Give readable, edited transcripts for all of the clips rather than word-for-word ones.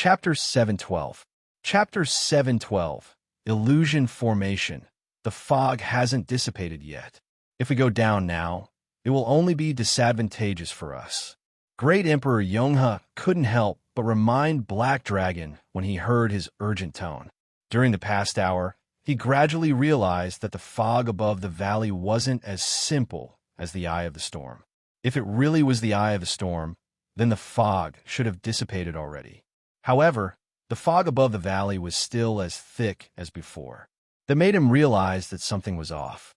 Chapter 712. Chapter 712. Illusion Formation. The fog hasn't dissipated yet. If we go down now, it will only be disadvantageous for us. Great Emperor Yonghe couldn't help but remind Black Dragon when he heard his urgent tone. During the past hour, he gradually realized that the fog above the valley wasn't as simple as the eye of the storm. If it really was the eye of the storm, then the fog should have dissipated already. However, the fog above the valley was still as thick as before. That made him realize that something was off.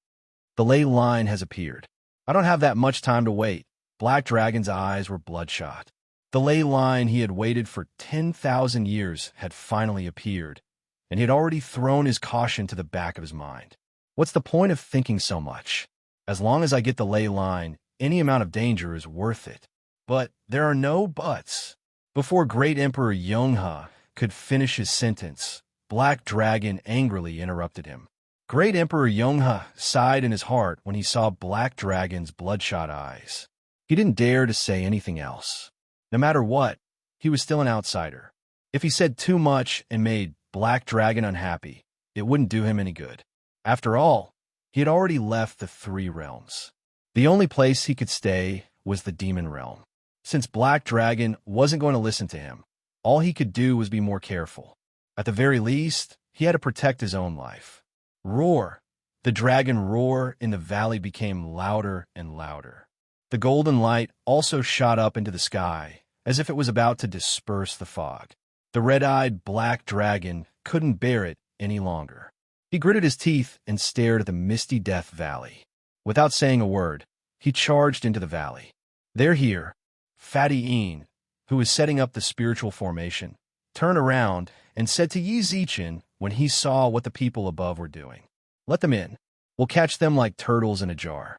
The ley line has appeared. I don't have that much time to wait. Black Dragon's eyes were bloodshot. The ley line he had waited for 10,000 years had finally appeared, and he had already thrown his caution to the back of his mind. What's the point of thinking so much? As long as I get the ley line, any amount of danger is worth it. But there are no buts. Before Great Emperor Yonghe could finish his sentence, Black Dragon angrily interrupted him. Great Emperor Yonghe sighed in his heart when he saw Black Dragon's bloodshot eyes. He didn't dare to say anything else. No matter what, he was still an outsider. If he said too much and made Black Dragon unhappy, it wouldn't do him any good. After all, he had already left the three realms. The only place he could stay was the demon realm. Since Black Dragon wasn't going to listen to him, all he could do was be more careful. At the very least, he had to protect his own life. Roar! The dragon roar in the valley became louder and louder. The golden light also shot up into the sky, as if it was about to disperse the fog. The red-eyed Black Dragon couldn't bear it any longer. He gritted his teeth and stared at the misty death valley. Without saying a word, he charged into the valley. They're here. Fatty Een, who was setting up the spiritual formation, turned around and said to Yi Zichen when he saw what the people above were doing, "Let them in. We'll catch them like turtles in a jar."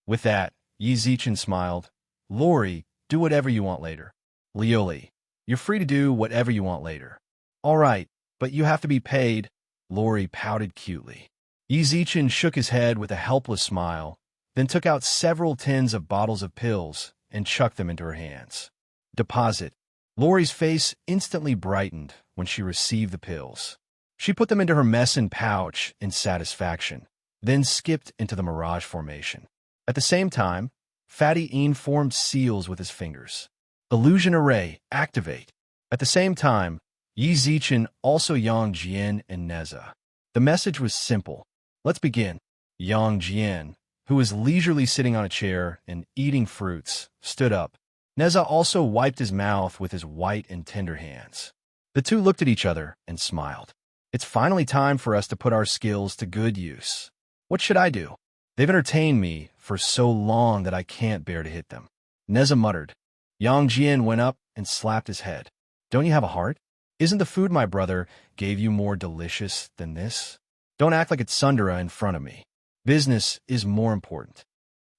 With that, Yi Zichen smiled. "Lori, do whatever you want later." "Lioli, you're free to do whatever you want later." "All right, but you have to be paid." Lori pouted cutely. Yi Zichen shook his head with a helpless smile, then took out several tins of bottles of pills and chucked them into her hands. "Deposit." Lori's face instantly brightened when she received the pills. She put them into her messing pouch in satisfaction, then skipped into the mirage formation. At the same time, Fatty Een formed seals with his fingers. Illusion Array, activate. At the same time, Yi Zichen also Yang Jian and Neza. The message was simple. Let's begin. Yang Jian, who was leisurely sitting on a chair and eating fruits, stood up. Neza also wiped his mouth with his white and tender hands. The two looked at each other and smiled. "It's finally time for us to put our skills to good use. What should I do? They've entertained me for so long that I can't bear to hit them." Neza muttered. Yang Jian went up and slapped his head. "Don't you have a heart? Isn't the food my brother gave you more delicious than this? Don't act like it's Sundara in front of me. Business is more important."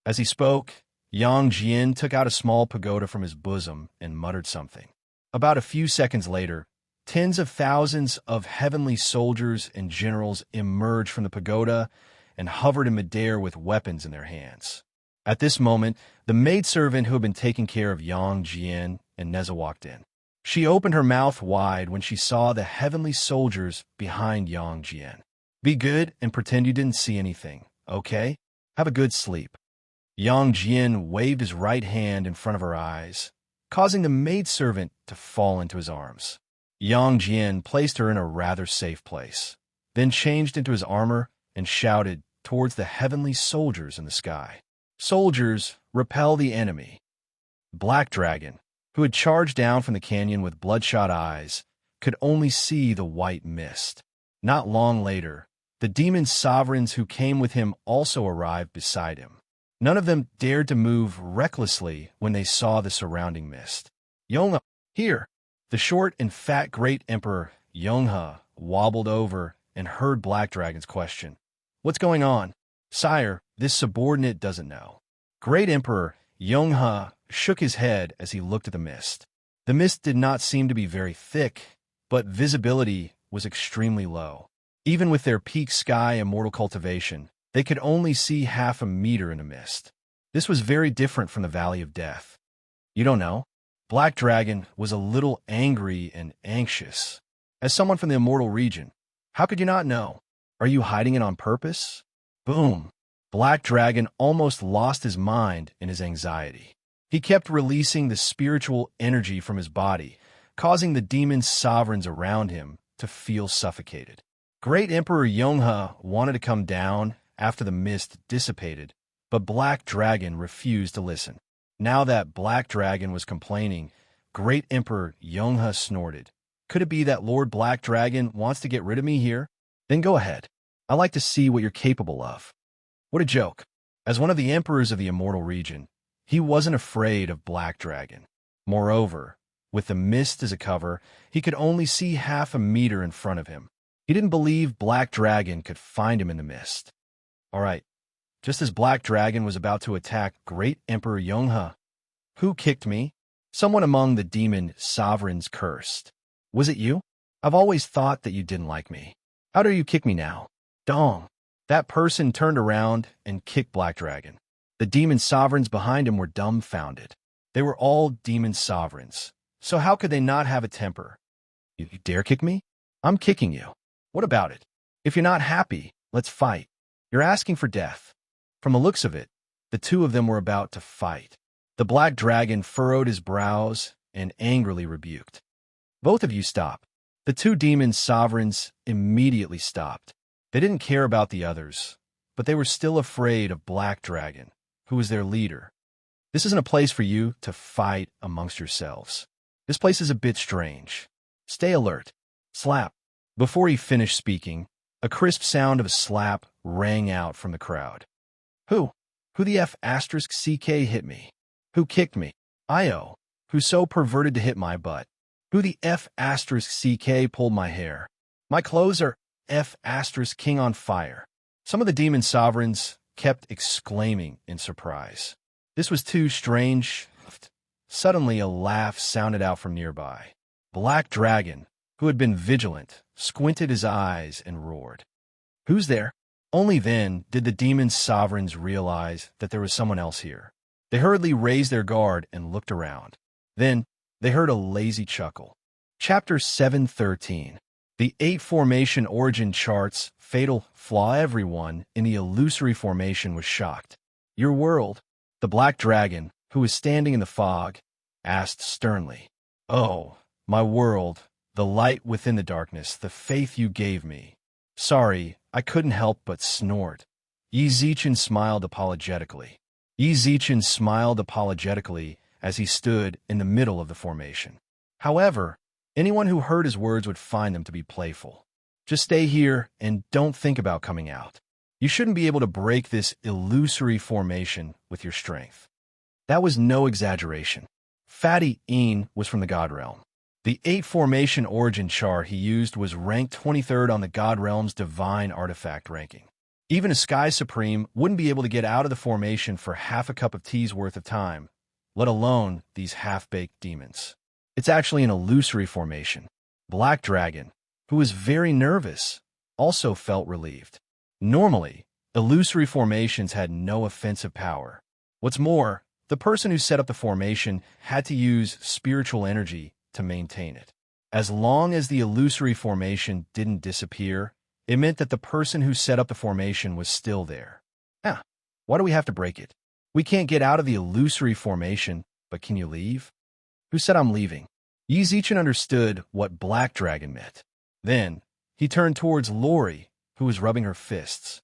As he spoke, Yang Jian took out a small pagoda from his bosom and muttered something. About a few seconds later, tens of thousands of heavenly soldiers and generals emerged from the pagoda and hovered in midair with weapons in their hands. At this moment, the maidservant who had been taking care of Yang Jian and Neza walked in. She opened her mouth wide when she saw the heavenly soldiers behind Yang Jian. "Be good and pretend you didn't see anything, okay? Have a good sleep." Yang Jian waved his right hand in front of her eyes, causing the maidservant to fall into his arms. Yang Jian placed her in a rather safe place, then changed into his armor and shouted towards the heavenly soldiers in the sky. "Soldiers, repel the enemy." Black Dragon, who had charged down from the canyon with bloodshot eyes, could only see the white mist. Not long later, the demon sovereigns who came with him also arrived beside him. None of them dared to move recklessly when they saw the surrounding mist. "Yonghe, here!" The short and fat Great Emperor Yonghe wobbled over and heard Black Dragon's question. "What's going on?" "Sire, this subordinate doesn't know." Great Emperor Yonghe shook his head as he looked at the mist. The mist did not seem to be very thick, but visibility was extremely low. Even with their peak sky immortal cultivation, they could only see half a meter in the mist. This was very different from the Valley of Death. "You don't know?" Black Dragon was a little angry and anxious. As someone from the immortal region, how could you not know? Are you hiding it on purpose? Boom. Black Dragon almost lost his mind in his anxiety. He kept releasing the spiritual energy from his body, causing the demon sovereigns around him to feel suffocated. Great Emperor Yonghe wanted to come down after the mist dissipated, but Black Dragon refused to listen. Now that Black Dragon was complaining, Great Emperor Yonghe snorted. Could it be that Lord Black Dragon wants to get rid of me here? Then go ahead. I like to see what you're capable of. What a joke. As one of the emperors of the immortal region, he wasn't afraid of Black Dragon. Moreover, with the mist as a cover, he could only see half a meter in front of him. He didn't believe Black Dragon could find him in the mist. All right, just as Black Dragon was about to attack Great Emperor Yonghe, who kicked me? Someone among the demon sovereigns cursed. Was it you? I've always thought that you didn't like me. How dare you kick me now? Dong. That person turned around and kicked Black Dragon. The demon sovereigns behind him were dumbfounded. They were all demon sovereigns, so how could they not have a temper? You dare kick me? I'm kicking you. What about it? If you're not happy, let's fight. You're asking for death. From the looks of it, the two of them were about to fight. The Black Dragon furrowed his brows and angrily rebuked. Both of you stop. The two demon sovereigns immediately stopped. They didn't care about the others, but they were still afraid of Black Dragon, who was their leader. This isn't a place for you to fight amongst yourselves. This place is a bit strange. Stay alert. Slap. Before he finished speaking, a crisp sound of a slap rang out from the crowd. Who? Who the F***CK hit me? Who kicked me? Io. Who's so perverted to hit my butt? Who the F***CK pulled my hair? My clothes are F***king on fire. Some of the demon sovereigns kept exclaiming in surprise. This was too strange. Suddenly a laugh sounded out from nearby. Black Dragon, who had been vigilant, squinted his eyes and roared. Who's there? Only then did the demon sovereigns realize that there was someone else here. They hurriedly raised their guard and looked around. Then they heard a lazy chuckle. Chapter 713. The 8 formation origin chart's fatal flaw. Everyone in the illusory formation was shocked. Your world? The Black Dragon, who was standing in the fog, asked sternly. Oh, my world, the light within the darkness, the faith you gave me. Sorry, I couldn't help but snort. Yi Zichen smiled apologetically. Yi Zichen smiled apologetically as he stood in the middle of the formation. However, anyone who heard his words would find them to be playful. Just stay here and don't think about coming out. You shouldn't be able to break this illusory formation with your strength. That was no exaggeration. Fatty Een was from the God Realm. The 8 formation origin chart he used was ranked 23rd on the God Realm's Divine Artifact ranking. Even a Sky Supreme wouldn't be able to get out of the formation for half a cup of tea's worth of time, let alone these half-baked demons. It's actually an illusory formation. Black Dragon, who was very nervous, also felt relieved. Normally, illusory formations had no offensive power. What's more, the person who set up the formation had to use spiritual energy to maintain it. As long as the illusory formation didn't disappear, it meant that the person who set up the formation was still there. Why do we have to break it? We can't get out of the illusory formation, but can you leave? Who said I'm leaving? Yi Zichen understood what Black Dragon meant. Then, he turned towards Lori, who was rubbing her fists.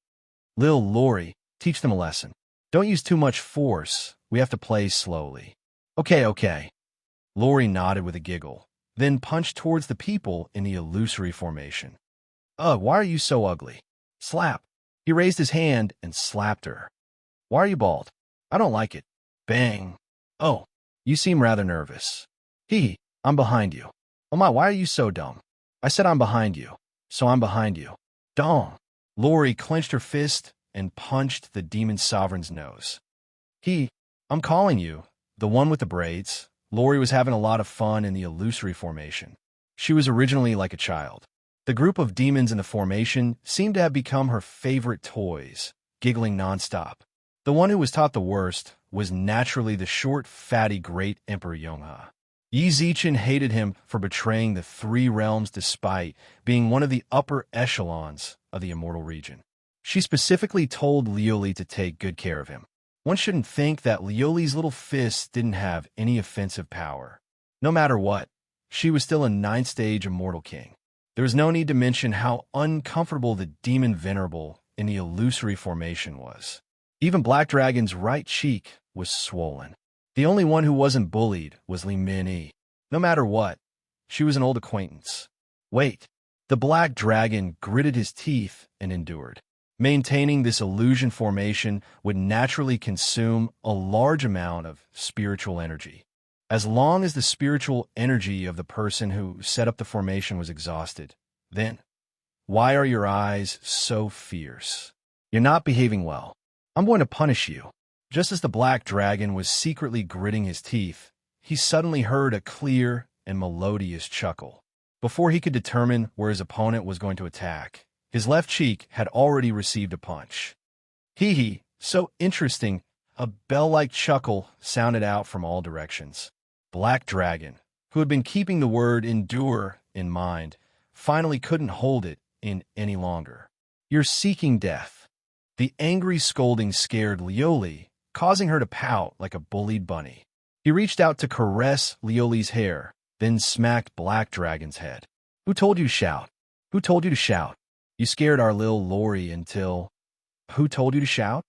Lil Lori, teach them a lesson. Don't use too much force. We have to play slowly. Okay. Lori nodded with a giggle, then punched towards the people in the illusory formation. Ugh, why are you so ugly? Slap. He raised his hand and slapped her. Why are you bald? I don't like it. Bang. Oh, you seem rather nervous. I'm behind you. Oh my, why are you so dumb? I said I'm behind you, so I'm behind you. Dong. Lori clenched her fist and punched the demon sovereign's nose. I'm calling you, the one with the braids. Lori was having a lot of fun in the illusory formation. She was originally like a child. The group of demons in the formation seemed to have become her favorite toys, giggling nonstop. The one who was taught the worst was naturally the short, fatty Great Emperor Yonghe. Yi Zichen hated him for betraying the three realms despite being one of the upper echelons of the immortal region. She specifically told Liuli to take good care of him. One shouldn't think that Liuli's little fist didn't have any offensive power. No matter what, she was still a 9th stage immortal king. There is no need to mention how uncomfortable the demon venerable in the illusory formation was. Even Black Dragon's right cheek was swollen. The only one who wasn't bullied was Li Minyi. No matter what, she was an old acquaintance. Wait, the Black Dragon gritted his teeth and endured. Maintaining this illusion formation would naturally consume a large amount of spiritual energy. As long as the spiritual energy of the person who set up the formation was exhausted, then why are your eyes so fierce? You're not behaving well. I'm going to punish you. Just as the Black Dragon was secretly gritting his teeth, he suddenly heard a clear and melodious chuckle. Before he could determine where his opponent was going to attack, his left cheek had already received a punch. Hee hee, so interesting, a bell-like chuckle sounded out from all directions. Black Dragon, who had been keeping the word endure in mind, finally couldn't hold it in any longer. You're seeking death. The angry scolding scared Liuli, causing her to pout like a bullied bunny. He reached out to caress Liuli's hair, then smacked Black Dragon's head. Who told you to shout? Who told you to shout? You scared our little Lori until... Who told you to shout?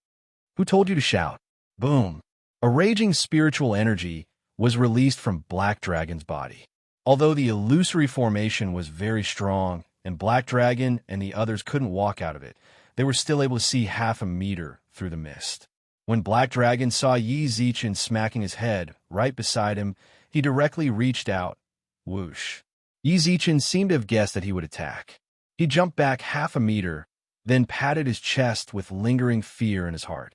Who told you to shout? Boom. A raging spiritual energy was released from Black Dragon's body. Although the illusory formation was very strong, and Black Dragon and the others couldn't walk out of it, they were still able to see half a meter through the mist. When Black Dragon saw Yi Zichen smacking his head right beside him, he directly reached out. Whoosh. Yi Zichen seemed to have guessed that he would attack. He jumped back half a meter, then patted his chest with lingering fear in his heart.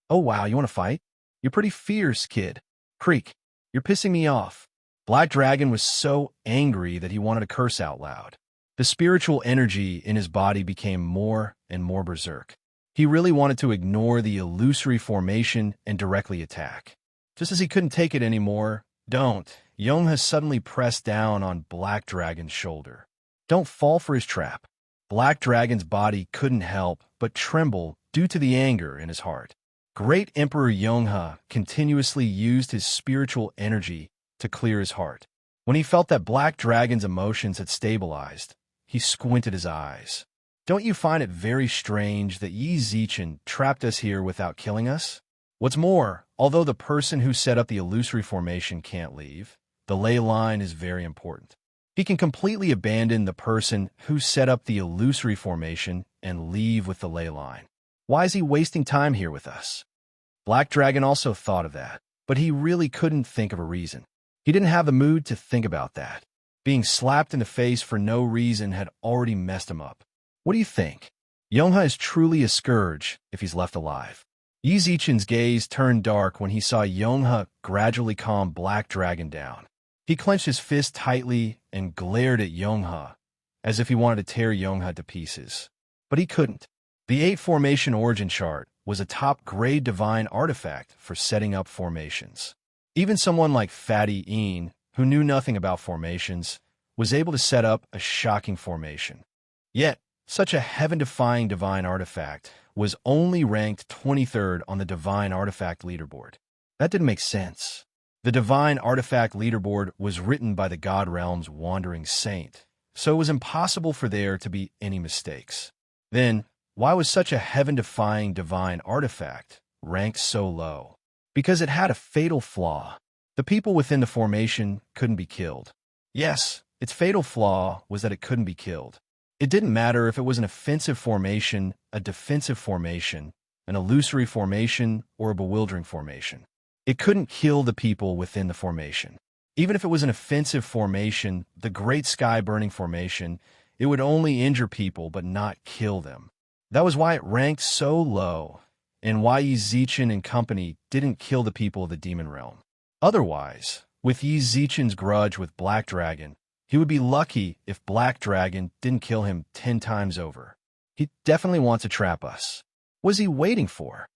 Oh wow, you want to fight? You're pretty fierce, kid. Creak, you're pissing me off. Black Dragon was so angry that he wanted to curse out loud. The spiritual energy in his body became more and more berserk. He really wanted to ignore the illusory formation and directly attack. Just as he couldn't take it anymore, Yonghe suddenly pressed down on Black Dragon's shoulder. Don't fall for his trap. Black Dragon's body couldn't help but tremble due to the anger in his heart. Great Emperor Yonghe continuously used his spiritual energy to clear his heart. When he felt that Black Dragon's emotions had stabilized, he squinted his eyes. Don't you find it very strange that Yi Zichen trapped us here without killing us? What's more, although the person who set up the illusory formation can't leave, the ley line is very important. He can completely abandon the person who set up the illusory formation and leave with the ley line. Why is he wasting time here with us? Black Dragon also thought of that, but he really couldn't think of a reason. He didn't have the mood to think about that. Being slapped in the face for no reason had already messed him up. What do you think? Yonghe is truly a scourge if he's left alive. Yi Zichen's gaze turned dark when he saw Yonghe gradually calm Black Dragon down. He clenched his fist tightly and glared at Yonghe, as if he wanted to tear Yonghe to pieces. But he couldn't. The 8 formation origin chart was a top-grade divine artifact for setting up formations. Even someone like Fatty Een, who knew nothing about formations, was able to set up a shocking formation. Yet, such a heaven-defying divine artifact was only ranked 23rd on the divine artifact leaderboard. That didn't make sense. The divine artifact leaderboard was written by the God Realm's wandering saint, so it was impossible for there to be any mistakes. Then, why was such a heaven-defying divine artifact ranked so low? Because it had a fatal flaw. The people within the formation couldn't be killed. Yes, its fatal flaw was that it couldn't be killed. It didn't matter if it was an offensive formation, a defensive formation, an illusory formation, or a bewildering formation. It couldn't kill the people within the formation. Even if it was an offensive formation, the Great Sky Burning formation, it would only injure people but not kill them. That was why it ranked so low, and why Yi Zichen and company didn't kill the people of the Demon Realm. Otherwise, with Yi Zichen's grudge with Black Dragon, he would be lucky if Black Dragon didn't kill him 10 times over. He definitely wants to trap us. What was he waiting for?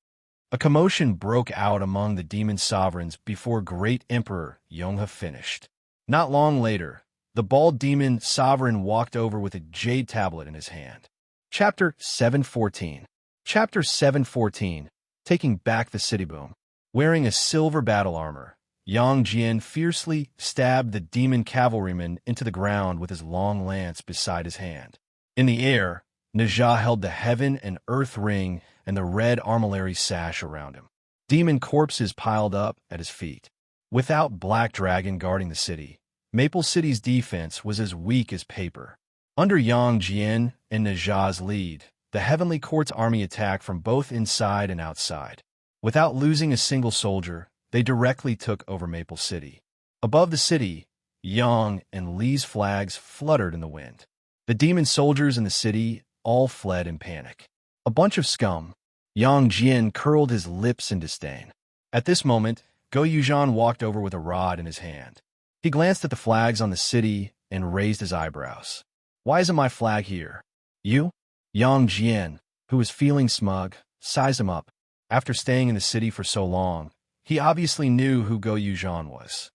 A commotion broke out among the demon sovereigns before Great Emperor Yonghe finished. Not long later, the bald demon sovereign walked over with a jade tablet in his hand. Chapter 714. Chapter 714. Taking back the city boom. Wearing a silver battle armor, Yang Jian fiercely stabbed the demon cavalryman into the ground with his long lance beside his hand. In the air, Naja held the heaven and earth ring and the red armillary sash around him. Demon corpses piled up at his feet. Without Black Dragon guarding the city, Maple City's defense was as weak as paper. Under Yang Jian and Naja's lead, the Heavenly Court's army attacked from both inside and outside. Without losing a single soldier, they directly took over Maple City. Above the city, Yang and Li's flags fluttered in the wind. The demon soldiers in the city all fled in panic. A bunch of scum. Yang Jian curled his lips in disdain. At this moment, Go Yuzhan walked over with a rod in his hand. He glanced at the flags on the city and raised his eyebrows. Why isn't my flag here? You? Yang Jian, who was feeling smug, sized him up. After staying in the city for so long, he obviously knew who Go Yuzhan was.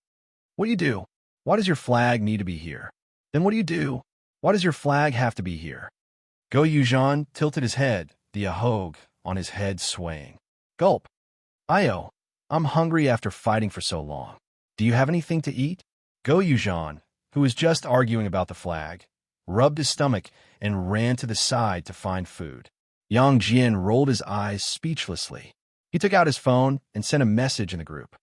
What do you do? Why does your flag need to be here? Then what do you do? Why does your flag have to be here? Go Yuzhan tilted his head, the ahogue on his head swaying. Gulp. Io, I'm hungry after fighting for so long. Do you have anything to eat? Go Yuzhan, who was just arguing about the flag, rubbed his stomach and ran to the side to find food. Yang Jian rolled his eyes speechlessly. He took out his phone and sent a message in the group.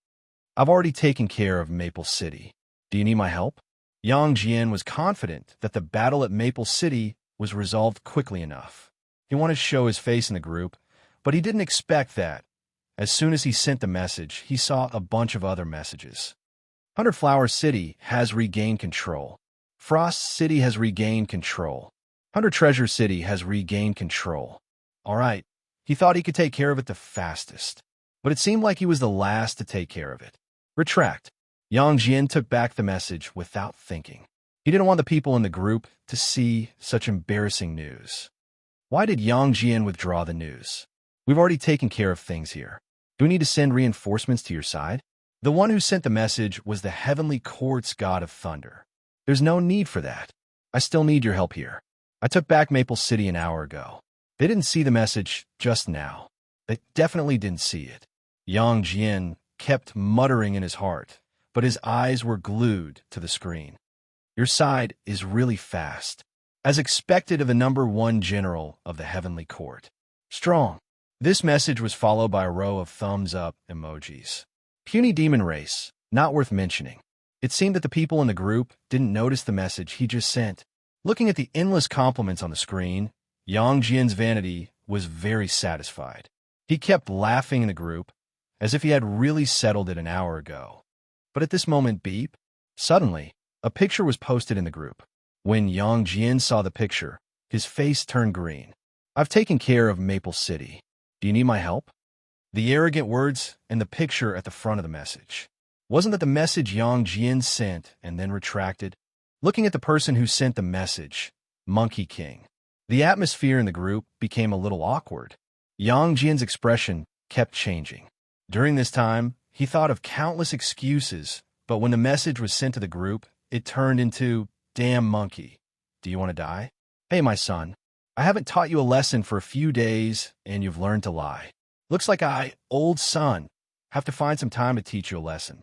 I've already taken care of Maple City. Do you need my help? Yang Jian was confident that the battle at Maple City was resolved quickly enough. He wanted to show his face in the group, but he didn't expect that. As soon as he sent the message, he saw a bunch of other messages. Hunter Flower City has regained control. Frost City has regained control. Hunter Treasure City has regained control. All right, he thought he could take care of it the fastest, but it seemed like he was the last to take care of it. Retract. Yang Jian took back the message without thinking. He didn't want the people in the group to see such embarrassing news. Why did Yang Jian withdraw the news? We've already taken care of things here. Do we need to send reinforcements to your side? The one who sent the message was the Heavenly Court's God of Thunder. There's no need for that. I still need your help here. I took back Maple City an hour ago. They didn't see the message just now. They definitely didn't see it. Yang Jian kept muttering in his heart, but his eyes were glued to the screen. Your side is really fast, as expected of the #1 general of the Heavenly Court. Strong. This message was followed by a row of thumbs-up emojis. Puny demon race, not worth mentioning. It seemed that the people in the group didn't notice the message he just sent. Looking at the endless compliments on the screen, Yang Jian's vanity was very satisfied. He kept laughing in the group, as if he had really settled it an hour ago. But at this moment, beep, suddenly, a picture was posted in the group. When Yang Jian saw the picture, his face turned green. I've taken care of Maple City. Do you need my help? The arrogant words and the picture at the front of the message. Wasn't that the message Yang Jian sent and then retracted? Looking at the person who sent the message, Monkey King, the atmosphere in the group became a little awkward. Yang Jian's expression kept changing. During this time, he thought of countless excuses, but when the message was sent to the group, it turned into, damn monkey. Do you want to die? Hey, my son, I haven't taught you a lesson for a few days, and you've learned to lie. Looks like I, old son, have to find some time to teach you a lesson.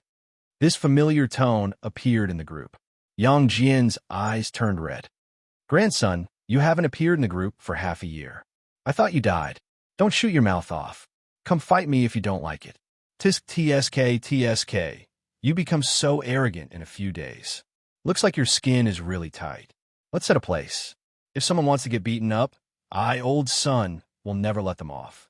This familiar tone appeared in the group. Yang Jian's eyes turned red. Grandson, you haven't appeared in the group for half a year. I thought you died. Don't shoot your mouth off. Come fight me if you don't like it. Tisk TSK TSK. You become so arrogant in a few days. Looks like your skin is really tight. Let's set a place. If someone wants to get beaten up, I, old son, will never let them off.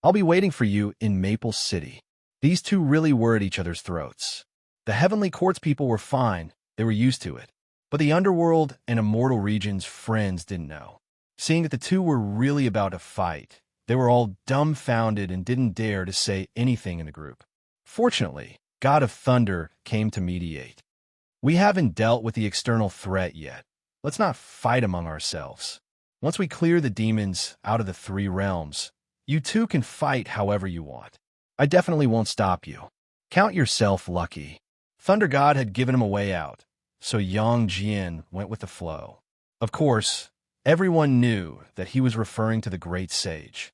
I'll be waiting for you in Maple City. These two really were at each other's throats. The Heavenly Court's people were fine. They were used to it. But the Underworld and Immortal Region's friends didn't know. Seeing that the two were really about to fight, they were all dumbfounded and didn't dare to say anything in the group. Fortunately, God of Thunder came to mediate. We haven't dealt with the external threat yet. Let's not fight among ourselves. Once we clear the demons out of the 3 realms, you two can fight however you want. I definitely won't stop you. Count yourself lucky. Thunder God had given him a way out, so Yang Jian went with the flow. Of course, everyone knew that he was referring to the great sage.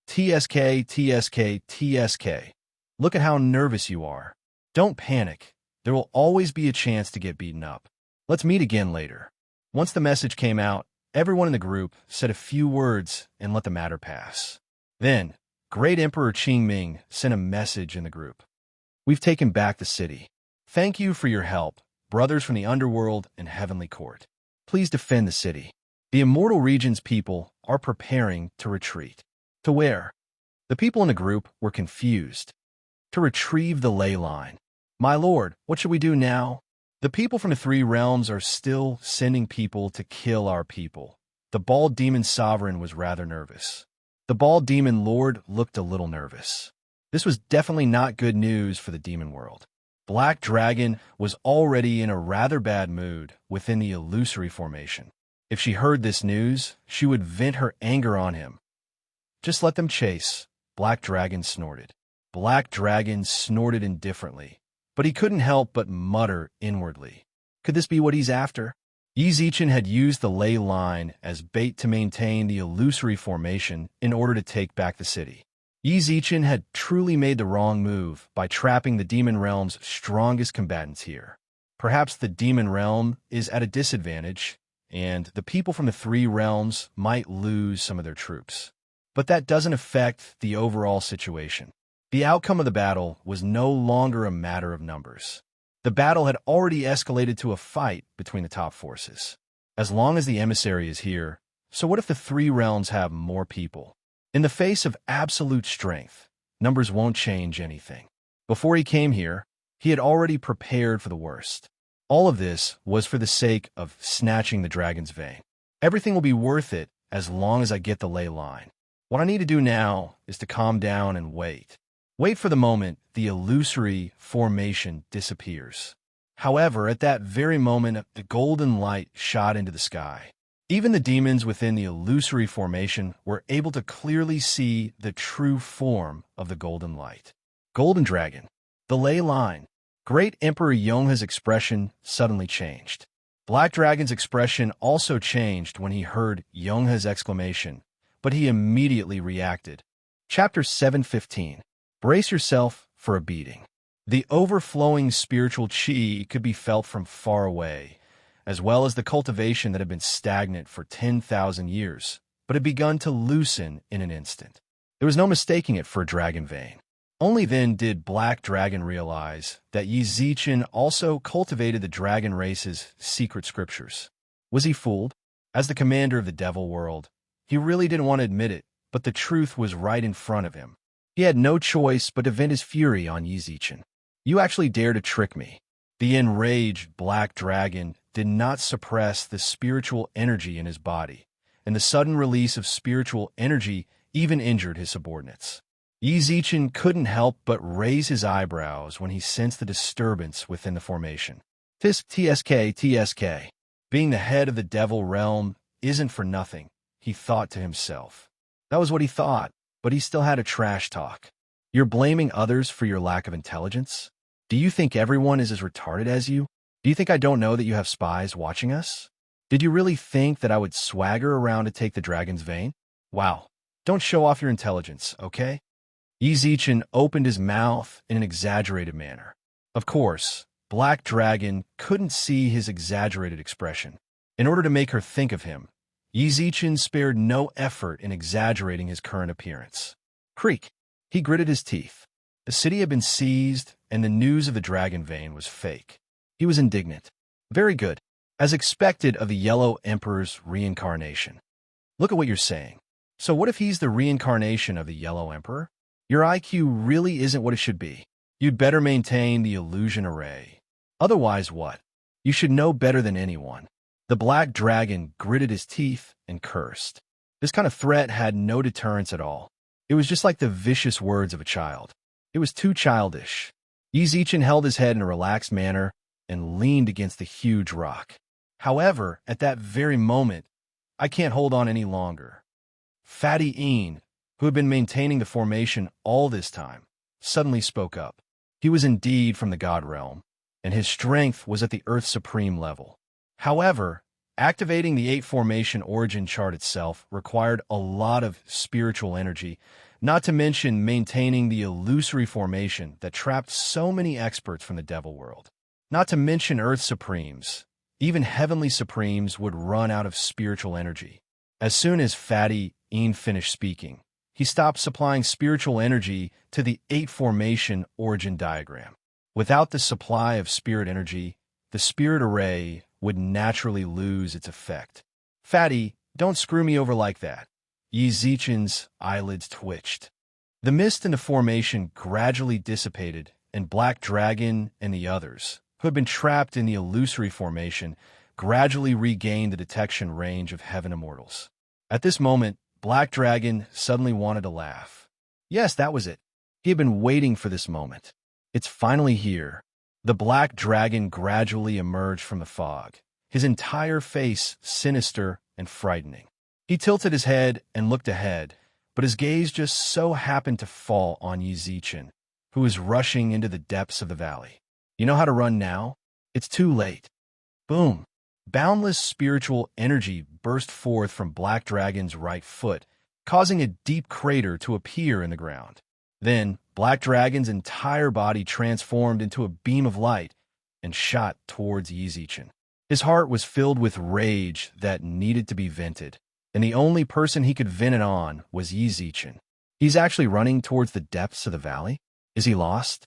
TSK, TSK, TSK. Look at how nervous you are. Don't panic. There will always be a chance to get beaten up. Let's meet again later. Once the message came out, everyone in the group said a few words and let the matter pass. Then, Great Emperor Qingming sent a message in the group. We've taken back the city. Thank you for your help, brothers from the underworld and heavenly court. Please defend the city. The immortal region's people are preparing to retreat. To where? The people in the group were confused. To retrieve the ley line. My lord, what should we do now? The people from the three realms are still sending people to kill our people. The bald demon sovereign was rather nervous. The bald demon lord looked a little nervous. This was definitely not good news for the demon world. Black Dragon was already in a rather bad mood within the illusory formation. If she heard this news, she would vent her anger on him. Just let them chase, Black Dragon snorted. Black Dragon snorted indifferently, but he couldn't help but mutter inwardly. Could this be what he's after? Yi Zichen had used the ley line as bait to maintain the illusory formation in order to take back the city. Yi Zichen had truly made the wrong move by trapping the demon realm's strongest combatants here. Perhaps the demon realm is at a disadvantage, and the people from the three realms might lose some of their troops. But that doesn't affect the overall situation. The outcome of the battle was no longer a matter of numbers. The battle had already escalated to a fight between the top forces. As long as the emissary is here, so what if the three realms have more people? In the face of absolute strength, numbers won't change anything. Before he came here, he had already prepared for the worst. All of this was for the sake of snatching the dragon's vein. Everything will be worth it as long as I get the ley line. What I need to do now is to calm down and wait. Wait for the moment the illusory formation disappears. However, at that very moment, the golden light shot into the sky. Even the demons within the illusory formation were able to clearly see the true form of the golden light. Golden Dragon. The ley line. Great Emperor Yonghe's expression suddenly changed. Black Dragon's expression also changed when he heard Yonghe's exclamation, but he immediately reacted. Chapter 7:15. Brace yourself for a beating. The overflowing spiritual qi could be felt from far away, as well as the cultivation that had been stagnant for 10,000 years, but had begun to loosen in an instant. There was no mistaking it for a dragon vein. Only then did Black Dragon realize that Yi Zichen also cultivated the dragon race's secret scriptures. Was he fooled? As the commander of the devil world, he really didn't want to admit it, but the truth was right in front of him. He had no choice but to vent his fury on Yi Zichen. You actually dare to trick me. The enraged Black Dragon did not suppress the spiritual energy in his body, and the sudden release of spiritual energy even injured his subordinates. Yi Zichen couldn't help but raise his eyebrows when he sensed the disturbance within the formation. TSK. Being the head of the devil realm isn't for nothing, he thought to himself. That was what he thought, but he still had a trash talk. You're blaming others for your lack of intelligence? Do you think everyone is as retarded as you? Do you think I don't know that you have spies watching us? Did you really think that I would swagger around to take the dragon's vein? Wow, don't show off your intelligence, okay? Yi Zichen opened his mouth in an exaggerated manner. Of course, Black Dragon couldn't see his exaggerated expression. In order to make her think of him, Yi Zichen spared no effort in exaggerating his current appearance. Creak! He gritted his teeth. The city had been seized, and the news of the dragon vein was fake. He was indignant. Very good. As expected of the Yellow Emperor's reincarnation. Look at what you're saying. So what if he's the reincarnation of the Yellow Emperor? Your IQ really isn't what it should be. You'd better maintain the illusion array. Otherwise what? You should know better than anyone. The Black Dragon gritted his teeth and cursed. This kind of threat had no deterrence at all. It was just like the vicious words of a child. It was too childish. Yi Zichen held his head in a relaxed manner and leaned against the huge rock. However, at that very moment, I can't hold on any longer. Fatty Een, who had been maintaining the formation all this time, suddenly spoke up. He was indeed from the God realm, and his strength was at the Earth Supreme level. However, activating the 8 formation origin chart itself required a lot of spiritual energy, not to mention maintaining the illusory formation that trapped so many experts from the devil world. Not to mention Earth Supremes. Even heavenly Supremes would run out of spiritual energy. As soon as Fatty Een finished speaking, he stopped supplying spiritual energy to the 8 formation origin diagram. Without the supply of spirit energy, the spirit array would naturally lose its effect. Fatty, don't screw me over like that. Yi Zichen's eyelids twitched. The mist in the formation gradually dissipated, and Black Dragon and the others, who had been trapped in the illusory formation, gradually regained the detection range of Heaven Immortals. At this moment, Black Dragon suddenly wanted to laugh. Yes, that was it. He had been waiting for this moment. It's finally here. The Black Dragon gradually emerged from the fog, his entire face sinister and frightening. He tilted his head and looked ahead, but his gaze just so happened to fall on Yi Zichen, who was rushing into the depths of the valley. You know how to run now? It's too late. Boom! Boundless spiritual energy burst forth from Black Dragon's right foot, causing a deep crater to appear in the ground. Then, Black Dragon's entire body transformed into a beam of light and shot towards Yi Zichen. His heart was filled with rage that needed to be vented, and the only person he could vent it on was Yi Zichen. He's actually running towards the depths of the valley? Is he lost?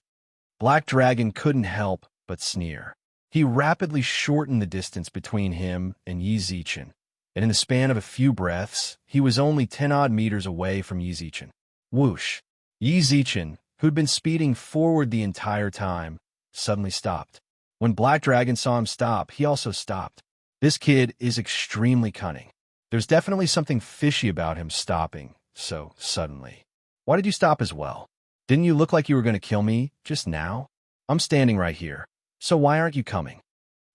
Black Dragon couldn't help but sneer. He rapidly shortened the distance between him and Yi Zichen, and in the span of a few breaths, he was only 10-odd meters away from Yi Zichen. Whoosh! Yi Zichen, who'd been speeding forward the entire time, suddenly stopped. When Black Dragon saw him stop, he also stopped. This kid is extremely cunning. There's definitely something fishy about him stopping so suddenly. Why did you stop as well? Didn't you look like you were going to kill me just now? I'm standing right here. So why aren't you coming?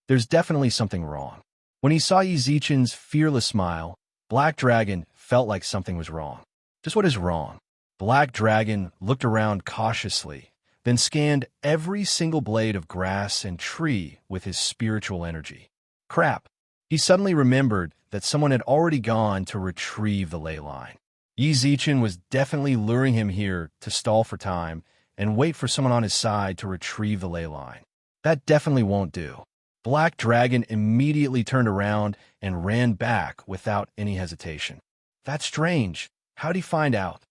There's definitely something wrong. When he saw Yi Zichen's fearless smile, Black Dragon felt like something was wrong. Just what is wrong? Black Dragon looked around cautiously, then scanned every single blade of grass and tree with his spiritual energy. Crap! He suddenly remembered that someone had already gone to retrieve the ley line. Yi Zichen was definitely luring him here to stall for time and wait for someone on his side to retrieve the ley line. That definitely won't do. Black Dragon immediately turned around and ran back without any hesitation. That's strange. How'd he find out?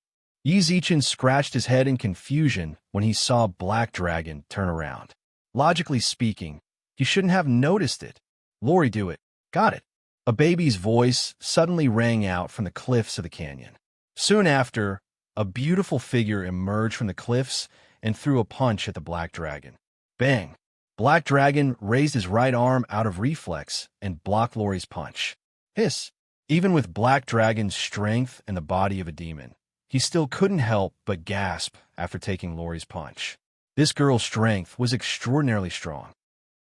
Yi Zichen scratched his head in confusion when he saw Black Dragon turn around. Logically speaking, he shouldn't have noticed it. Lori, do it. Got it. A baby's voice suddenly rang out from the cliffs of the canyon. Soon after, a beautiful figure emerged from the cliffs and threw a punch at the Black Dragon. Bang! Black Dragon raised his right arm out of reflex and blocked Lori's punch. Hiss! Even with Black Dragon's strength and the body of a demon, he still couldn't help but gasp after taking Lori's punch. This girl's strength was extraordinarily strong.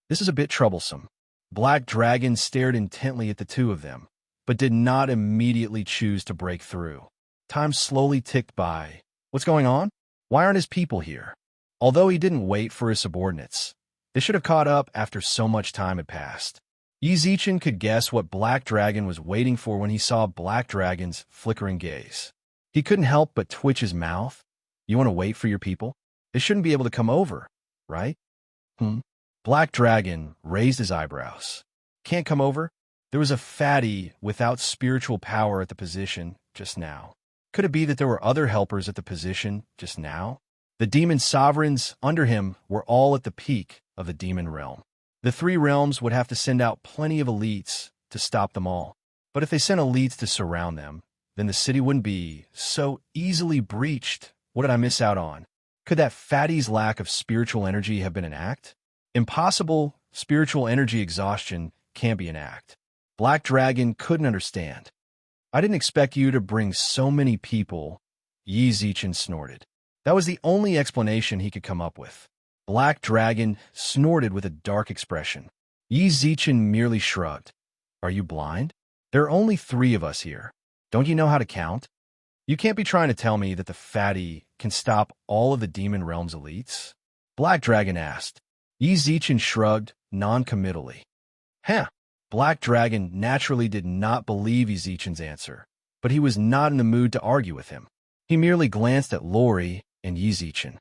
This is a bit troublesome. Black Dragon stared intently at the two of them, but did not immediately choose to break through. Time slowly ticked by. What's going on? Why aren't his people here? Although he didn't wait for his subordinates, they should have caught up after so much time had passed. Yi Zichen could guess what Black Dragon was waiting for when he saw Black Dragon's flickering gaze. He couldn't help but twitch his mouth. You want to wait for your people? They shouldn't be able to come over, right? Black Dragon raised his eyebrows. Can't come over? There was a fatty without spiritual power at the position just now. Could it be that there were other helpers at the position just now? The demon sovereigns under him were all at the peak of the demon realm. The 3 realms would have to send out plenty of elites to stop them all. But if they sent elites to surround them, then the city wouldn't be so easily breached. What did I miss out on? Could that fatty's lack of spiritual energy have been an act? Impossible. Spiritual energy exhaustion can't be an act. Black Dragon couldn't understand. I didn't expect you to bring so many people, Yi Zichen snorted. That was the only explanation he could come up with. Black Dragon snorted with a dark expression. Yi Zichen merely shrugged. Are you blind? There are only 3 of us here. Don't you know how to count? You can't be trying to tell me that the fatty can stop all of the demon realm's elites? Black Dragon asked. Yi Zichen shrugged non-committally. Huh. Black Dragon naturally did not believe Yi Zichen's answer, but he was not in the mood to argue with him. He merely glanced at Lori and Yi Zichen.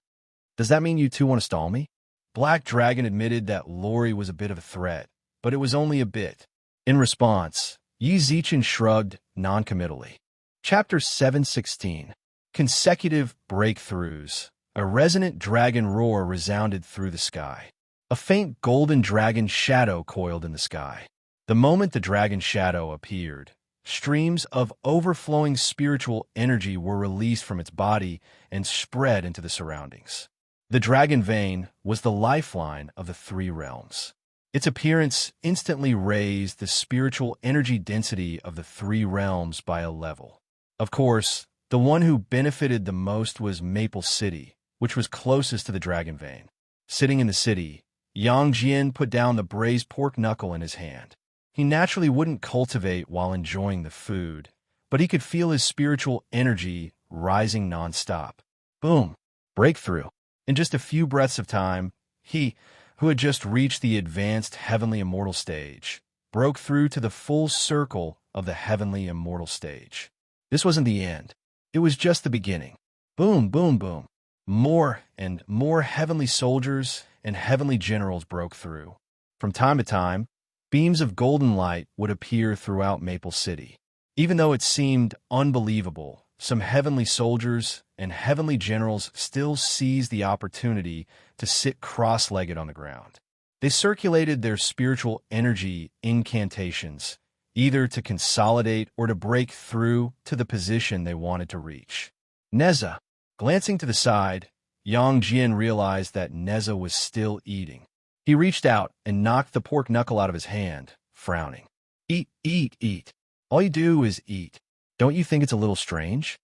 Does that mean you two want to stall me? Black Dragon admitted that Lori was a bit of a threat, but it was only a bit. In response, Yi Zichen shrugged non-committally. Chapter 716. Consecutive Breakthroughs. A resonant dragon roar resounded through the sky. A faint golden dragon shadow coiled in the sky. The moment the dragon shadow appeared, streams of overflowing spiritual energy were released from its body and spread into the surroundings. The dragon vein was the lifeline of the three realms. Its appearance instantly raised the spiritual energy density of the three realms by a level. Of course, the one who benefited the most was Maple City, which was closest to the dragon vein. Sitting in the city, Yang Jian put down the braised pork knuckle in his hand. He naturally wouldn't cultivate while enjoying the food, but he could feel his spiritual energy rising nonstop. Boom! Breakthrough. In just a few breaths of time, he, who had just reached the advanced heavenly immortal stage, broke through to the full circle of the heavenly immortal stage. This wasn't the end. It was just the beginning. Boom, boom, boom. More and more heavenly soldiers and heavenly generals broke through. From time to time, beams of golden light would appear throughout Maple City. Even though it seemed unbelievable, some heavenly soldiers and heavenly generals still seized the opportunity to sit cross-legged on the ground. They circulated their spiritual energy incantations, either to consolidate or to break through to the position they wanted to reach. Neza. Glancing to the side, Yang Jian realized that Neza was still eating. He reached out and knocked the pork knuckle out of his hand, frowning. Eat, eat, eat. All you do is eat. Don't you think it's a little strange?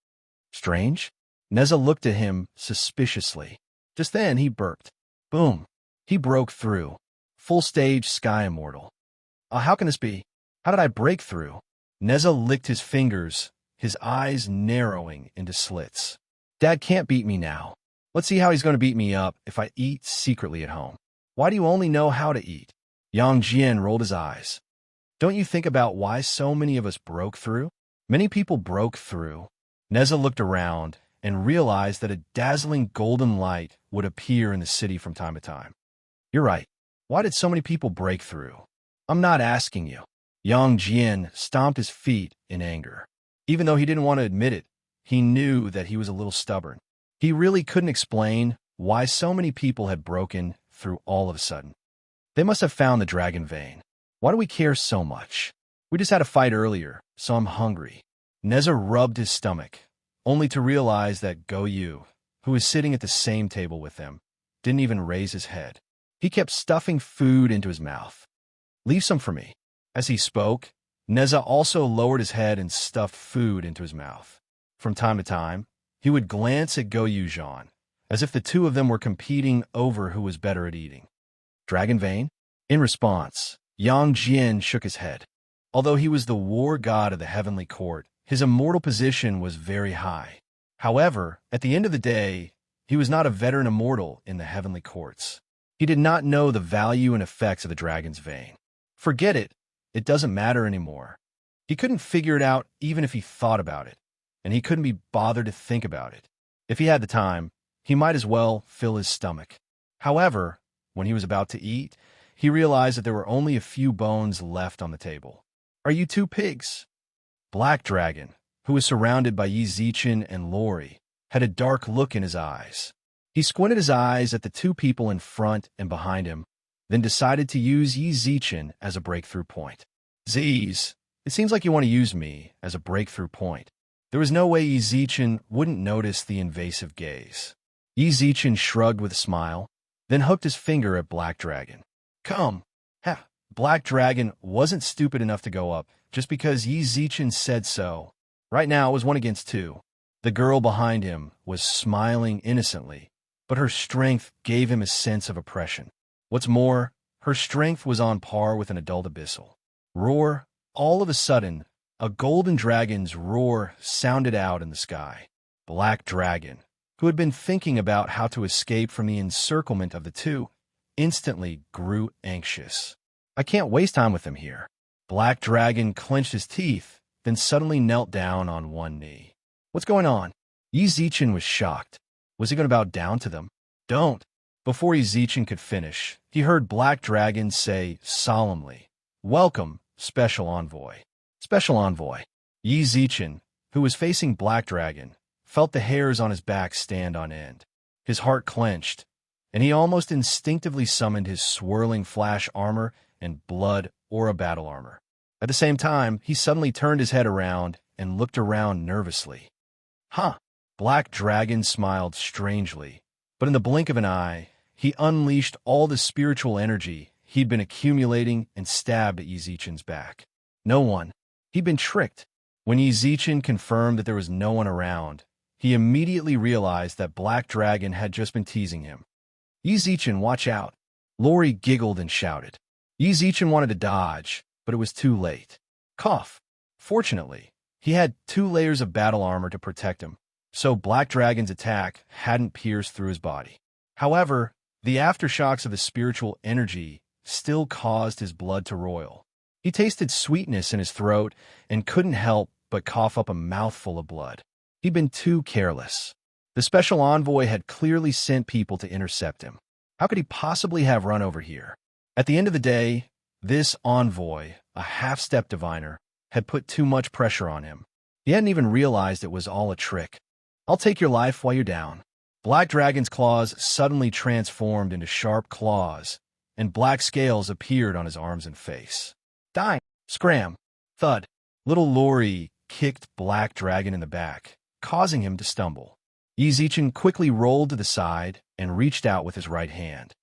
Strange? Neza looked at him suspiciously. Just then he burped. Boom. He broke through. Full stage Sky Immortal. How can this be? How did I break through? Neza licked his fingers, his eyes narrowing into slits. Dad can't beat me now. Let's see how he's going to beat me up if I eat secretly at home. Why do you only know how to eat? Yang Jian rolled his eyes. Don't you think about why so many of us broke through? Many people broke through. Neza looked around and realized that a dazzling golden light would appear in the city from time to time. You're right. Why did so many people break through? I'm not asking you. Yang Jian stomped his feet in anger. Even though he didn't want to admit it, he knew that he was a little stubborn. He really couldn't explain why so many people had broken through all of a sudden. They must have found the dragon vein. Why do we care so much? We just had a fight earlier, so I'm hungry. Neza rubbed his stomach, only to realize that Go Yu, who was sitting at the same table with them, didn't even raise his head. He kept stuffing food into his mouth. Leave some for me. As he spoke, Neza also lowered his head and stuffed food into his mouth. From time to time, he would glance at Go Yu-jean, as if the two of them were competing over who was better at eating. Dragon vein? In response, Yang Jian shook his head. Although he was the war god of the heavenly court, his immortal position was very high. However, at the end of the day, he was not a veteran immortal in the heavenly courts. He did not know the value and effects of the dragon's vein. Forget it. It doesn't matter anymore. He couldn't figure it out even if he thought about it, and he couldn't be bothered to think about it. If he had the time, he might as well fill his stomach. However, when he was about to eat, he realized that there were only a few bones left on the table. Are you two pigs? Black Dragon, who was surrounded by Yi Zichen and Lori, had a dark look in his eyes. He squinted his eyes at the two people in front and behind him, then decided to use Yi Zichen as a breakthrough point. Z's, it seems like you want to use me as a breakthrough point. There was no way Yi Zichen wouldn't notice the invasive gaze. Yi Zichen shrugged with a smile, then hooked his finger at Black Dragon. Come. Ha! Black Dragon wasn't stupid enough to go up just because Yi Zichen said so. Right now it was 1 against 2. The girl behind him was smiling innocently, but her strength gave him a sense of oppression. What's more, her strength was on par with an adult abyssal. Roar! All of a sudden, a golden dragon's roar sounded out in the sky. Black Dragon, who had been thinking about how to escape from the encirclement of the two, instantly grew anxious. I can't waste time with him here. Black Dragon clenched his teeth, then suddenly knelt down on one knee. What's going on? Yi Zichen was shocked. Was he going to bow down to them? Don't. Before Yi Zichen could finish, he heard Black Dragon say solemnly, "Welcome, Special Envoy." Special Envoy. Yi Zichen, who was facing Black Dragon, felt the hairs on his back stand on end. His heart clenched, and he almost instinctively summoned his swirling flash armor and blood aura battle armor. At the same time, he suddenly turned his head around and looked around nervously. Huh. Black Dragon smiled strangely, but in the blink of an eye, he unleashed all the spiritual energy he'd been accumulating and stabbed at Yi Zichen's back. No one. He'd been tricked. When Yi Zichen confirmed that there was no one around, he immediately realized that Black Dragon had just been teasing him. Yi Zichen, watch out. Lori giggled and shouted. Yi Zichen wanted to dodge, but it was too late. Cough. Fortunately, he had 2 layers of battle armor to protect him, so Black Dragon's attack hadn't pierced through his body. However, the aftershocks of his spiritual energy still caused his blood to roil. He tasted sweetness in his throat and couldn't help but cough up a mouthful of blood. He'd been too careless. The special envoy had clearly sent people to intercept him. How could he possibly have run over here? At the end of the day, this envoy, a half-step diviner, had put too much pressure on him. He hadn't even realized it was all a trick. I'll take your life while you're down. Black Dragon's claws suddenly transformed into sharp claws, and black scales appeared on his arms and face. Die! Scram! Thud! Little Lori kicked Black Dragon in the back, causing him to stumble. Yi Zichen quickly rolled to the side and reached out with his right hand.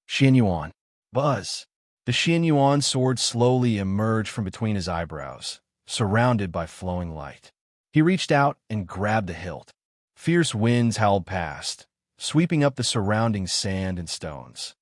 Xian Yuan. Buzz! The Xian Yuan sword slowly emerged from between his eyebrows, surrounded by flowing light. He reached out and grabbed the hilt. Fierce winds howled past, sweeping up the surrounding sand and stones.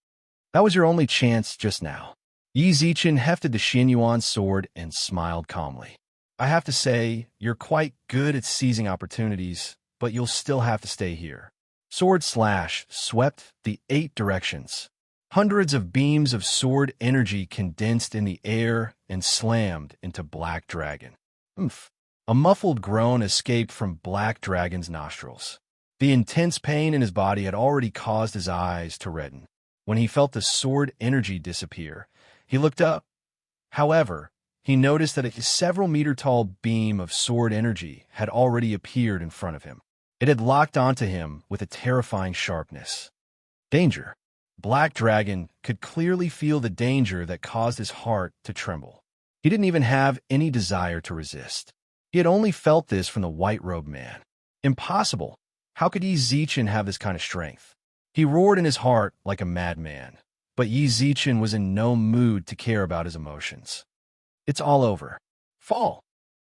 That was your only chance just now. Yi Zichen hefted the Xian Yuan sword and smiled calmly. I have to say, you're quite good at seizing opportunities, but you'll still have to stay here. Sword slash swept the 8 directions. Hundreds of beams of sword energy condensed in the air and slammed into Black Dragon. Oomph. A muffled groan escaped from Black Dragon's nostrils. The intense pain in his body had already caused his eyes to redden. When he felt the sword energy disappear, he looked up. However, he noticed that a several-meter-tall beam of sword energy had already appeared in front of him. It had locked onto him with a terrifying sharpness. Danger. Black Dragon could clearly feel the danger that caused his heart to tremble. He didn't even have any desire to resist. He had only felt this from the white-robed man. Impossible. How could Yi Zichen have this kind of strength? He roared in his heart like a madman, but Yi Zichen was in no mood to care about his emotions. It's all over. Fall.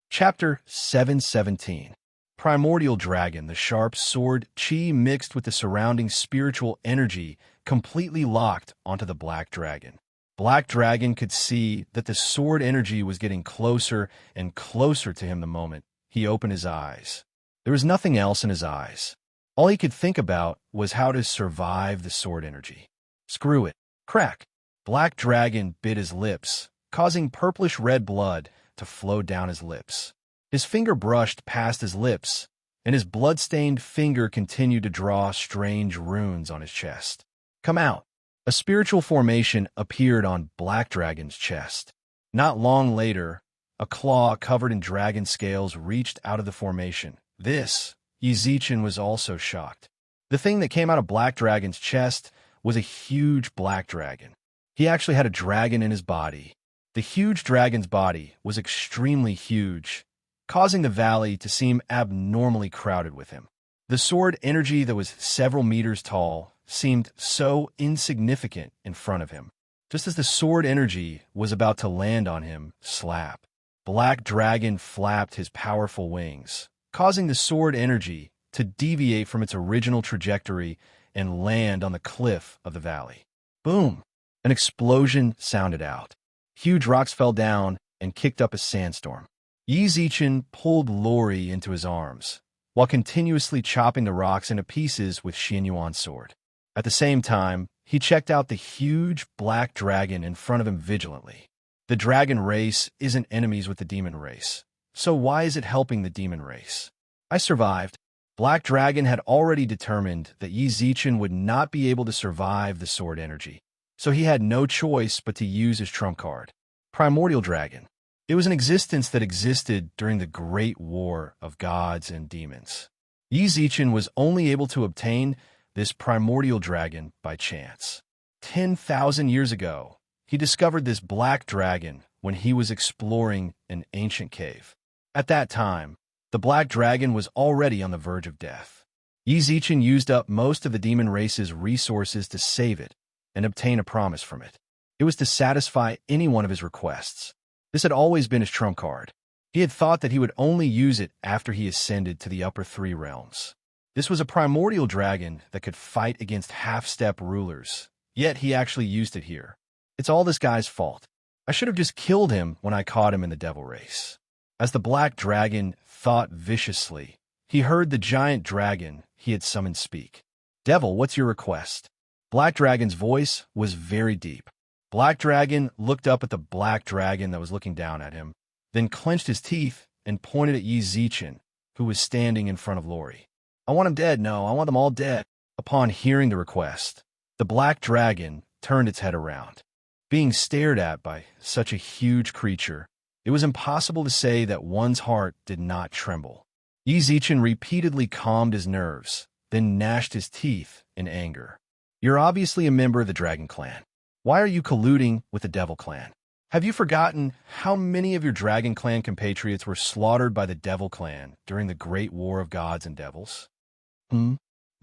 Chapter 717. Primordial Dragon, the sharp sword chi mixed with the surrounding spiritual energy completely locked onto the Black Dragon. Black Dragon could see that the sword energy was getting closer and closer to him the moment he opened his eyes. There was nothing else in his eyes. All he could think about was how to survive the sword energy. Screw it. Crack. Black Dragon bit his lips, causing purplish-red blood to flow down his lips. His finger brushed past his lips, and his blood-stained finger continued to draw strange runes on his chest. Come out. A spiritual formation appeared on Black Dragon's chest. Not long later, a claw covered in dragon scales reached out of the formation. This, Yi Zichen was also shocked. The thing that came out of Black Dragon's chest was a huge black dragon. He actually had a dragon in his body. The huge dragon's body was extremely huge, causing the valley to seem abnormally crowded with him. The sword energy that was several meters tall seemed so insignificant in front of him. Just as the sword energy was about to land on him, slap, Black Dragon flapped his powerful wings, causing the sword energy to deviate from its original trajectory and land on the cliff of the valley. Boom! An explosion sounded out. Huge rocks fell down and kicked up a sandstorm. Yi Zichen pulled Lori into his arms, while continuously chopping the rocks into pieces with Xian Yuan's sword. At the same time, He checked out the huge black dragon in front of him vigilantly. The dragon race isn't enemies with the demon race. So why is it helping the demon race? I survived. Black Dragon had already determined that Yi Zichen would not be able to survive the sword energy, so he had no choice but to use his trump card. Primordial Dragon. It was an existence that existed during the Great War of Gods and Demons. Yi Zichen was only able to obtain this primordial dragon by chance. 10,000 years ago, he discovered this black dragon when he was exploring an ancient cave. At that time, the black dragon was already on the verge of death. Yi Zichen used up most of the demon race's resources to save it and obtain a promise from it. It was to satisfy any one of his requests. This had always been his trump card. He had thought that he would only use it after he ascended to the upper three realms. This was a primordial dragon that could fight against half-step rulers, yet he actually used it here. It's all this guy's fault. I should have just killed him when I caught him in the devil race. As the black dragon thought viciously, he heard the giant dragon he had summoned speak. Devil, what's your request? Black Dragon's voice was very deep. Black Dragon looked up at the black dragon that was looking down at him, then clenched his teeth and pointed at Yi Zichen, who was standing in front of Lori. I want him dead, no, I want them all dead. Upon hearing the request, the black dragon turned its head around. Being stared at by such a huge creature, it was impossible to say that one's heart did not tremble. Yi Zichen repeatedly calmed his nerves, then gnashed his teeth in anger. You're obviously a member of the Dragon Clan. Why are you colluding with the Devil Clan? Have you forgotten how many of your Dragon Clan compatriots were slaughtered by the Devil Clan during the Great War of Gods and Devils?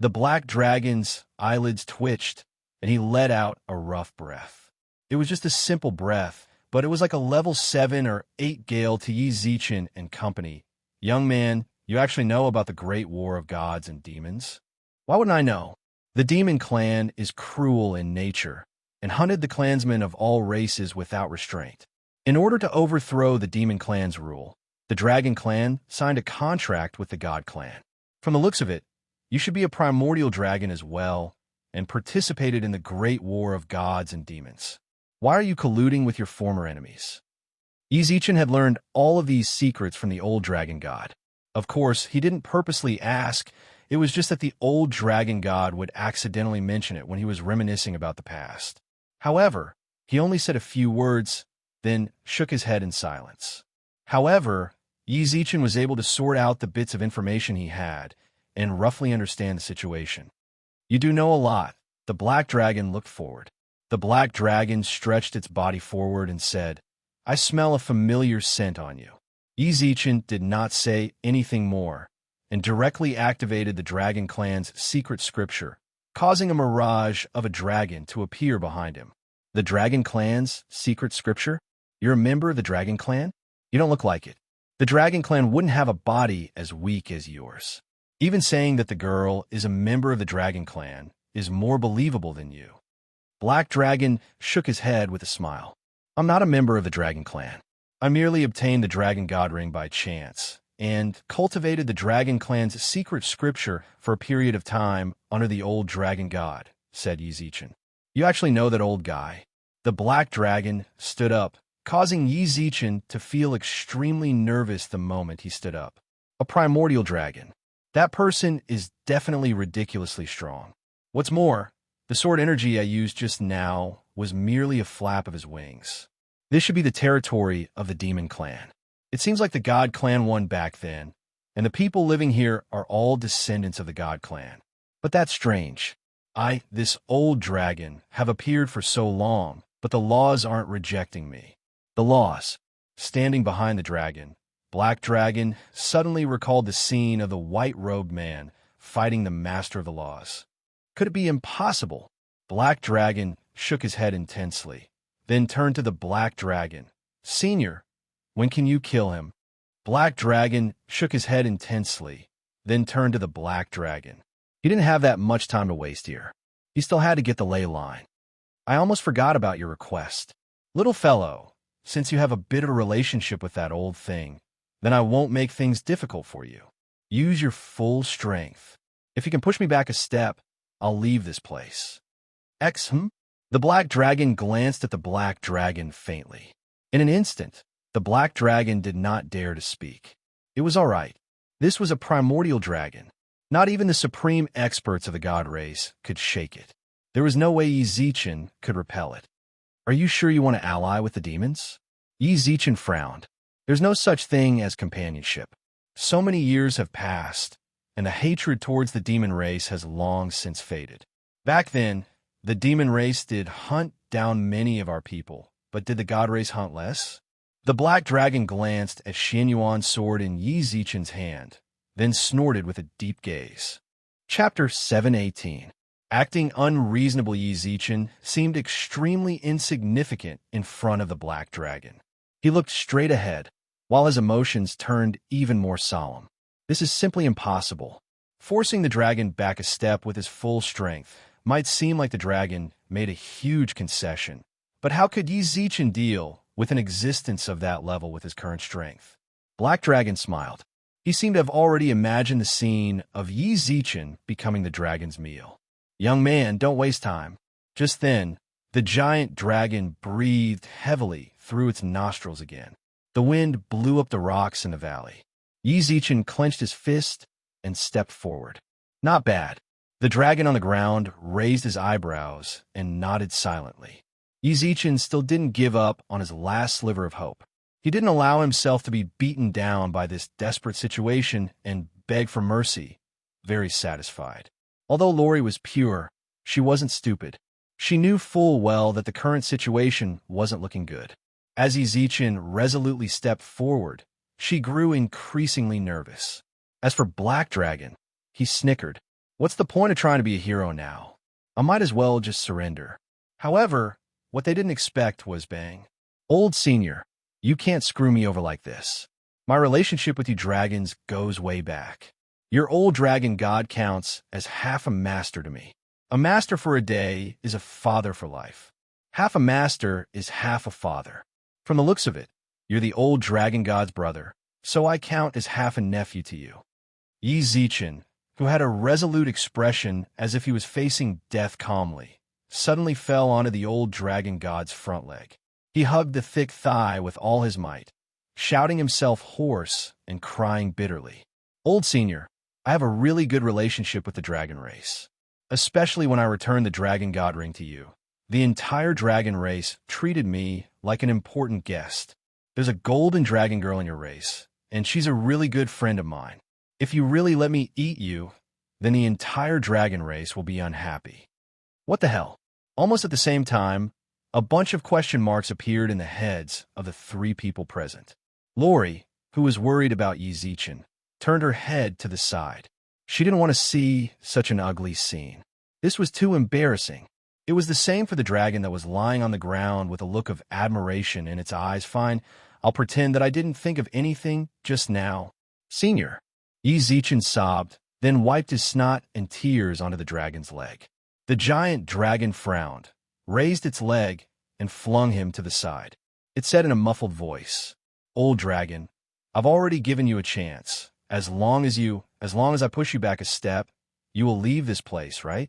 The black dragon's eyelids twitched, and he let out a rough breath. It was just a simple breath, but it was like a level 7 or 8 gale to Yi Zichen and company. Young man, you actually know about the Great War of Gods and Demons? Why wouldn't I know? The Demon Clan is cruel in nature and hunted the clansmen of all races without restraint. In order to overthrow the Demon Clan's rule, the Dragon Clan signed a contract with the God Clan. From the looks of it, you should be a primordial dragon as well and participated in the Great War of Gods and Demons. Why are you colluding with your former enemies? Yi Zichen had learned all of these secrets from the old dragon god. Of course, he didn't purposely ask. It was just that the old dragon god would accidentally mention it when he was reminiscing about the past. However, he only said a few words, then shook his head in silence. However, Yi Zichen was able to sort out the bits of information he had and roughly understand the situation. You do know a lot. The black dragon looked forward. The black dragon stretched its body forward and said, I smell a familiar scent on you. Yi Zichen did not say anything more and directly activated the Dragon Clan's secret scripture, causing a mirage of a dragon to appear behind him. The Dragon Clan's secret scripture? You're a member of the Dragon Clan? You don't look like it. The Dragon Clan wouldn't have a body as weak as yours. Even saying that the girl is a member of the Dragon Clan is more believable than you. Black Dragon shook his head with a smile. I'm not a member of the Dragon Clan. I merely obtained the Dragon God Ring by chance and cultivated the Dragon Clan's secret scripture for a period of time under the old Dragon God, said Yi Zichen. You actually know that old guy? The black dragon stood up, causing Yi Zichen to feel extremely nervous the moment he stood up. A primordial dragon. That person is definitely ridiculously strong. What's more, the sword energy I used just now was merely a flap of his wings. This should be the territory of the Demon Clan. It seems like the God Clan won back then, and the people living here are all descendants of the God Clan. But that's strange. This old dragon, have appeared for so long, but the laws aren't rejecting me. The laws. Standing behind the dragon, Black Dragon suddenly recalled the scene of the white-robed man fighting the master of the laws. Could it be impossible? Black Dragon shook his head intensely, then turned to the Black Dragon. Senior, when can you kill him? Black Dragon shook his head intensely, then turned to the Black Dragon. He didn't have that much time to waste here. He still had to get the ley line. I almost forgot about your request. Little fellow, since you have a bit of a relationship with that old thing, then I won't make things difficult for you. Use your full strength. If you can push me back a step, I'll leave this place. The black dragon glanced at the black dragon faintly. In an instant, the black dragon did not dare to speak. It was all right. This was a primordial dragon. Not even the supreme experts of the god race could shake it. There was no way Yi Zichen could repel it. Are you sure you want to ally with the demons? Yi Zichen frowned. There's no such thing as companionship. So many years have passed, and the hatred towards the demon race has long since faded. Back then, the demon race did hunt down many of our people, but did the god race hunt less? The black dragon glanced at Xian Yuan's sword in Yi Zichen's hand, then snorted with a deep gaze. Chapter 718. Acting unreasonable, Yi Zichen seemed extremely insignificant in front of the black dragon. He looked straight ahead, while his emotions turned even more solemn. This is simply impossible. Forcing the dragon back a step with his full strength might seem like the dragon made a huge concession, but how could Yi Zichen deal with an existence of that level with his current strength? Black Dragon smiled. He seemed to have already imagined the scene of Yi Zichen becoming the dragon's meal. Young man, don't waste time. Just then, the giant dragon breathed heavily through its nostrils again. The wind blew up the rocks in the valley. Yi Zichen clenched his fist and stepped forward. Not bad. The dragon on the ground raised his eyebrows and nodded silently. Yi Zichen still didn't give up on his last sliver of hope. He didn't allow himself to be beaten down by this desperate situation and beg for mercy, very satisfied. Although Lori was pure, she wasn't stupid. She knew full well that the current situation wasn't looking good. As Yi Zichen resolutely stepped forward, she grew increasingly nervous. As for Black Dragon, he snickered. What's the point of trying to be a hero now? I might as well just surrender. However, what they didn't expect was bang. Old senior, you can't screw me over like this. My relationship with you dragons goes way back. Your old dragon god counts as half a master to me. A master for a day is a father for life. Half a master is half a father. From the looks of it, you're the old dragon god's brother, so I count as half a nephew to you. Yi Zichen, who had a resolute expression as if he was facing death calmly, suddenly fell onto the old dragon god's front leg. He hugged the thick thigh with all his might, shouting himself hoarse and crying bitterly. Old senior, I have a really good relationship with the dragon race, especially when I returned the dragon god ring to you. The entire dragon race treated me like an important guest. There's a golden dragon girl in your race, and she's a really good friend of mine. If you really let me eat you, then the entire dragon race will be unhappy. What the hell? Almost at the same time, a bunch of question marks appeared in the heads of the three people present. Lori, who was worried about Yi Zichen, turned her head to the side. She didn't want to see such an ugly scene. This was too embarrassing. It was the same for the dragon that was lying on the ground with a look of admiration in its eyes. Fine, I'll pretend that I didn't think of anything just now. Senior. Yi Zichen sobbed, then wiped his snot and tears onto the dragon's leg. The giant dragon frowned, raised its leg, and flung him to the side. It said in a muffled voice, Old dragon, I've already given you a chance. As long as I push you back a step, you will leave this place, right?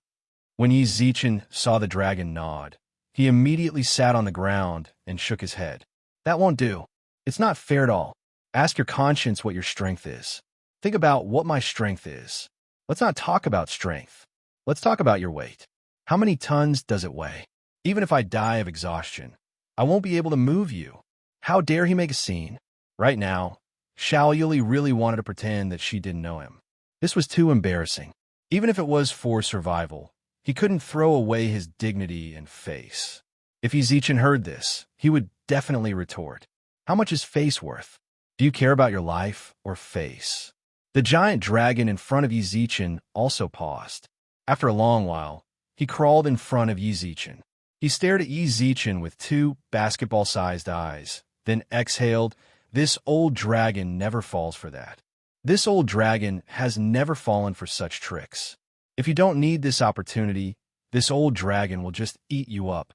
When Yi Zichen saw the dragon nod, he immediately sat on the ground and shook his head. That won't do. It's not fair at all. Ask your conscience what your strength is. Think about what my strength is. Let's not talk about strength. Let's talk about your weight. How many tons does it weigh? Even if I die of exhaustion, I won't be able to move you. How dare he make a scene? Right now, Xiao Yuli really wanted to pretend that she didn't know him. This was too embarrassing. Even if it was for survival, he couldn't throw away his dignity and face. If Yi Zichen heard this, he would definitely retort. How much is face worth? Do you care about your life or face? The giant dragon in front of Yi Zichen also paused. After a long while, he crawled in front of Yi Zichen. He stared at Yi Zichen with two basketball-sized eyes, then exhaled. This old dragon never falls for that. This old dragon has never fallen for such tricks. If you don't need this opportunity, this old dragon will just eat you up.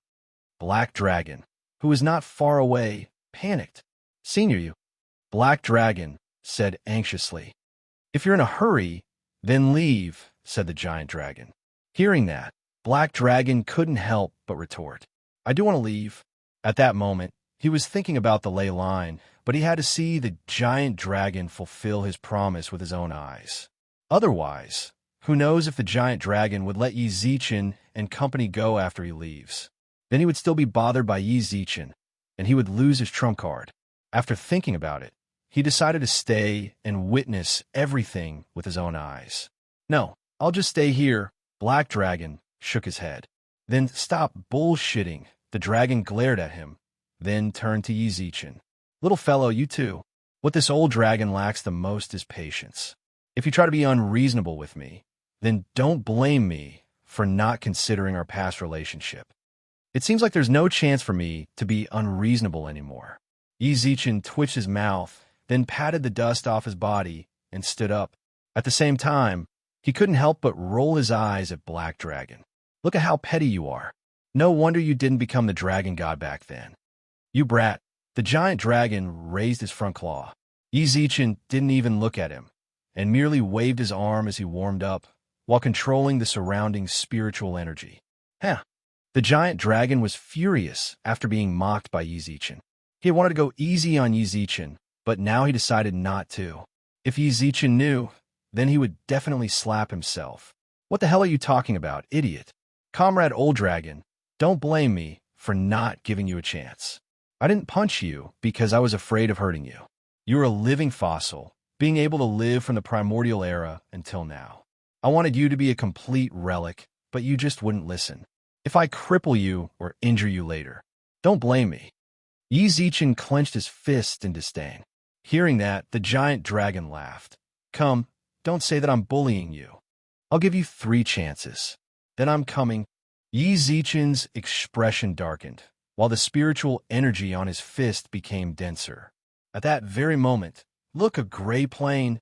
Black Dragon, who was not far away, panicked. Senior, you. Black Dragon said anxiously. If you're in a hurry, then leave, said the giant dragon. Hearing that, Black Dragon couldn't help but retort, "I do want to leave." At that moment, he was thinking about the ley line, but he had to see the giant dragon fulfill his promise with his own eyes. Otherwise, who knows if the giant dragon would let Yi Zichen and company go after he leaves. Then he would still be bothered by Yi Zichen, and he would lose his trump card. After thinking about it, he decided to stay and witness everything with his own eyes. "No, I'll just stay here." Black Dragon shook his head. "Then stop bullshitting." The dragon glared at him, then turned to Yi Zichen. "Little fellow, you too. What this old dragon lacks the most is patience. If you try to be unreasonable with me, then don't blame me for not considering our past relationship. It seems like there's no chance for me to be unreasonable anymore." Yi Zichen twitched his mouth, then patted the dust off his body and stood up. At the same time, he couldn't help but roll his eyes at Black Dragon. "Look at how petty you are. No wonder you didn't become the dragon god back then. You brat." The giant dragon raised his front claw. Yi Zichen didn't even look at him, and merely waved his arm as he warmed up, while controlling the surrounding spiritual energy. Huh. The giant dragon was furious after being mocked by Yi Zichen. He had wanted to go easy on Yi Zichen, but now he decided not to. If Yi Zichen knew, then he would definitely slap himself. "What the hell are you talking about, idiot? Comrade Old Dragon, don't blame me for not giving you a chance. I didn't punch you because I was afraid of hurting you. You were a living fossil, being able to live from the primordial era until now. I wanted you to be a complete relic, but you just wouldn't listen. If I cripple you or injure you later, don't blame me." Yi Zichen clenched his fist in disdain. Hearing that, the giant dragon laughed. "Come, don't say that I'm bullying you. I'll give you 3 chances. Then I'm coming." Yi Zichen's expression darkened, while the spiritual energy on his fist became denser. At that very moment, "Look, a gray plane."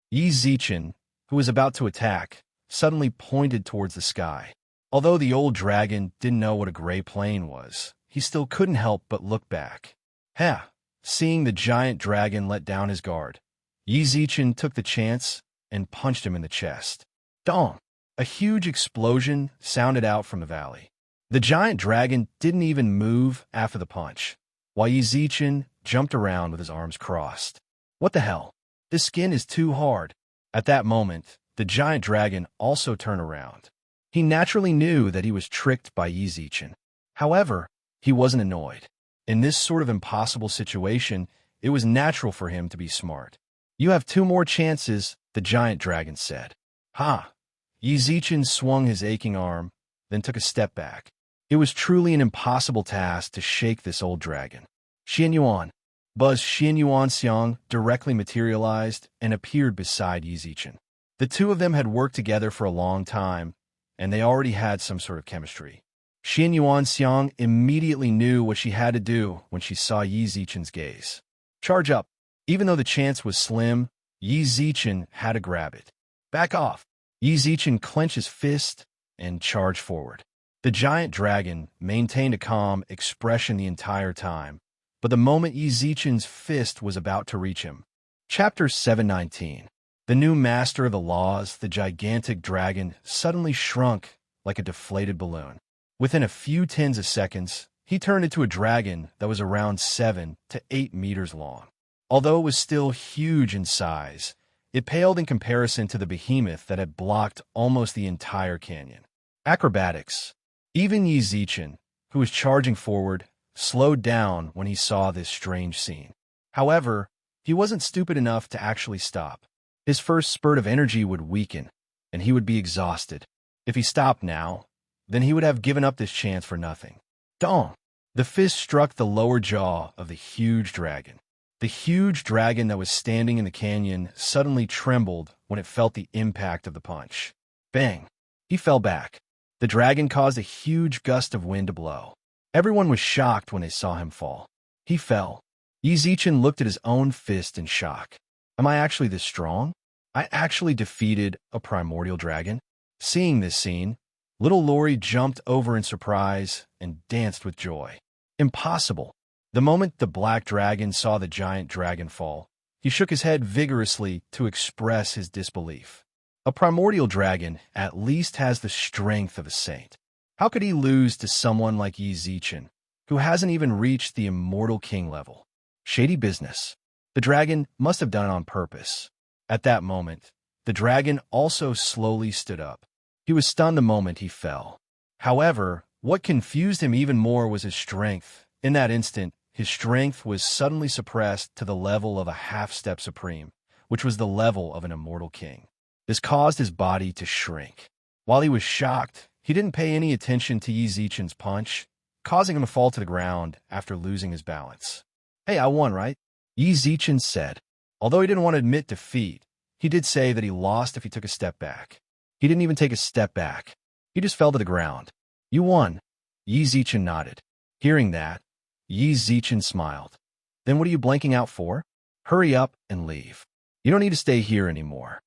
Yi Zichen, who was about to attack, suddenly pointed towards the sky. Although the old dragon didn't know what a gray plane was, he still couldn't help but look back. Ha! Seeing the giant dragon let down his guard, Yi Zichen took the chance and punched him in the chest. Dong! A huge explosion sounded out from the valley. The giant dragon didn't even move after the punch, while Yi Zichen jumped around with his arms crossed. "What the hell? This skin is too hard." At that moment, the giant dragon also turned around. He naturally knew that he was tricked by Yi Zichen. However, he wasn't annoyed. In this sort of impossible situation, it was natural for him to be smart. "You have 2 more chances," the giant dragon said. "Ha!" Yi Zichen swung his aching arm, then took a step back. It was truly an impossible task to shake this old dragon. Xianyuan. Buzz Xianyuan Xiang directly materialized and appeared beside Yi Zichen. The two of them had worked together for a long time, and they already had some sort of chemistry. Xianyuan Xiang immediately knew what she had to do when she saw Yi Zichen's gaze. Charge up. Even though the chance was slim, Yi Zichen had to grab it. Back off. Yi Zichen clenched his fist and charged forward. The giant dragon maintained a calm expression the entire time, but the moment Yi Zichen's fist was about to reach him. Chapter 719. The new master of the laws, the gigantic dragon, suddenly shrunk like a deflated balloon. Within a few tens of seconds, he turned into a dragon that was around 7 to 8 meters long. Although it was still huge in size, it paled in comparison to the behemoth that had blocked almost the entire canyon. Acrobatics. Even Yi Zichen, who was charging forward, slowed down when he saw this strange scene. However, he wasn't stupid enough to actually stop. His first spurt of energy would weaken, and he would be exhausted. If he stopped now, then he would have given up this chance for nothing. Dong! The fist struck the lower jaw of the huge dragon. The huge dragon that was standing in the canyon suddenly trembled when it felt the impact of the punch. Bang! He fell back. The dragon caused a huge gust of wind to blow. Everyone was shocked when they saw him fall. He fell. Yi Zichen looked at his own fist in shock. Am I actually this strong? I actually defeated a primordial dragon? Seeing this scene, little Lori jumped over in surprise and danced with joy. Impossible. The moment the black dragon saw the giant dragon fall, he shook his head vigorously to express his disbelief. A primordial dragon at least has the strength of a saint. How could he lose to someone like Yi Zichen, who hasn't even reached the immortal king level? Shady business. The dragon must have done it on purpose. At that moment, the dragon also slowly stood up. He was stunned the moment he fell. However, what confused him even more was his strength. In that instant, his strength was suddenly suppressed to the level of a half-step supreme, which was the level of an immortal king. This caused his body to shrink. While he was shocked, he didn't pay any attention to Yi Zichen's punch, causing him to fall to the ground after losing his balance. "Hey, I won, right?" Yi Zichen said. Although he didn't want to admit defeat, he did say that he lost if he took a step back. He didn't even take a step back. He just fell to the ground. "You won." Yi Zichen nodded. Hearing that, Yi Zichen smiled. "Then what are you blanking out for? Hurry up and leave. You don't need to stay here anymore."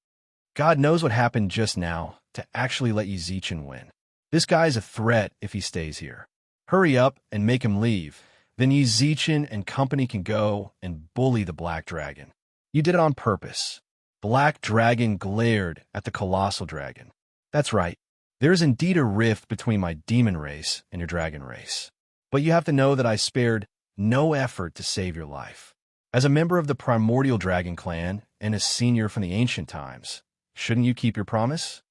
God knows what happened just now to actually let Yi Zichen win. This guy's a threat if he stays here. Hurry up and make him leave. Then Yi Zichen and company can go and bully the Black Dragon. You did it on purpose. Black Dragon glared at the Colossal Dragon. "That's right. There is indeed a rift between my demon race and your dragon race. But you have to know that I spared no effort to save your life. As a member of the Primordial Dragon clan and a senior from the ancient times, shouldn't you keep your promise?"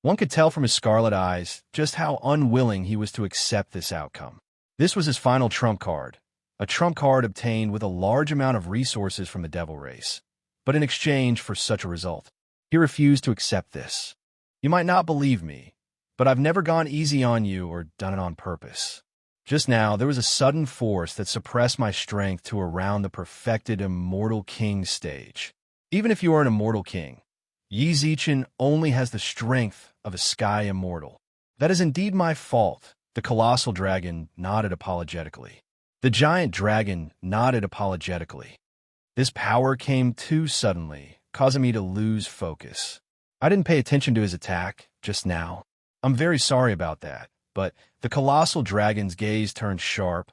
One could tell from his scarlet eyes just how unwilling he was to accept this outcome. This was his final trump card, a trump card obtained with a large amount of resources from the devil race. But in exchange for such a result, he refused to accept this. "You might not believe me, but I've never gone easy on you or done it on purpose. Just now, there was a sudden force that suppressed my strength to around the perfected Immortal King stage. Even if you are an Immortal King, Yi Zichen only has the strength of a Sky Immortal. That is indeed my fault." The Colossal Dragon nodded apologetically. The Giant Dragon nodded apologetically. This power came too suddenly, causing me to lose focus. I didn't pay attention to his attack just now. I'm very sorry about that, but the Colossal Dragon's gaze turned sharp.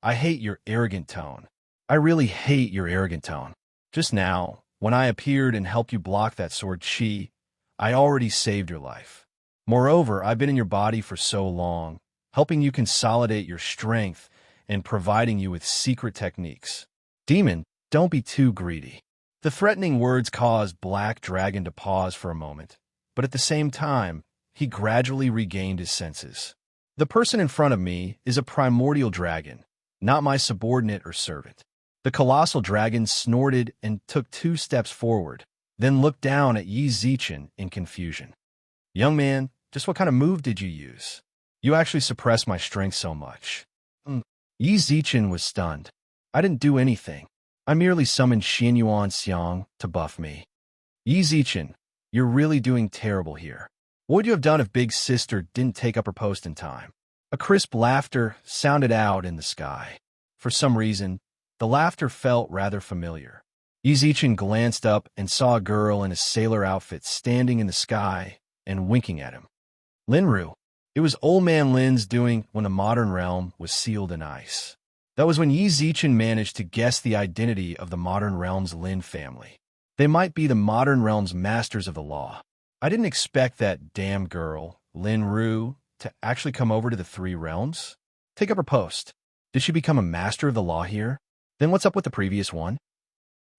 "I hate your arrogant tone. I really hate your arrogant tone. Just now, when I appeared and helped you block that sword chi, I already saved your life. Moreover, I've been in your body for so long, helping you consolidate your strength and providing you with secret techniques. Demon, don't be too greedy." The threatening words caused Black Dragon to pause for a moment, but at the same time, he gradually regained his senses. "The person in front of me is a primordial dragon, not my subordinate or servant." The Colossal Dragon snorted and took 2 steps forward, then looked down at Yi Zichen in confusion. "Young man, just what kind of move did you use? You actually suppressed my strength so much." Yi Zichen was stunned. "I didn't do anything. I merely summoned Xianyuan Xiang to buff me." "Yi Zichen, you're really doing terrible here. What would you have done if Big Sister didn't take up her post in time?" A crisp laughter sounded out in the sky. For some reason, the laughter felt rather familiar. Yi Zichen glanced up and saw a girl in a sailor outfit standing in the sky and winking at him. Linru. It was Old Man Lin's doing when the modern realm was sealed in ice. That was when Yi Zichen managed to guess the identity of the modern realm's Lin family. They might be the modern realm's masters of the law. I didn't expect that damn girl, Linru, to actually come over to the 3 realms. Take up her post. Did she become a master of the law here? Then what's up with the previous one?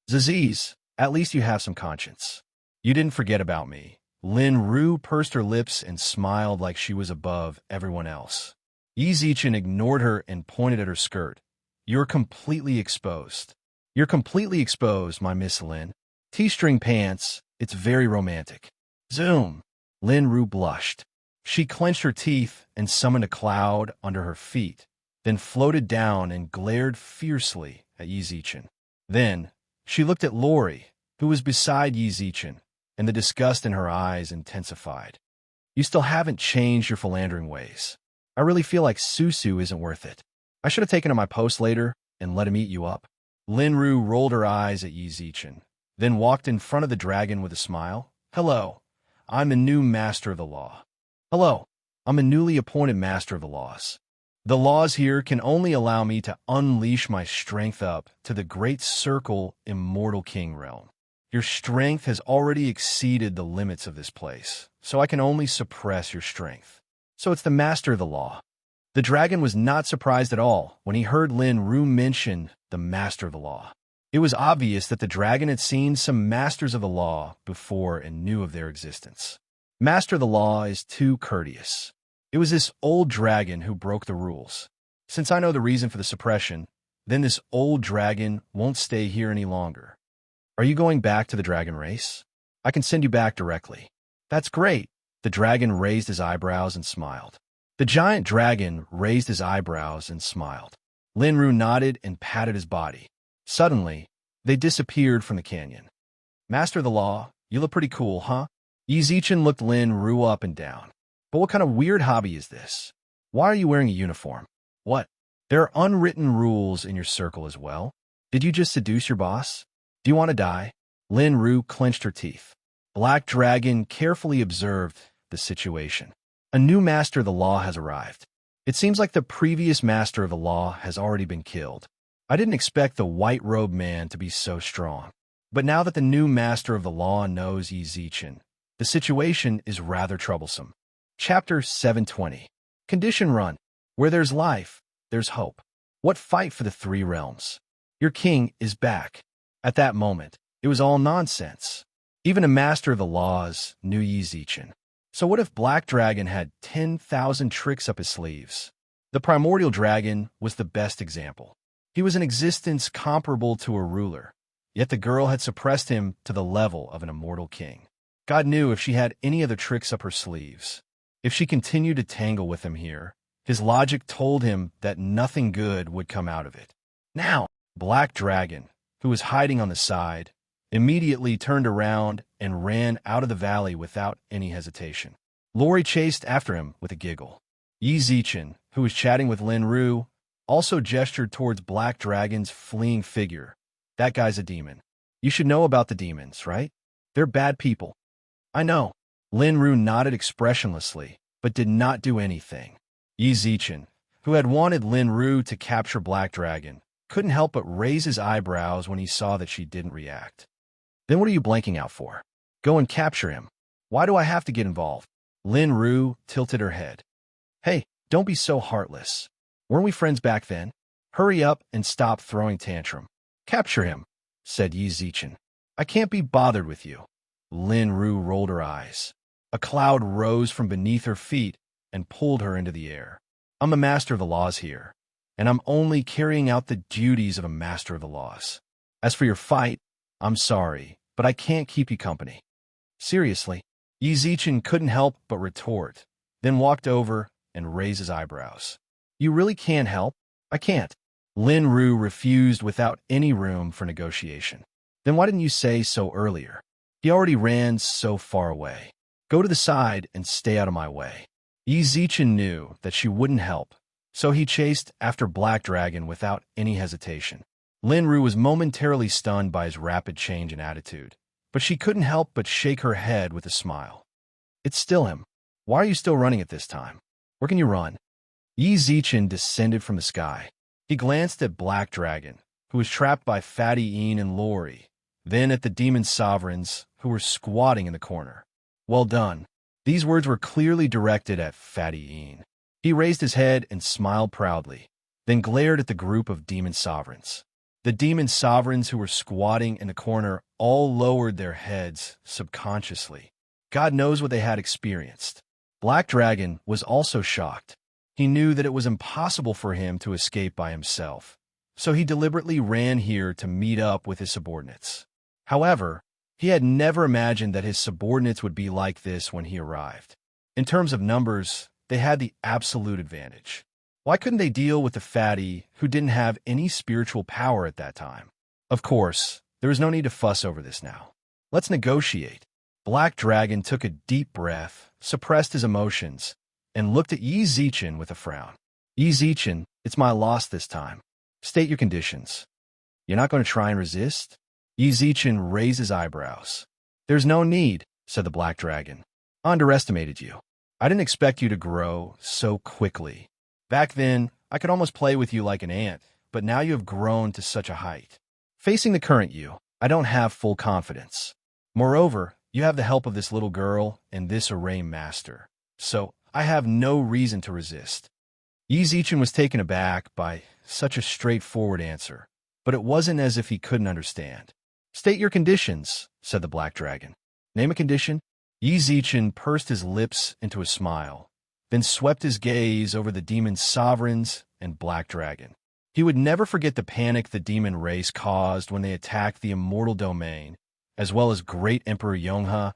Zaziz, at least you have some conscience. You didn't forget about me. Linru pursed her lips and smiled like she was above everyone else. Yi Zichen ignored her and pointed at her skirt. "You're completely exposed. You're completely exposed, my Miss Lin. T-string pants, it's very romantic." Zoom. Linru blushed. She clenched her teeth and summoned a cloud under her feet, then floated down and glared fiercely at Yi Zichen. Then, she looked at Lori, who was beside Yi Zichen, and the disgust in her eyes intensified. "You still haven't changed your philandering ways. I really feel like Susu isn't worth it. I should have taken him my post later and let him eat you up." Linru rolled her eyes at Yi Zichen, then walked in front of the dragon with a smile. "Hello, I'm the new master of the law. Hello, I'm a newly appointed master of the laws. The laws here can only allow me to unleash my strength up to the Great Circle Immortal King realm. Your strength has already exceeded the limits of this place, so I can only suppress your strength. So it's the master of the law. The dragon was not surprised at all when he heard Lin Ru mention the master of the law. It was obvious that the dragon had seen some masters of the law before and knew of their existence. Master of the law is too courteous. It was this old dragon who broke the rules. Since I know the reason for the suppression, then this old dragon won't stay here any longer. Are you going back to the dragon race? I can send you back directly. That's great. The dragon raised his eyebrows and smiled. The giant dragon raised his eyebrows and smiled. Lin Ru nodded and patted his body. Suddenly, they disappeared from the canyon. Master of the law, you look pretty cool, huh? Yi Zichen looked Lin Ru up and down. But what kind of weird hobby is this? Why are you wearing a uniform? What? There are unwritten rules in your circle as well. Did you just seduce your boss? Do you want to die? Lin Ru clenched her teeth. Black Dragon carefully observed the situation. A new master of the law has arrived. It seems like the previous master of the law has already been killed. I didn't expect the white-robed man to be so strong. But now that the new master of the law knows Yi Zichen, the situation is rather troublesome. Chapter 720. Condition Run. Where there's life, there's hope. What fight for the three realms? Your king is back. At that moment, it was all nonsense. Even a master of the laws knew Yi Zichen. So what if Black Dragon had 10,000 tricks up his sleeves? The primordial dragon was the best example. He was an existence comparable to a ruler, yet the girl had suppressed him to the level of an immortal king. God knew if she had any other tricks up her sleeves. If she continued to tangle with him here, his logic told him that nothing good would come out of it. Now, Black Dragon, who was hiding on the side, immediately turned around and ran out of the valley without any hesitation. Lori chased after him with a giggle. Yi Zichen, who was chatting with Lin Ru, also gestured towards Black Dragon's fleeing figure. That guy's a demon. You should know about the demons, right? They're bad people. I know. Lin Ru nodded expressionlessly, but did not do anything. Yi Zichen, who had wanted Lin Ru to capture Black Dragon, couldn't help but raise his eyebrows when he saw that she didn't react. Then what are you blanking out for? Go and capture him. Why do I have to get involved? Lin Ru tilted her head. Hey, don't be so heartless. Weren't we friends back then? Hurry up and stop throwing tantrum. Capture him, said Yi Zichen. I can't be bothered with you. Lin Ru rolled her eyes. A cloud rose from beneath her feet and pulled her into the air. I'm a master of the laws here, and I'm only carrying out the duties of a master of the laws. As for your fight, I'm sorry, but I can't keep you company. Seriously, Yi Zichen couldn't help but retort, then walked over and raised his eyebrows. You really can't help? I can't. Lin Ru refused without any room for negotiation. Then why didn't you say so earlier? He already ran so far away. Go to the side and stay out of my way. Yi Zichen knew that she wouldn't help, so he chased after Black Dragon without any hesitation. Lin Ru was momentarily stunned by his rapid change in attitude, but she couldn't help but shake her head with a smile. It's still him. Why are you still running at this time? Where can you run? Yi Zichen descended from the sky. He glanced at Black Dragon, who was trapped by Fatty Een and Lori, then at the demon sovereigns, who were squatting in the corner. Well done. These words were clearly directed at Fatty Een. He raised his head and smiled proudly, then glared at the group of demon sovereigns. The demon sovereigns who were squatting in the corner all lowered their heads subconsciously. God knows what they had experienced. Black Dragon was also shocked. He knew that it was impossible for him to escape by himself, so he deliberately ran here to meet up with his subordinates. However, he had never imagined that his subordinates would be like this when he arrived. In terms of numbers, they had the absolute advantage. Why couldn't they deal with the fatty who didn't have any spiritual power at that time? Of course, there was no need to fuss over this now. Let's negotiate. Black Dragon took a deep breath, suppressed his emotions, and looked at Yi Zichen with a frown. Yi Zichen, it's my loss this time. State your conditions. You're not going to try and resist? Yi Zichen raised his eyebrows. There's no need, said the Black Dragon. I underestimated you. I didn't expect you to grow so quickly. Back then, I could almost play with you like an ant, but now you have grown to such a height. Facing the current you, I don't have full confidence. Moreover, you have the help of this little girl and this array master. So, I have no reason to resist. Yi Zichen was taken aback by such a straightforward answer, but it wasn't as if he couldn't understand. State your conditions, said the Black Dragon. Name a condition? Yi Zichen pursed his lips into a smile, then swept his gaze over the demon sovereigns and Black Dragon. He would never forget the panic the demon race caused when they attacked the immortal domain, as well as Great Emperor Yonghe.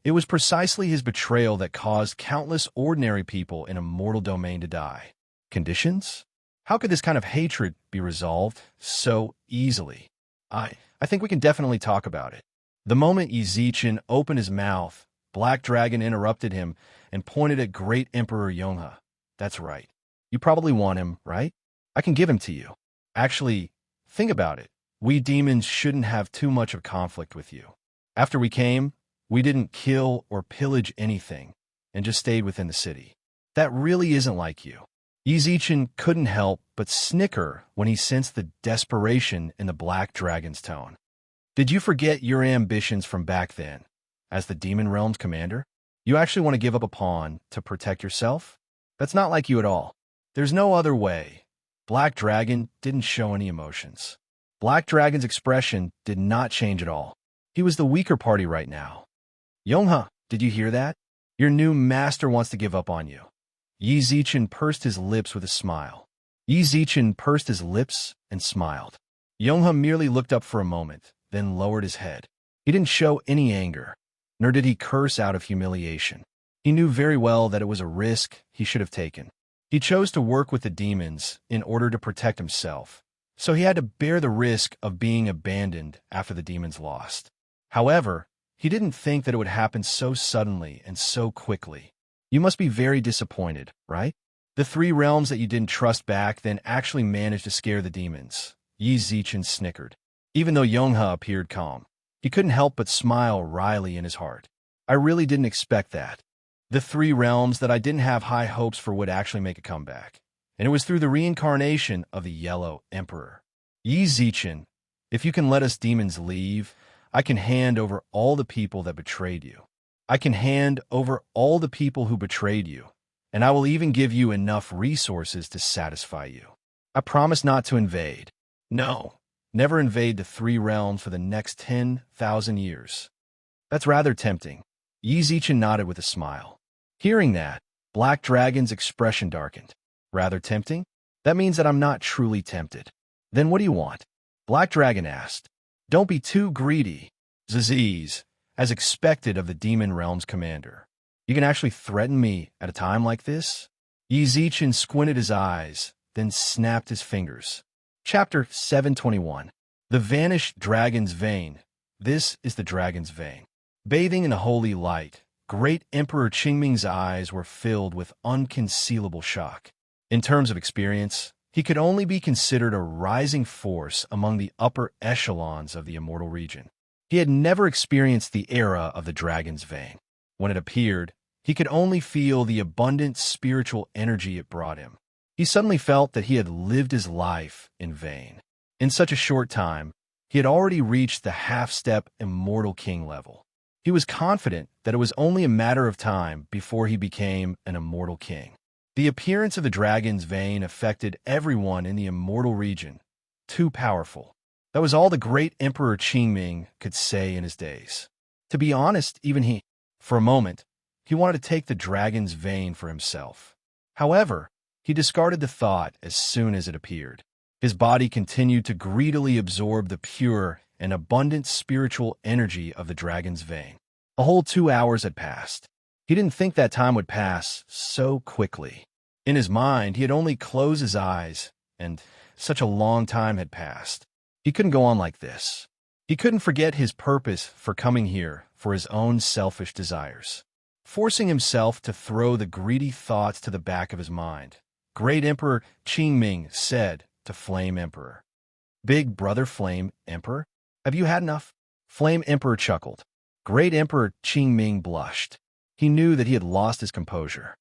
It was precisely his betrayal that caused countless ordinary people in immortal domain to die. Conditions? How could this kind of hatred be resolved so easily? I think we can definitely talk about it. The moment Yi Zichen opened his mouth, Black Dragon interrupted him and pointed at Great Emperor Yonghe. That's right. You probably want him, right? I can give him to you. Actually, think about it. We demons shouldn't have too much of conflict with you. After we came, we didn't kill or pillage anything and just stayed within the city. That really isn't like you. Yi Zichen couldn't help but snicker when he sensed the desperation in the Black Dragon's tone. Did you forget your ambitions from back then? As the Demon Realm's commander? You actually want to give up a pawn to protect yourself? That's not like you at all. There's no other way. Black Dragon didn't show any emotions. Black Dragon's expression did not change at all. He was the weaker party right now. Yonghe, did you hear that? Your new master wants to give up on you. Yi Zichen pursed his lips with a smile. Yi Zichen pursed his lips and smiled. Yonghe merely looked up for a moment, then lowered his head. He didn't show any anger, nor did he curse out of humiliation. He knew very well that it was a risk he should have taken. He chose to work with the demons in order to protect himself, so he had to bear the risk of being abandoned after the demons lost. However, he didn't think that it would happen so suddenly and so quickly. You must be very disappointed, right? The three realms that you didn't trust back then actually managed to scare the demons. Yi Zichen snickered. Even though Yonghe appeared calm, he couldn't help but smile wryly in his heart. I really didn't expect that. The three realms that I didn't have high hopes for would actually make a comeback. And it was through the reincarnation of the Yellow Emperor. Yi Zichen, if you can let us demons leave, I can hand over all the people that betrayed you. I can hand over all the people who betrayed you, and I will even give you enough resources to satisfy you. I promise not to invade. No, never invade the three realms for the next 10,000 years. That's rather tempting. Yi Zichen nodded with a smile. Hearing that, Black Dragon's expression darkened. Rather tempting? That means that I'm not truly tempted. Then what do you want? Black Dragon asked. Don't be too greedy, Ziziz, as expected of the Demon Realm's commander. You can actually threaten me at a time like this? Yi Zichen squinted his eyes, then snapped his fingers. Chapter 721. The Vanished Dragon's Vein. This is the Dragon's Vein. Bathing in a holy light, Great Emperor Qingming's eyes were filled with unconcealable shock. In terms of experience, he could only be considered a rising force among the upper echelons of the immortal region. He had never experienced the era of the Dragon's Vein. When it appeared, he could only feel the abundant spiritual energy it brought him. He suddenly felt that he had lived his life in vain. In such a short time, he had already reached the half-step immortal king level. He was confident that it was only a matter of time before he became an immortal king. The appearance of the Dragon's Vein affected everyone in the immortal region. Too powerful. That was all the Great Emperor Qingming could say in his days. To be honest, even he, for a moment, he wanted to take the Dragon's Vein for himself. However, he discarded the thought as soon as it appeared. His body continued to greedily absorb the pure and abundant spiritual energy of the Dragon's Vein. A whole 2 hours had passed. He didn't think that time would pass so quickly. In his mind, he had only closed his eyes, and such a long time had passed. He couldn't go on like this. He couldn't forget his purpose for coming here for his own selfish desires. Forcing himself to throw the greedy thoughts to the back of his mind, Great Emperor Qingming said to Flame Emperor, Big brother Flame Emperor, have you had enough? Flame Emperor chuckled. Great Emperor Qingming blushed. He knew that he had lost his composure.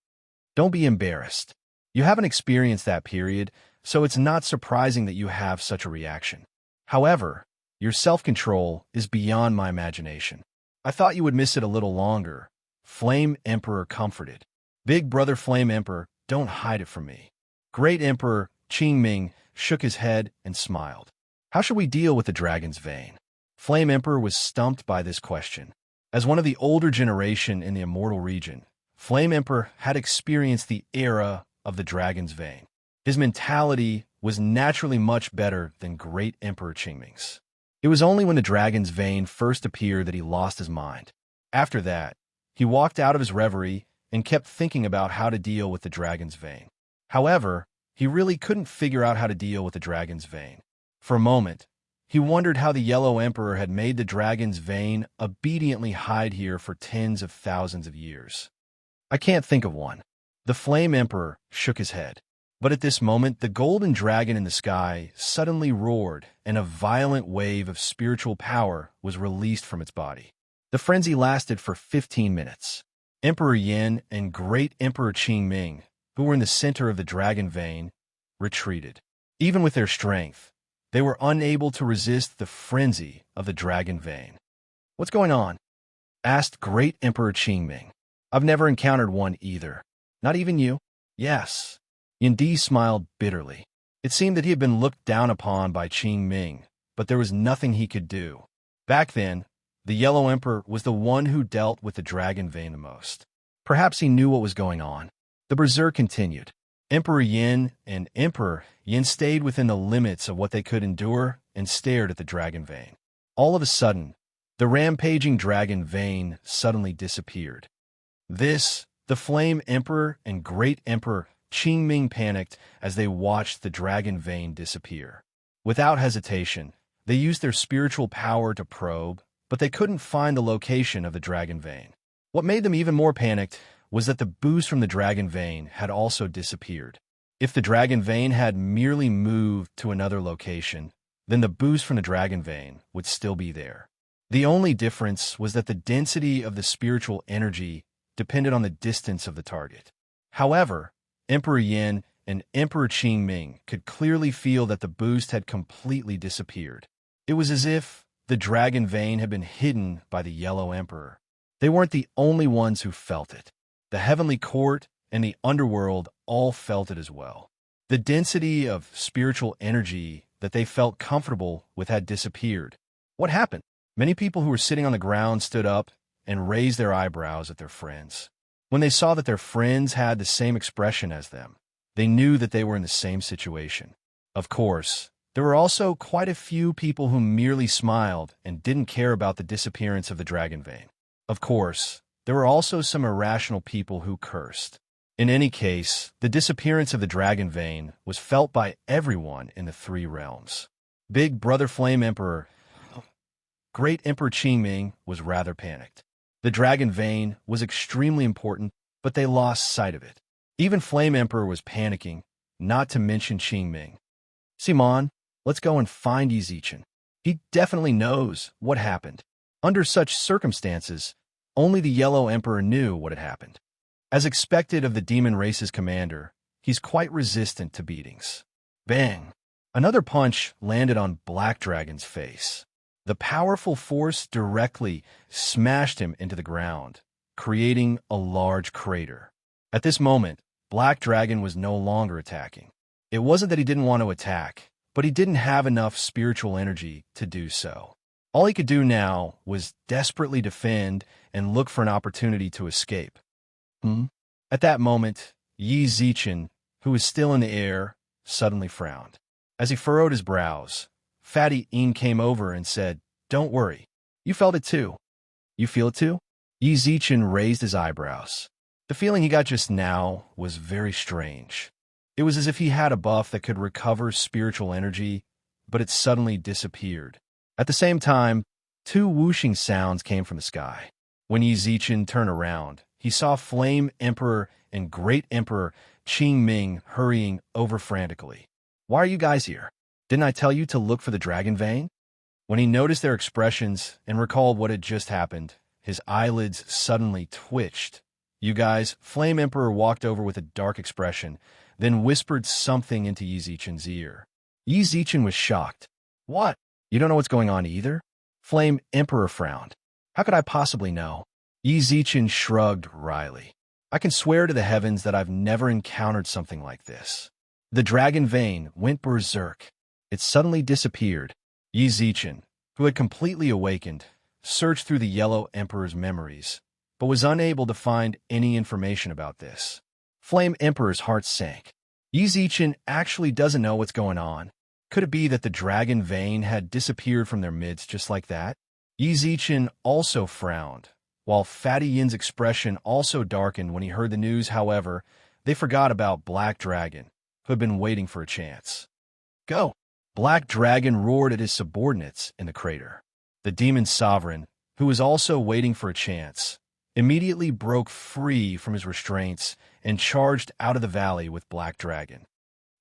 Don't be embarrassed. You haven't experienced that period, so it's not surprising that you have such a reaction. However, your self-control is beyond my imagination. I thought you would miss it a little longer. Flame Emperor comforted. Big brother Flame Emperor, don't hide it from me. Great Emperor Qingming shook his head and smiled. How should we deal with the dragon's vein? Flame Emperor was stumped by this question. As one of the older generation in the immortal region, Flame Emperor had experienced the era of the dragon's vein. His mentality was naturally much better than Great Emperor Qingming's. It was only when the dragon's vein first appeared that he lost his mind. After that, he walked out of his reverie and kept thinking about how to deal with the dragon's vein. However, he really couldn't figure out how to deal with the dragon's vein. For a moment, he wondered how the Yellow Emperor had made the dragon's vein obediently hide here for tens of thousands of years. I can't think of one. The Flame Emperor shook his head. But at this moment, the golden dragon in the sky suddenly roared, and a violent wave of spiritual power was released from its body. The frenzy lasted for 15 minutes. Emperor Yin and Great Emperor Qingming, who were in the center of the dragon vein, retreated. Even with their strength, they were unable to resist the frenzy of the dragon vein. "What's going on?" asked Great Emperor Qingming. "I've never encountered one either." "Not even you?" "Yes." Yindi smiled bitterly. It seemed that he had been looked down upon by Qingming, but there was nothing he could do. Back then, the Yellow Emperor was the one who dealt with the dragon vein the most. Perhaps he knew what was going on. The berserk continued. Emperor Yin and Emperor Yin stayed within the limits of what they could endure and stared at the dragon vein. All of a sudden, the rampaging dragon vein suddenly disappeared. The Flame Emperor and Great Emperor Qingming panicked as they watched the dragon vein disappear. Without hesitation, they used their spiritual power to probe, but they couldn't find the location of the dragon vein. What made them even more panicked was that the boost from the dragon vein had also disappeared. If the dragon vein had merely moved to another location, then the boost from the dragon vein would still be there. The only difference was that the density of the spiritual energy depended on the distance of the target. However, Emperor Yin and Emperor Qingming could clearly feel that the boost had completely disappeared. It was as if the dragon vein had been hidden by the Yellow Emperor. They weren't the only ones who felt it. The heavenly court and the underworld all felt it as well. The density of spiritual energy that they felt comfortable with had disappeared. What happened? Many people who were sitting on the ground stood up and raised their eyebrows at their friends. When they saw that their friends had the same expression as them, they knew that they were in the same situation. Of course, there were also quite a few people who merely smiled and didn't care about the disappearance of the dragon vein. Of course, there were also some irrational people who cursed. In any case, the disappearance of the dragon vein was felt by everyone in the three realms. Big Brother Flame Emperor, Great Emperor Qingming, was rather panicked. The dragon vein was extremely important, but they lost sight of it. Even Flame Emperor was panicking, not to mention Qingming. "Simon, let's go and find Yi Zichen. He definitely knows what happened." Under such circumstances, only the Yellow Emperor knew what had happened. As expected of the demon race's commander, he's quite resistant to beatings. Bang! Another punch landed on Black Dragon's face. The powerful force directly smashed him into the ground, creating a large crater. At this moment, Black Dragon was no longer attacking. It wasn't that he didn't want to attack, but he didn't have enough spiritual energy to do so. All he could do now was desperately defend and look for an opportunity to escape. At that moment, Yi Zichen, who was still in the air, suddenly frowned. As he furrowed his brows, Fatty Een came over and said, "Don't worry. You felt it too." "You feel it too?" Yi Zichen raised his eyebrows. The feeling he got just now was very strange. It was as if he had a buff that could recover spiritual energy, but it suddenly disappeared. At the same time, two whooshing sounds came from the sky. When Yi Zichen turned around, he saw Flame Emperor and Great Emperor Qingming hurrying over frantically. "Why are you guys here? Didn't I tell you to look for the dragon vein?" When he noticed their expressions and recalled what had just happened, his eyelids suddenly twitched. "You guys," Flame Emperor walked over with a dark expression, then whispered something into Yi Zichen's ear. Yi Zichen was shocked. "What? You don't know what's going on either?" Flame Emperor frowned. "How could I possibly know?" Yi Zichen shrugged wryly. I can swear to the heavens that I've never encountered something like this. The dragon vein went berserk. It suddenly disappeared. Yi Zichen, who had completely awakened, searched through the Yellow Emperor's memories, but was unable to find any information about this. Flame Emperor's heart sank. Yi Zichen actually doesn't know what's going on. Could it be that the dragon vein had disappeared from their midst just like that? Yi Zichen also frowned, while Fatty Yin's expression also darkened when he heard the news. However, they forgot about Black Dragon, who had been waiting for a chance. Go! Black Dragon roared at his subordinates in the crater. The demon sovereign, who was also waiting for a chance, immediately broke free from his restraints and charged out of the valley with Black Dragon.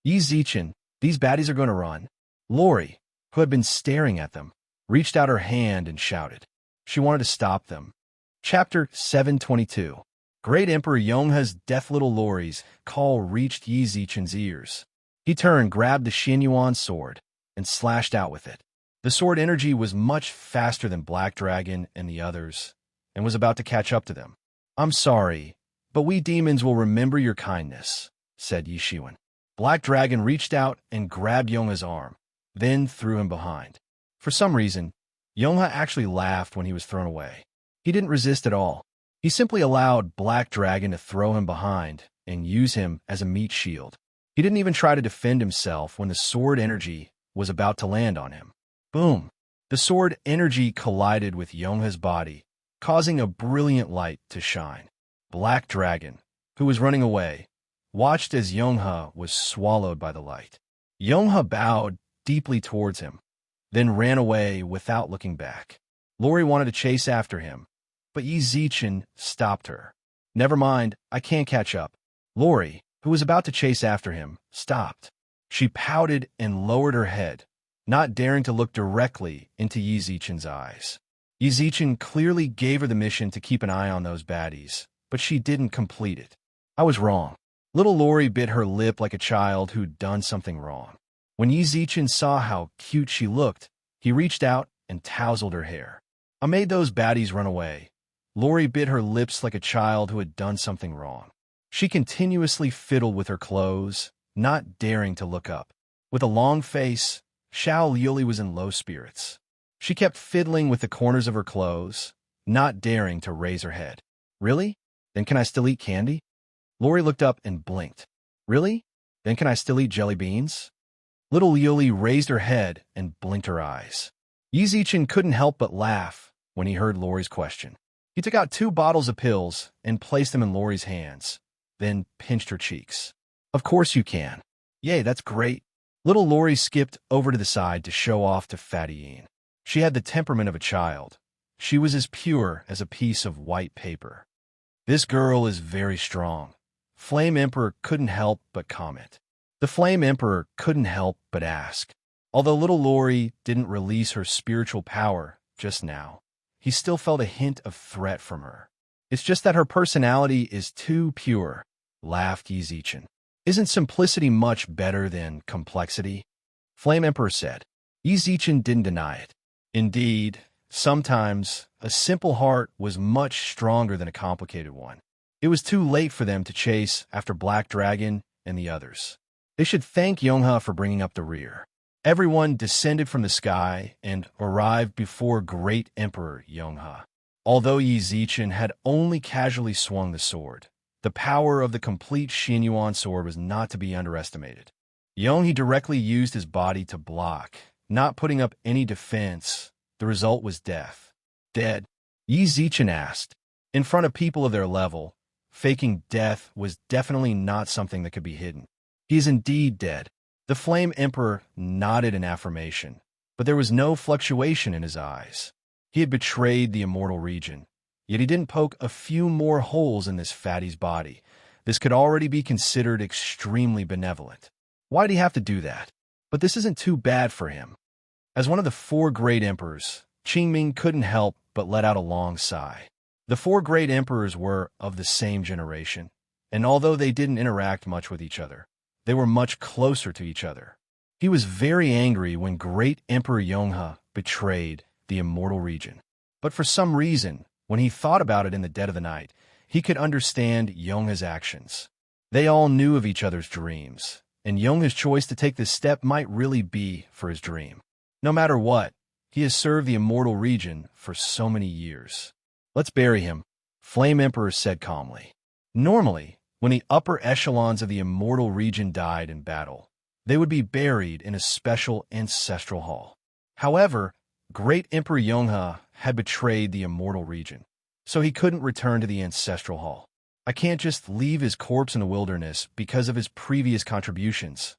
Yi Zichen, these baddies are going to run. Lori, who had been staring at them, reached out her hand and shouted. She wanted to stop them. Chapter 722. Great Emperor Yonghe's deaf little Lori's call reached Yi Zichen's ears. He turned, grabbed the Xinyuan sword, and slashed out with it. The sword energy was much faster than Black Dragon and the others, and was about to catch up to them. I'm sorry, but we demons will remember your kindness, said Yi Shiwen. Black Dragon reached out and grabbed Yonghe's arm, then threw him behind. For some reason, Yonghe actually laughed when he was thrown away. He didn't resist at all. He simply allowed Black Dragon to throw him behind and use him as a meat shield. He didn't even try to defend himself when the sword energy was about to land on him. Boom! The sword energy collided with Yonghe's body, causing a brilliant light to shine. Black Dragon, who was running away, watched as Yonghe was swallowed by the light. Yonghe bowed deeply towards him, then ran away without looking back. Lori wanted to chase after him, but Yi Zichen stopped her. Never mind, I can't catch up. Lori, who was about to chase after him, stopped. She pouted and lowered her head, not daring to look directly into Yi Zichen's eyes. Yi Zichen clearly gave her the mission to keep an eye on those baddies, but she didn't complete it. I was wrong. Little Lori bit her lip like a child who'd done something wrong. When Yi Zichen saw how cute she looked, he reached out and tousled her hair. I made those baddies run away. Lori bit her lips like a child who had done something wrong. She continuously fiddled with her clothes, not daring to look up. With a long face, Xiao Liuli was in low spirits. She kept fiddling with the corners of her clothes, not daring to raise her head. Really? Then can I still eat candy? Lori looked up and blinked. Really? Then can I still eat jelly beans? Little Liuli raised her head and blinked her eyes. Yi Zichen couldn't help but laugh when he heard Lori's question. He took out 2 bottles of pills and placed them in Lori's hands, then pinched her cheeks. Of course you can. Yay, that's great. Little Lori skipped over to the side to show off to Fatty Yin. She had the temperament of a child. She was as pure as a piece of white paper. This girl is very strong. Flame Emperor couldn't help but comment. The Flame Emperor couldn't help but ask. Although little Lori didn't release her spiritual power just now, he still felt a hint of threat from her. It's just that her personality is too pure, laughed Yi Zichen. Isn't simplicity much better than complexity? Flame Emperor said. Yi Zichen didn't deny it. Indeed, sometimes a simple heart was much stronger than a complicated one. It was too late for them to chase after Black Dragon and the others. They should thank Yonghe for bringing up the rear. Everyone descended from the sky and arrived before Great Emperor Yonghe. Although Yi Zichen had only casually swung the sword, the power of the complete Xinyuan sword was not to be underestimated. Yonghe directly used his body to block, not putting up any defense. The result was death. Dead? Yi Zichen asked. In front of people of their level, faking death was definitely not something that could be hidden. He is indeed dead. The Flame Emperor nodded in affirmation, but there was no fluctuation in his eyes. He had betrayed the immortal region, yet he didn't poke a few more holes in this fatty's body. This could already be considered extremely benevolent. Why did he have to do that? But this isn't too bad for him. As one of the 4 great emperors, Qingming couldn't help but let out a long sigh. The 4 great emperors were of the same generation, and although they didn't interact much with each other, they were much closer to each other. He was very angry when Great Emperor Yonghe betrayed the immortal region. But for some reason, when he thought about it in the dead of the night, He could understand Yongha's actions. They all knew of each other's dreams, and Yongha's choice to take this step might really be for his dream. No matter what, he has served the immortal region for so many years. Let's bury him, Flame Emperor said calmly. Normally, when the upper echelons of the immortal region died in battle, they would be buried in a special ancestral hall. However, Great Emperor Yongha had betrayed the immortal region, so he couldn't return to the ancestral hall. I can't just leave his corpse in the wilderness because of his previous contributions.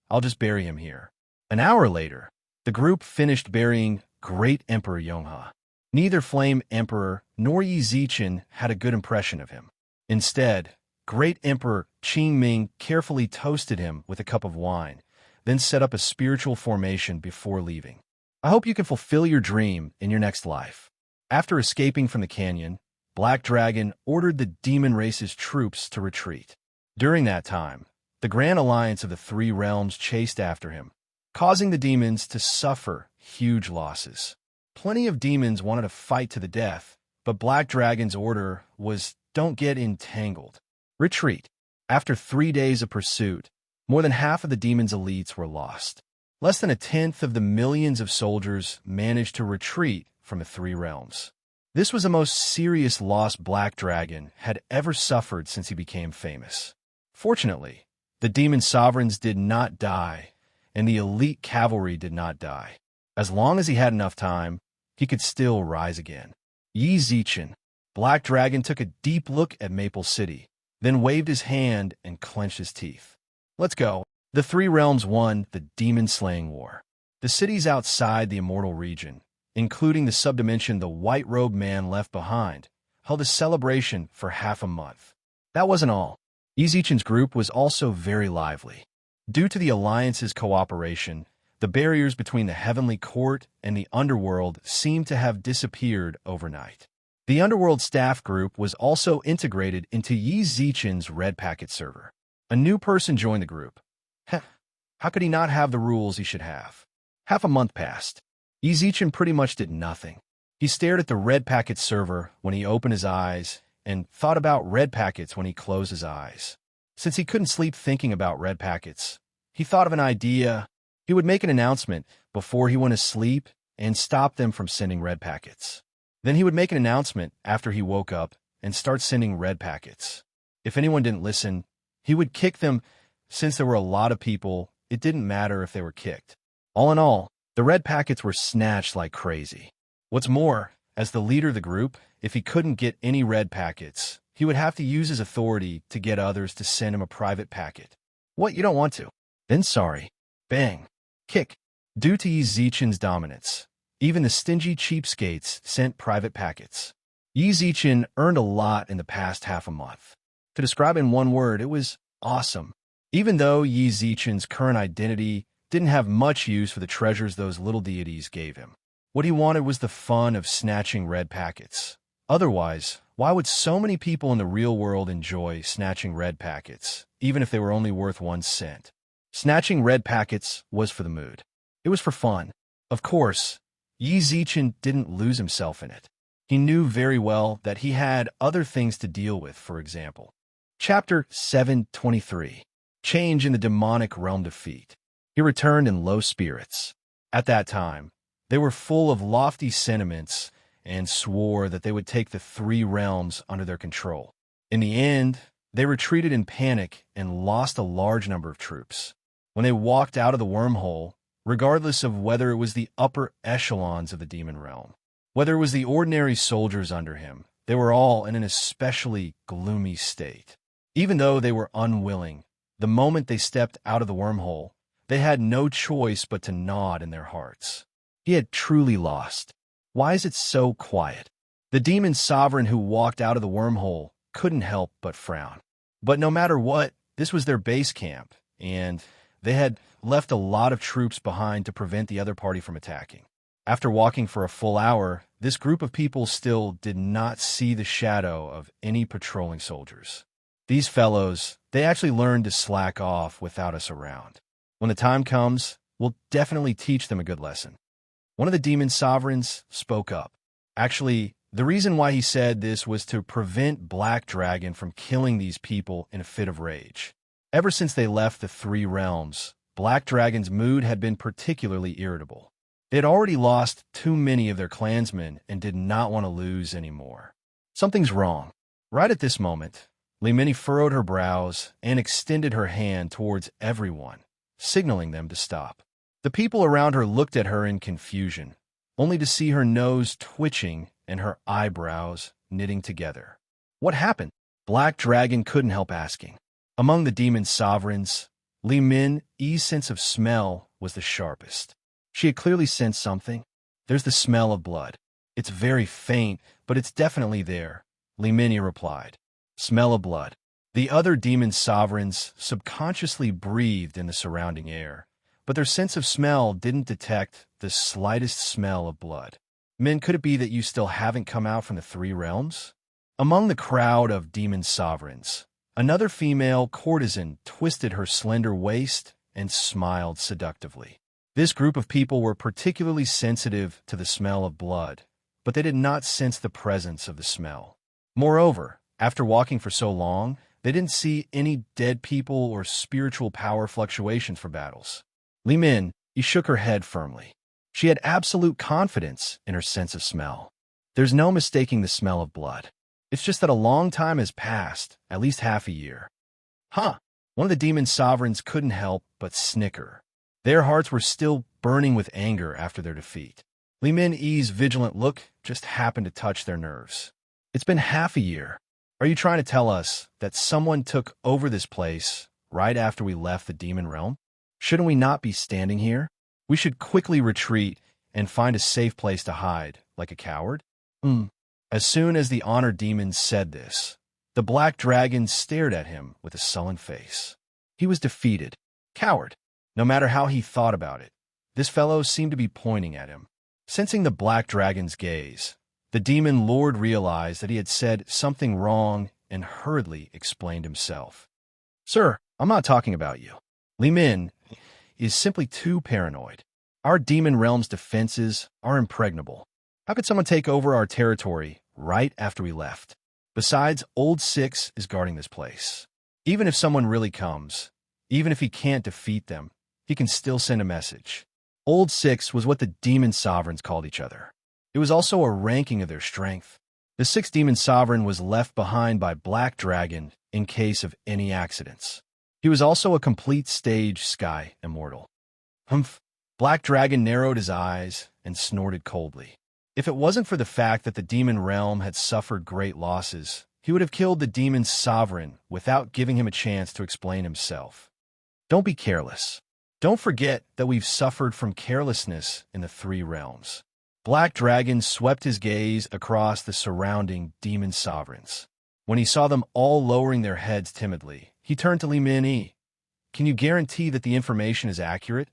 I'll just bury him here. An hour later, the group finished burying Great Emperor Yongha. Neither Flame Emperor nor Yi Zichen had a good impression of him. Instead, Great Emperor Qingming carefully toasted him with a cup of wine, then set up a spiritual formation before leaving. I hope you can fulfill your dream in your next life. After escaping from the canyon, Black Dragon ordered the demon race's troops to retreat. During that time, the Grand Alliance of the Three Realms chased after him, causing the demons to suffer huge losses. Plenty of demons wanted to fight to the death, but Black Dragon's order was, don't get entangled. Retreat. After 3 days of pursuit, more than half of the demons' elites were lost. Less than a tenth of the millions of soldiers managed to retreat from the Three Realms. This was the most serious loss Black Dragon had ever suffered since he became famous. Fortunately, the demon sovereigns did not die, and the elite cavalry did not die. As long as he had enough time, he could still rise again. Yi Zichen. Black Dragon took a deep look at Maple City, then waved his hand and clenched his teeth. Let's go. The Three Realms won the demon-slaying war. The cities outside the immortal region, including the subdimension the white-robed man left behind, held a celebration for half a month. That wasn't all. Yi Zichen's group was also very lively. Due to the Alliance's cooperation, the barriers between the Heavenly Court and the Underworld seemed to have disappeared overnight. The Underworld staff group was also integrated into Yi Zichen's Red Packet server. A new person joined the group. How could he not have the rules he should have? Half a month passed. Yi Zichen pretty much did nothing. He stared at the Red Packet server when he opened his eyes and thought about Red Packets when he closed his eyes. Since he couldn't sleep thinking about Red Packets, he thought of an idea. He would make an announcement before he went to sleep and stop them from sending Red Packets. Then he would make an announcement after he woke up and start sending Red Packets. If anyone didn't listen, he would kick them. Since there were a lot of people, it didn't matter if they were kicked. All in all, the Red Packets were snatched like crazy. What's more, as the leader of the group, if he couldn't get any Red Packets, he would have to use his authority to get others to send him a private packet. What, you don't want to? Then sorry. Bang. Kick. Due to Yi Zichen's dominance, even the stingy cheapskates sent private packets. Yi Zichen earned a lot in the past half a month. To describe in one word, it was awesome. Even though Yi Zichen's current identity didn't have much use for the treasures those little deities gave him. What he wanted was the fun of snatching Red Packets. Otherwise, why would so many people in the real world enjoy snatching Red Packets, even if they were only worth 1 cent? Snatching Red Packets was for the mood. It was for fun. Of course, Yi Zichen didn't lose himself in it. He knew very well that he had other things to deal with, for example. Chapter 723. Change in the demonic realm defeat. He returned in low spirits. At that time, they were full of lofty sentiments and swore that they would take the Three Realms under their control. In the end, they retreated in panic and lost a large number of troops. When they walked out of the wormhole, regardless of whether it was the upper echelons of the demon realm, whether it was the ordinary soldiers under him, they were all in an especially gloomy state. Even though they were unwilling, the moment they stepped out of the wormhole, they had no choice but to nod in their hearts. He had truly lost. Why is it so quiet? The demon sovereign who walked out of the wormhole couldn't help but frown. But no matter what, this was their base camp, and they had left a lot of troops behind to prevent the other party from attacking. After walking for a full hour, this group of people still did not see the shadow of any patrolling soldiers. These fellows, they actually learned to slack off without us around. When the time comes, we'll definitely teach them a good lesson. One of the demon sovereigns spoke up. Actually, The reason why he said this was to prevent Black Dragon from killing these people in a fit of rage. Ever since they left the Three Realms, Black Dragon's mood had been particularly irritable. They had already lost too many of their clansmen and did not want to lose anymore. Something's wrong. Right at this moment, Limini furrowed her brows and extended her hand towards everyone, signaling them to stop. The people around her looked at her in confusion, only to see her nose twitching and her eyebrows knitting together. What happened? Black Dragon couldn't help asking. Among the demon sovereigns, Limini's sense of smell was the sharpest. She had clearly sensed something. There's the smell of blood. It's very faint, but it's definitely there, Limini replied. Smell of blood. The other demon sovereigns subconsciously breathed in the surrounding air, but their sense of smell didn't detect the slightest smell of blood. Men, could it be that you still haven't come out from the Three Realms? Among the crowd of demon sovereigns, another female courtesan twisted her slender waist and smiled seductively. This group of people were particularly sensitive to the smell of blood, but they did not sense the presence of the smell. Moreover, after walking for so long, they didn't see any dead people or spiritual power fluctuations for battles. Limin shook her head firmly. She had absolute confidence in her sense of smell. There's no mistaking the smell of blood. It's just that a long time has passed, at least half a year. Huh! One of the demon sovereigns couldn't help but snicker. Their hearts were still burning with anger after their defeat. Limini's vigilant look just happened to touch their nerves. It's been half a year. Are you trying to tell us that someone took over this place right after we left the demon realm? Shouldn't we not be standing here? We should quickly retreat and find a safe place to hide, like a coward? As soon as the honor demon said this, the Black Dragon stared at him with a sullen face. He was defeated. Coward. No matter how he thought about it, this fellow seemed to be pointing at him. Sensing the Black Dragon's gaze, the demon lord realized that he had said something wrong and hurriedly explained himself. Sir, I'm not talking about you. Limin is simply too paranoid. Our demon realm's defenses are impregnable. How could someone take over our territory right after we left? Besides, Old Six is guarding this place. Even if someone really comes, even if he can't defeat them, he can still send a message. Old Six was what the demon sovereigns called each other. It was also a ranking of their strength. The sixth demon sovereign was left behind by Black Dragon in case of any accidents. He was also a complete stage sky immortal. Humph! Black Dragon narrowed his eyes and snorted coldly. If it wasn't for the fact that the demon realm had suffered great losses, he would have killed the demon sovereign without giving him a chance to explain himself. Don't be careless. Don't forget that we've suffered from carelessness in the Three Realms. Black Dragon swept his gaze across the surrounding demon sovereigns. When he saw them all lowering their heads timidly, he turned to Limini. Can you guarantee that the information is accurate?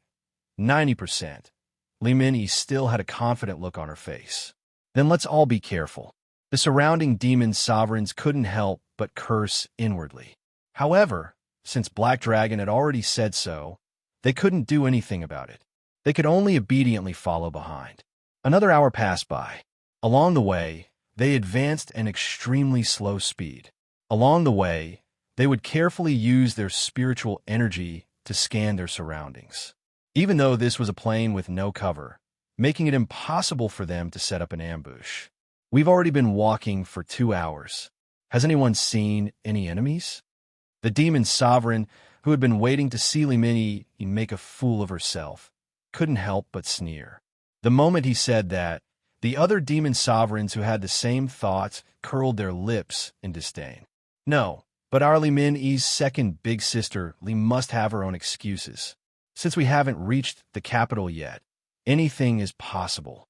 90%. Limini still had a confident look on her face. Then let's all be careful. The surrounding demon sovereigns couldn't help but curse inwardly. However, since Black Dragon had already said so, they couldn't do anything about it. They could only obediently follow behind. Another hour passed by. Along the way, they advanced at an extremely slow speed. Along the way, they would carefully use their spiritual energy to scan their surroundings. Even though this was a plain with no cover, making it impossible for them to set up an ambush. We've already been walking for 2 hours. Has anyone seen any enemies? The demon sovereign, who had been waiting to see Limini make a fool of herself, couldn't help but sneer. The moment he said that, the other demon sovereigns who had the same thoughts curled their lips in disdain. No, but our Limini's second big sister must have her own excuses. Since we haven't reached the capital yet, anything is possible.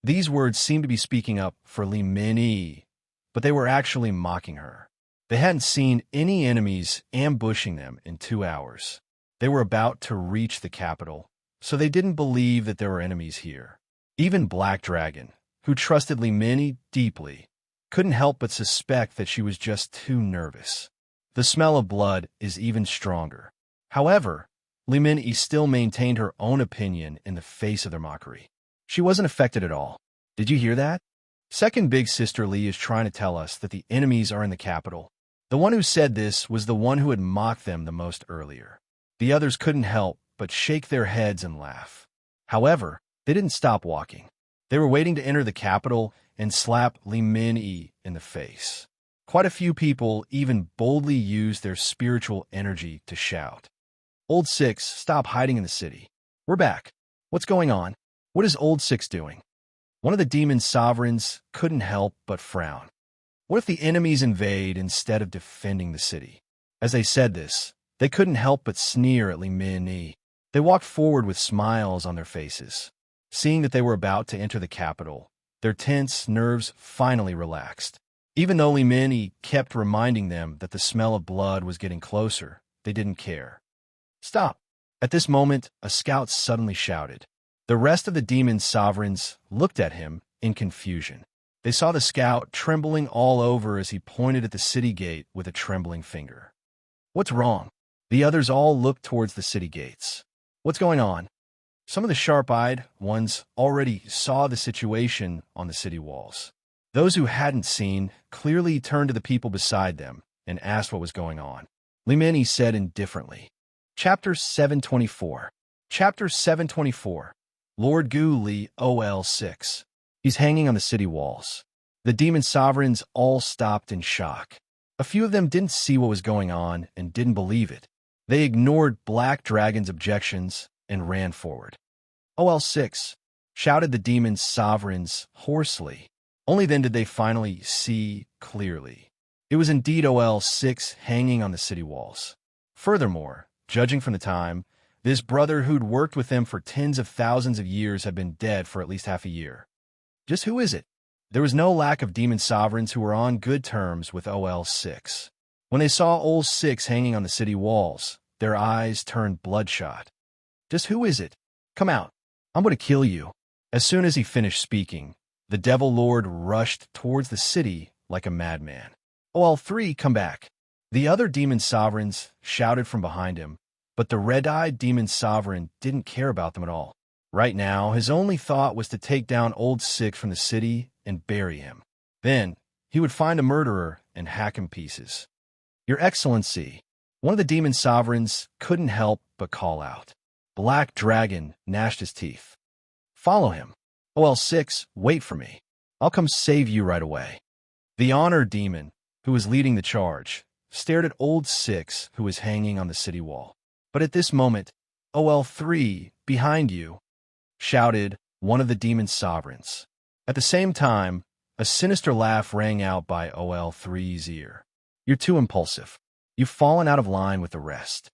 These words seemed to be speaking up for Limini, but they were actually mocking her. They hadn't seen any enemies ambushing them in 2 hours. They were about to reach the capital, so they didn't believe that there were enemies here. Even Black Dragon, who trusted Limini deeply, couldn't help but suspect that she was just too nervous. The smell of blood is even stronger. However, Limini still maintained her own opinion in the face of their mockery. She wasn't affected at all. Did you hear that? Second big sister Li is trying to tell us that the enemies are in the capital. The one who said this was the one who had mocked them the most earlier. The others couldn't help but shake their heads and laugh. However, they didn't stop walking. They were waiting to enter the capital and slap Li Min-yi in the face. Quite a few people even boldly used their spiritual energy to shout, "Old Six, stop hiding in the city. We're back. What's going on? What is Old Six doing?" One of the demon sovereigns couldn't help but frown. What if the enemies invade instead of defending the city? As they said this, they couldn't help but sneer at Li Min-yi. They walked forward with smiles on their faces. Seeing that they were about to enter the capital, their tense nerves finally relaxed. Even though Li Min-yi kept reminding them that the smell of blood was getting closer, they didn't care. "Stop!" At this moment, a scout suddenly shouted. The rest of the demon sovereigns looked at him in confusion. They saw the scout trembling all over as he pointed at the city gate with a trembling finger. "What's wrong?" The others all looked towards the city gates. "What's going on?" Some of the sharp-eyed ones already saw the situation on the city walls. Those who hadn't seen clearly turned to the people beside them and asked what was going on. Li Min-yi said indifferently. Chapter 724. Chapter 724. Lord Gu Li Ol 6. He's hanging on the city walls. The demon sovereigns all stopped in shock. A few of them didn't see what was going on and didn't believe it. They ignored Black Dragon's objections and ran forward. "Ol 6, shouted the demon sovereigns hoarsely. Only then did they finally see clearly. It was indeed Ol 6 hanging on the city walls. Furthermore, judging from the time, this brother who'd worked with them for tens of thousands of years had been dead for at least half a year. Just who is it? There was no lack of demon sovereigns who were on good terms with Ol 6. When they saw Ol 6 hanging on the city walls, their eyes turned bloodshot. "Just who is it? Come out. I'm going to kill you." As soon as he finished speaking, the Devil Lord rushed towards the city like a madman. "Ol 3, come back." The other demon sovereigns shouted from behind him, but the red-eyed demon sovereign didn't care about them at all. Right now, his only thought was to take down Old Six from the city and bury him. Then, he would find a murderer and hack him pieces. "Your Excellency," one of the demon sovereigns couldn't help but call out. Black Dragon gnashed his teeth. "Follow him. Ol 6, wait for me. I'll come save you right away." The honor demon, who was leading the charge, stared at Old Six, who was hanging on the city wall. But at this moment, "Ol 3, behind you," shouted one of the demon sovereigns. At the same time, a sinister laugh rang out by Ol 3's ear. "You're too impulsive. You've fallen out of line with the rest."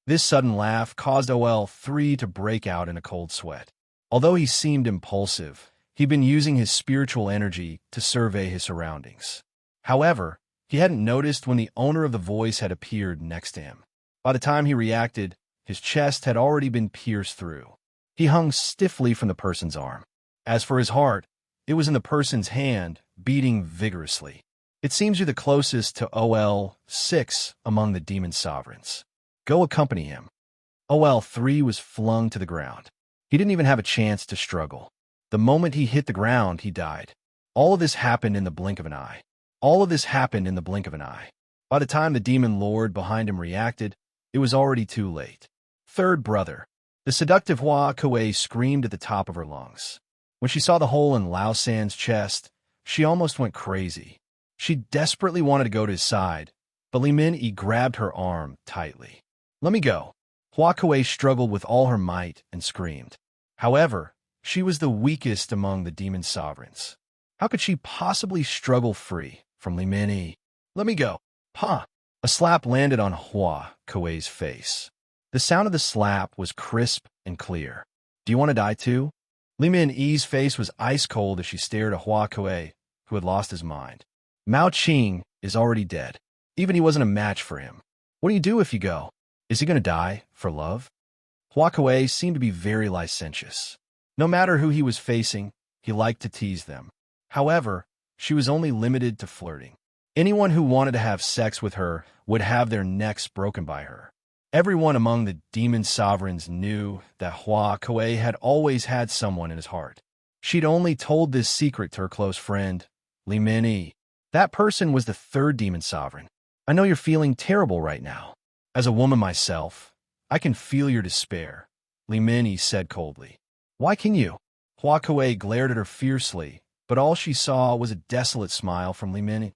This sudden laugh caused Ol 3 to break out in a cold sweat. Although he seemed impulsive, he'd been using his spiritual energy to survey his surroundings. However, he hadn't noticed when the owner of the voice had appeared next to him. By the time he reacted, his chest had already been pierced through. He hung stiffly from the person's arm. As for his heart, it was in the person's hand, beating vigorously. "It seems you're the closest to Ol 6 among the demon sovereigns. Go accompany him." Ol 3 was flung to the ground. He didn't even have a chance to struggle. The moment he hit the ground, he died. All of this happened in the blink of an eye. All of this happened in the blink of an eye. By the time the demon lord behind him reacted, it was already too late. Third brother. The seductive Hua Kuei screamed at the top of her lungs. When she saw the hole in Lao San's chest, she almost went crazy. She desperately wanted to go to his side, but Li Min-yi grabbed her arm tightly. "Let me go." Hua Kuei struggled with all her might and screamed. However, she was the weakest among the demon sovereigns. How could she possibly struggle free from Li Min-yi? "Let me go." "Huh!" A slap landed on Hua Kuei's face. The sound of the slap was crisp and clear. "Do you want to die too?" Li Min-yi's face was ice cold as she stared at Hua Kuei, who had lost his mind. "Mao Qing is already dead. Even he wasn't a match for him. What do you do if you go? Is he going to die for love?" Hua Kuei seemed to be very licentious. No matter who he was facing, he liked to tease them. However, she was only limited to flirting. Anyone who wanted to have sex with her would have their necks broken by her. Everyone among the demon sovereigns knew that Hua Kuei had always had someone in his heart. She'd only told this secret to her close friend, Li Minnie. That person was the third demon sovereign. I know you're feeling terrible right now. As a woman myself, I can feel your despair, Li Minnie said coldly. Why can you? Hua Kuei glared at her fiercely, but all she saw was a desolate smile from Li Minnie.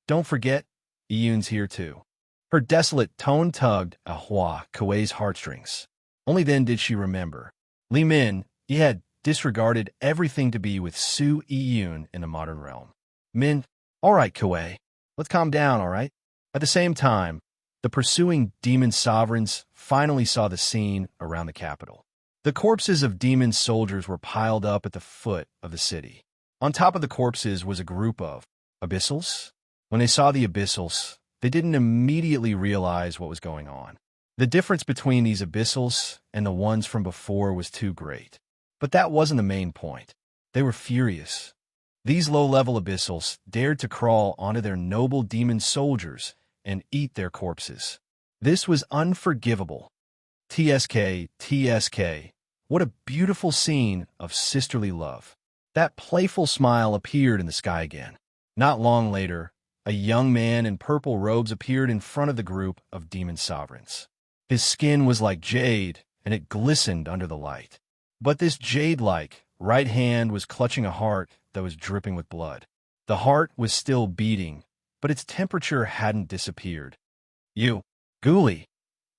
Don't forget, Yun's here too. Her desolate tone tugged at Hua Kuei's heartstrings. Only then did she remember. Li Min, he had disregarded everything to be with Su Yun in the modern realm. Min, all right, Kuei. Let's calm down, all right? At the same time, the pursuing demon sovereigns finally saw the scene around the capital. The corpses of demon soldiers were piled up at the foot of the city. On top of the corpses was a group of abyssals. When they saw the abyssals, they didn't immediately realize what was going on. The difference between these abyssals and the ones from before was too great. But that wasn't the main point. They were furious. These low-level abyssals dared to crawl onto their noble demon soldiers and eat their corpses. This was unforgivable. TSK, TSK. What a beautiful scene of sisterly love. That playful smile appeared in the sky again. Not long later, a young man in purple robes appeared in front of the group of demon sovereigns. His skin was like jade, and it glistened under the light. But this jade-like right hand was clutching a heart that was dripping with blood. The heart was still beating, but its temperature hadn't disappeared. You, Ghoulie.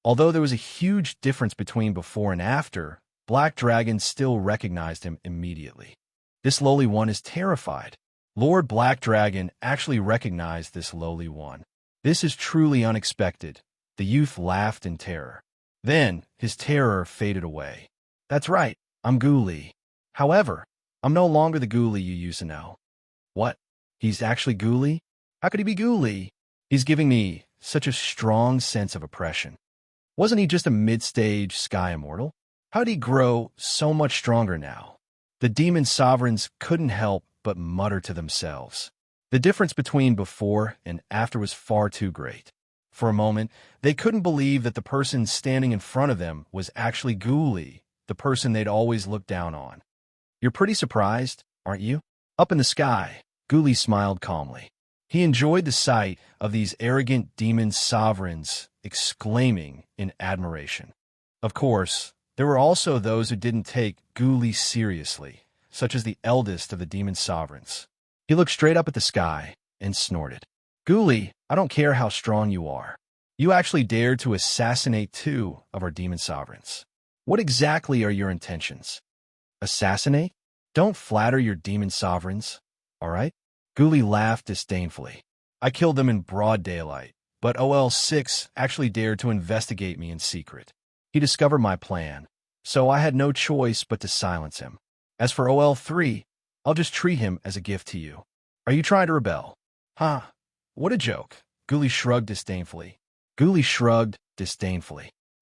Although there was a huge difference between before and after, Black Dragon still recognized him immediately. This lowly one is terrified. Lord Black Dragon actually recognized this lowly one. This is truly unexpected. The youth laughed in terror. Then, his terror faded away. That's right, I'm Ghoulie. However, I'm no longer the Ghoulie you used to know. What? He's actually Ghoulie? How could he be Ghoulie? He's giving me such a strong sense of oppression. Wasn't he just a mid-stage sky immortal? How did he grow so much stronger now? The demon sovereigns couldn't help but mutter to themselves. The difference between before and after was far too great. For a moment, they couldn't believe that the person standing in front of them was actually Ghoulie, the person they'd always looked down on. You're pretty surprised, aren't you? Up in the sky, Ghoulie smiled calmly. He enjoyed the sight of these arrogant demon sovereigns exclaiming in admiration. Of course, there were also those who didn't take Ghoulie seriously, such as the eldest of the demon sovereigns. He looked straight up at the sky and snorted. Ghoulie, I don't care how strong you are. You actually dared to assassinate 2 of our demon sovereigns. What exactly are your intentions? Assassinate? Don't flatter your demon sovereigns, all right? Ghoulie laughed disdainfully. I killed them in broad daylight, but OL6 actually dared to investigate me in secret. He discovered my plan, so I had no choice but to silence him. As for OL3, I'll just treat him as a gift to you. Are you trying to rebel? Huh? What a joke. Ghoulie shrugged disdainfully.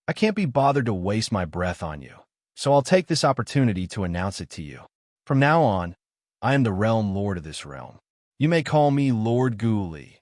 I can't be bothered to waste my breath on you, so I'll take this opportunity to announce it to you. From now on, I am the realm lord of this realm. You may call me Lord Ghoulie.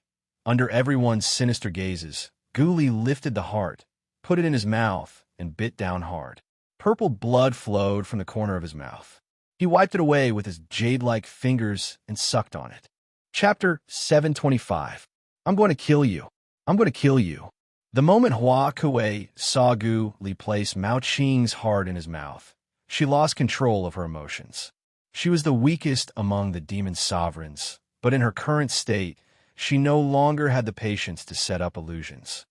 Under everyone's sinister gazes, Ghoulie lifted the heart, put it in his mouth, and bit down hard. Purple blood flowed from the corner of his mouth. He wiped it away with his jade-like fingers and sucked on it. Chapter 725. I'm going to kill you. I'm going to kill you. The moment Hua Kuei saw Ghoulie place Mao Qing's heart in his mouth, she lost control of her emotions. She was the weakest among the demon sovereigns, but in her current state, she no longer had the patience to set up illusions.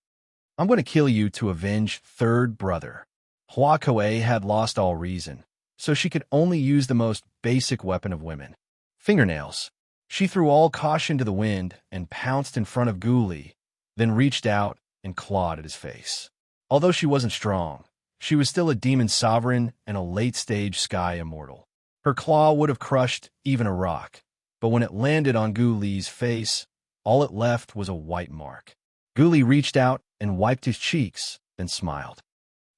I'm going to kill you to avenge third brother. Hua Kuei had lost all reason, so she could only use the most basic weapon of women, fingernails. She threw all caution to the wind and pounced in front of Ghoulie, then reached out and clawed at his face. Although she wasn't strong, she was still a demon sovereign and a late-stage sky immortal. Her claw would have crushed even a rock, but when it landed on Ghoulie's face, all it left was a white mark. Ghoulie reached out and wiped his cheeks, then smiled.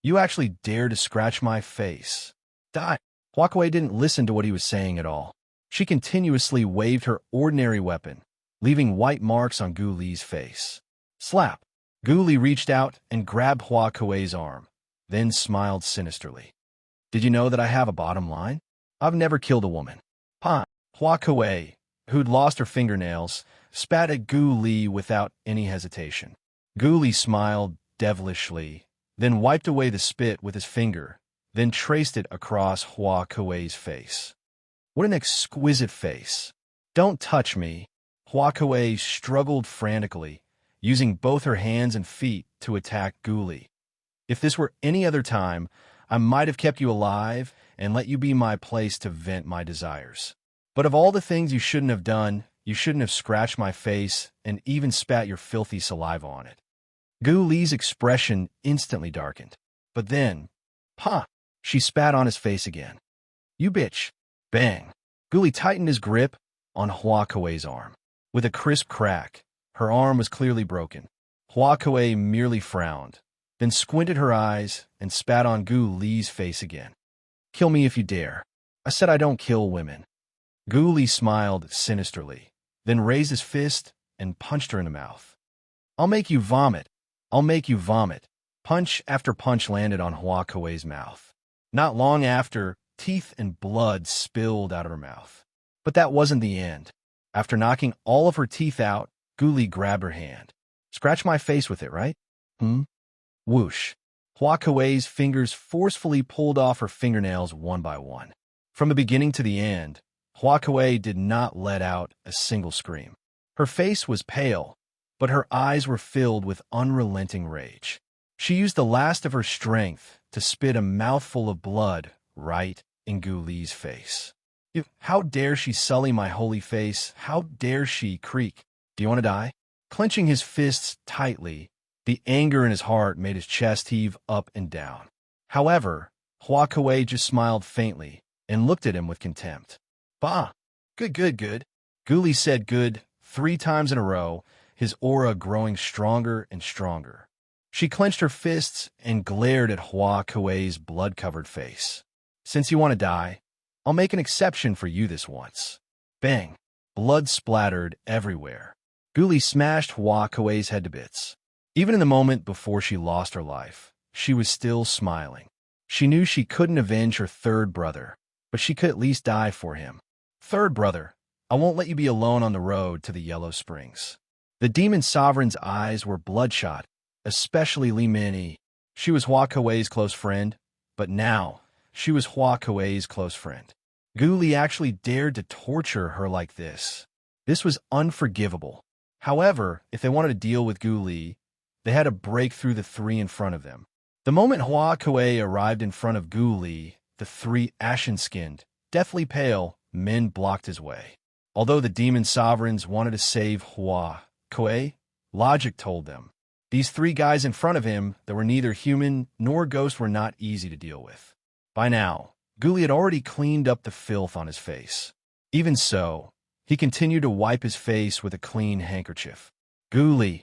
You actually dare to scratch my face. Die. Hua Kuei didn't listen to what he was saying at all. She continuously waved her ordinary weapon, leaving white marks on Ghoulie's face. Slap. Ghoulie reached out and grabbed Hua Kuei's arm, then smiled sinisterly. Did you know that I have a bottom line? I've never killed a woman. Pa. Hua Kuei, who'd lost her fingernails, spat at Gu Li without any hesitation. Gu Li smiled devilishly, then wiped away the spit with his finger, then traced it across Hua Kuei's face. What an exquisite face. Don't touch me. Hua Kuei struggled frantically, using both her hands and feet to attack Gu Li. If this were any other time, I might have kept you alive and let you be my place to vent my desires. But of all the things you shouldn't have done, you shouldn't have scratched my face and even spat your filthy saliva on it. Gu Li's expression instantly darkened. But then, pa! She spat on his face again. You bitch! Bang! Gu Li tightened his grip on Hua Kuei's arm. With a crisp crack, her arm was clearly broken. Hua Kuei merely frowned, then squinted her eyes and spat on Gu Li's face again. Kill me if you dare. I said I don't kill women. Gu Li smiled sinisterly, then raised his fist and punched her in the mouth. I'll make you vomit. I'll make you vomit. Punch after punch landed on Hua Kuei's mouth. Not long after, teeth and blood spilled out of her mouth. But that wasn't the end. After knocking all of her teeth out, Gu Li grabbed her hand. Scratch my face with it, right? Whoosh. Hua Kuei's fingers forcefully pulled off her fingernails one by one. From the beginning to the end, Hua Kuei did not let out a single scream. Her face was pale, but her eyes were filled with unrelenting rage. She used the last of her strength to spit a mouthful of blood right in Gu Li's face. How dare she sully my holy face? How dare she creak? Do you want to die? Clenching his fists tightly, the anger in his heart made his chest heave up and down. However, Hua Kuei just smiled faintly and looked at him with contempt. Bah! Good, good, good. Gu Li said good 3 times in a row, his aura growing stronger and stronger. She clenched her fists and glared at Hua Kuei's blood-covered face. Since you want to die, I'll make an exception for you this once. Bang! Blood splattered everywhere. Gu Li smashed Hua Kuei's head to bits. Even in the moment before she lost her life, she was still smiling. She knew she couldn't avenge her third brother, but she could at least die for him. Third brother, I won't let you be alone on the road to the Yellow Springs. The demon sovereign's eyes were bloodshot, especially Li Minyi. She was Hua Kuei's close friend, but now she was Hua Kuei's close friend. Gu Li actually dared to torture her like this. This was unforgivable. However, if they wanted to deal with Gu Li, they had to break through the 3 in front of them. The moment Hua Kuei arrived in front of Gu Li, the 3 ashen-skinned, deathly pale men blocked his way. Although the demon sovereigns wanted to save Hua Kuei, logic told them. These 3 guys in front of him that were neither human nor ghost were not easy to deal with. By now, Gu Li had already cleaned up the filth on his face. Even so, he continued to wipe his face with a clean handkerchief. Gu Li.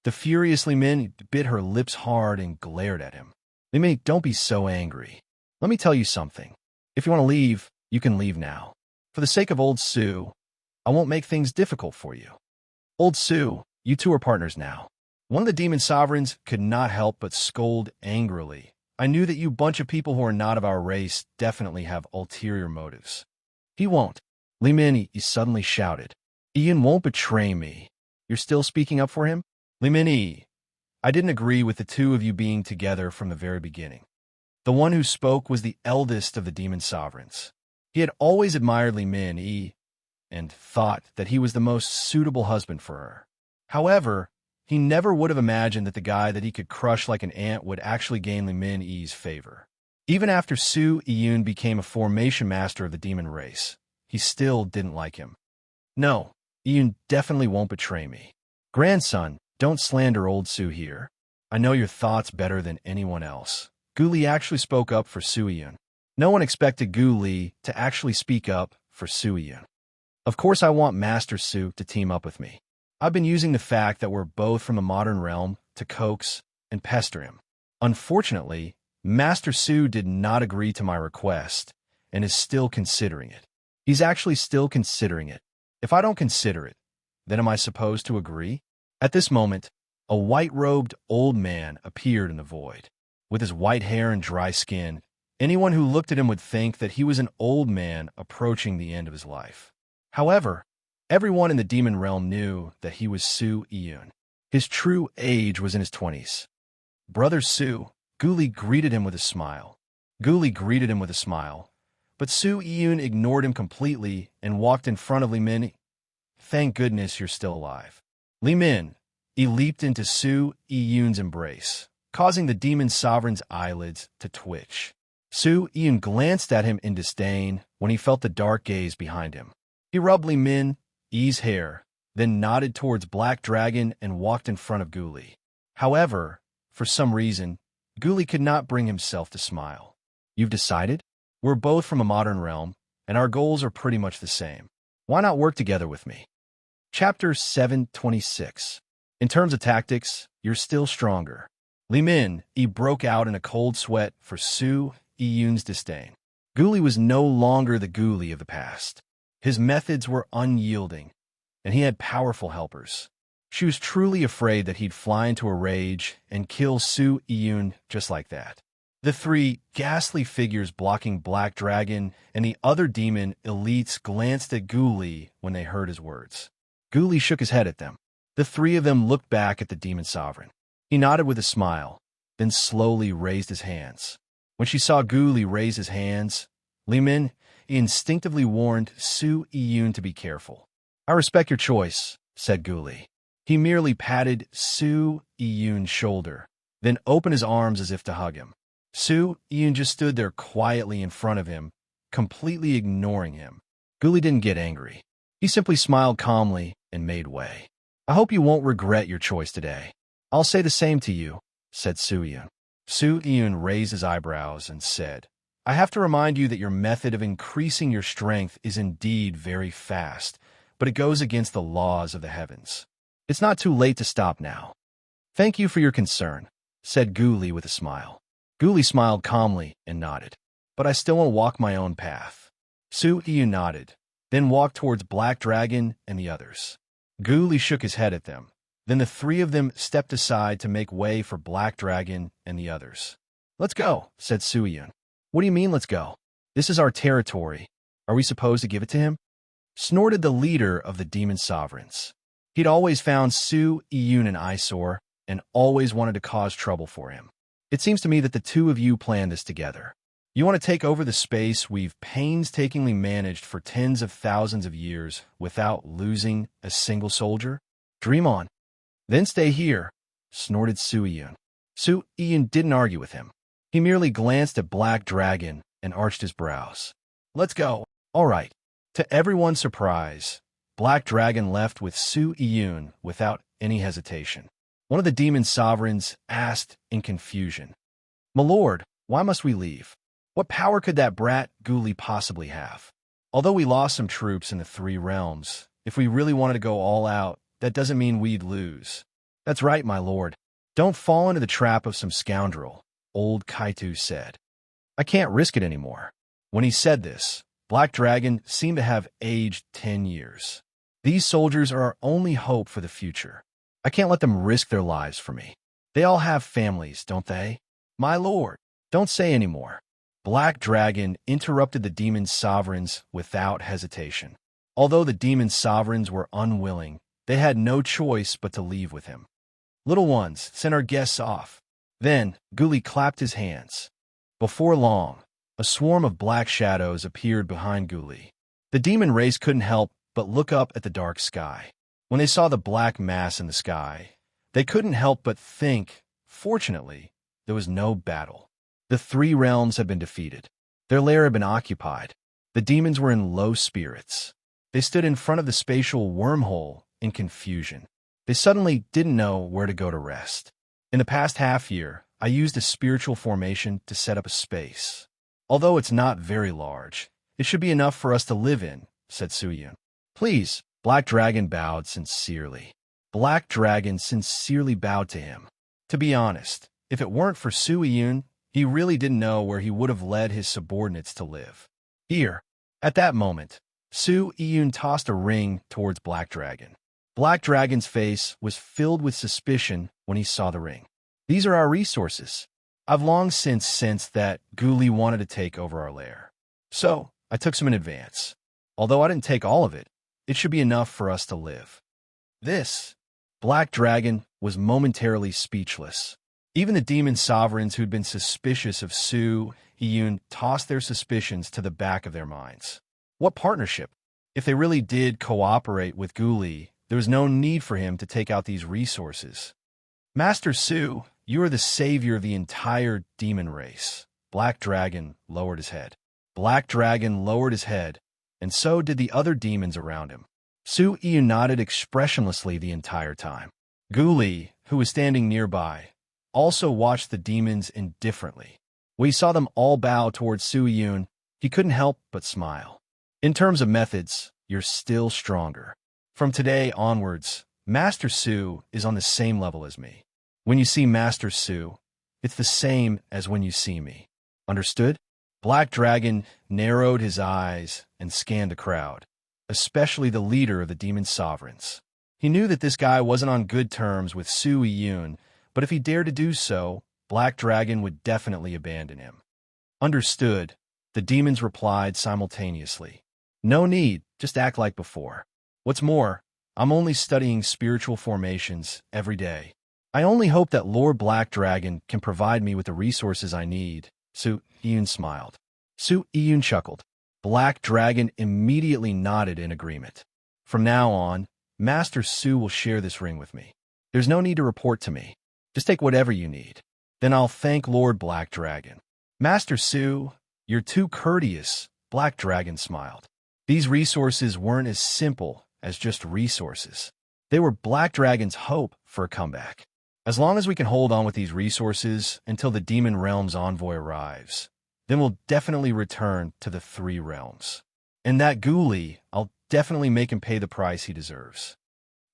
The furious Li Minyi bit her lips hard and glared at him. Li Minyi, don't be so angry. Let me tell you something. If you want to leave, you can leave now. For the sake of old Su, I won't make things difficult for you. Old Su, you 2 are partners now. One of the demon sovereigns could not help but scold angrily. I knew that you bunch of people who are not of our race definitely have ulterior motives. He won't. Li Minyi suddenly shouted. Ian won't betray me. You're still speaking up for him? Li Minyi, I didn't agree with the 2 of you being together from the very beginning. The one who spoke was the eldest of the demon sovereigns. He had always admired Li Minyi and thought that he was the most suitable husband for her. However, he never would have imagined that the guy that he could crush like an ant would actually gain Li Minyi's favor. Even after Su Yun became a formation master of the demon race, he still didn't like him. No, Yun definitely won't betray me. Grandson, don't slander old Su here. I know your thoughts better than anyone else. Gu Li actually spoke up for Su Yun. No one expected Gu Li to actually speak up for Su Yun. Of course I want Master Su to team up with me. I've been using the fact that we're both from a modern realm to coax and pester him. Unfortunately, Master Su did not agree to my request and is still considering it. He's actually still considering it. If I don't consider it, then am I supposed to agree? At this moment, a white-robed old man appeared in the void. With his white hair and dry skin, Anyone who looked at him would think that he was an old man approaching the end of his life. However, everyone in the demon realm knew that he was Su Iyun. His true age was in his 20s. Brother Su, Guli greeted him with a smile. But Su Iyun ignored him completely and walked in front of Li Min. Thank goodness you're still alive. Li Min, he leaped into Su Iyun's embrace, causing the demon sovereign's eyelids to twitch. Su Iyun glanced at him in disdain when he felt the dark gaze behind him. He rubbed Li Min's hair, then nodded towards Black Dragon and walked in front of Guli. However, for some reason, Guli could not bring himself to smile. You've decided? We're both from a modern realm, and our goals are pretty much the same. Why not work together with me? Chapter 726. In terms of tactics, you're still stronger. Li Min, he broke out in a cold sweat for Su Iyun's disdain. Guli was no longer the Guli of the past. His methods were unyielding, and he had powerful helpers. She was truly afraid that he'd fly into a rage and kill Su Iyun just like that. The three ghastly figures blocking Black Dragon and the other demon elites glanced at Guli when they heard his words. Guli shook his head at them. The three of them looked back at the demon sovereign. He nodded with a smile, then slowly raised his hands. When she saw Guli raise his hands, Li Min instinctively warned Su Iyun to be careful. I respect your choice, said Guli. He merely patted Su Iyun's shoulder, then opened his arms as if to hug him. Su Iyun just stood there quietly in front of him, completely ignoring him. Guli didn't get angry. He simply smiled calmly and made way. I hope you won't regret your choice today. I'll say the same to you, said Su Iyun. Su Iyun raised his eyebrows and said, I have to remind you that your method of increasing your strength is indeed very fast, but it goes against the laws of the heavens. It's not too late to stop now. Thank you for your concern, said Guli with a smile. Guli smiled calmly and nodded. But I still want to walk my own path. Su Iyun nodded, then walked towards Black Dragon and the others. Guli shook his head at them. Then the three of them stepped aside to make way for Black Dragon and the others. Let's go, said Su Iyun. What do you mean, let's go? This is our territory. Are we supposed to give it to him? Snorted the leader of the demon sovereigns. He'd always found Su Iyun an eyesore and always wanted to cause trouble for him. It seems to me that the two of you planned this together. You want to take over the space we've painstakingly managed for tens of thousands of years without losing a single soldier? Dream on. Then stay here, snorted Su Iyun. Su Iyun didn't argue with him. He merely glanced at Black Dragon and arched his brows. Let's go. All right. To everyone's surprise, Black Dragon left with Su Iyun without any hesitation. One of the demon sovereigns asked in confusion, My lord, why must we leave? What power could that brat Guli possibly have? Although we lost some troops in the three realms, if we really wanted to go all out, that doesn't mean we'd lose. That's right, my lord. Don't fall into the trap of some scoundrel, old Kaitu said. I can't risk it anymore. When he said this, Black Dragon seemed to have aged 10 years. These soldiers are our only hope for the future. I can't let them risk their lives for me. They all have families, don't they? My lord, don't say any more. Black Dragon interrupted the demon sovereigns without hesitation. Although the demon sovereigns were unwilling, they had no choice but to leave with him. Little ones, send our guests off. Then Guli clapped his hands. Before long, a swarm of black shadows appeared behind Guli. The demon race couldn't help but look up at the dark sky. When they saw the black mass in the sky, they couldn't help but think, fortunately, there was no battle. The three realms had been defeated. Their lair had been occupied. The demons were in low spirits. They stood in front of the spatial wormhole in confusion. They suddenly didn't know where to go to rest. In the past half year, I used a spiritual formation to set up a space. Although it's not very large, it should be enough for us to live in, said Su Iyun. Please, Black Dragon bowed sincerely. Black Dragon sincerely bowed to him. To be honest, if it weren't for Su Iyun, he really didn't know where he would have led his subordinates to live. Here, at that moment, Su Iyun tossed a ring towards Black Dragon. Black Dragon's face was filled with suspicion when he saw the ring. These are our resources. I've long since sensed that Ghoulie wanted to take over our lair. So, I took some in advance. Although I didn't take all of it, it should be enough for us to live. This Black Dragon was momentarily speechless. Even the demon sovereigns who'd been suspicious of Su Yun tossed their suspicions to the back of their minds. What partnership? If they really did cooperate with Ghoulie, there was no need for him to take out these resources. Master Su, you are the savior of the entire demon race. Black Dragon lowered his head. Black Dragon lowered his head, and so did the other demons around him. Su Yun nodded expressionlessly the entire time. Ghoulie, who was standing nearby, also watched the demons indifferently. When he saw them all bow towards Su Yun, he couldn't help but smile. In terms of methods, you're still stronger. From today onwards, Master Su is on the same level as me. When you see Master Su, it's the same as when you see me. Understood? Black Dragon narrowed his eyes and scanned the crowd, especially the leader of the demon sovereigns. He knew that this guy wasn't on good terms with Su Yun, but if he dared to do so, Black Dragon would definitely abandon him. Understood, the demons replied simultaneously. No need, just act like before. What's more, I'm only studying spiritual formations every day. I only hope that Lord Black Dragon can provide me with the resources I need. Su Yun smiled. Su Yun chuckled. Black Dragon immediately nodded in agreement. From now on, Master Su will share this ring with me. There's no need to report to me. Just take whatever you need. Then I'll thank Lord Black Dragon. Master Su, you're too courteous, Black Dragon smiled. These resources weren't as simple as just resources. They were Black Dragon's hope for a comeback. As long as we can hold on with these resources until the Demon Realm's envoy arrives, then we'll definitely return to the Three Realms. And that Ghoulie, I'll definitely make him pay the price he deserves.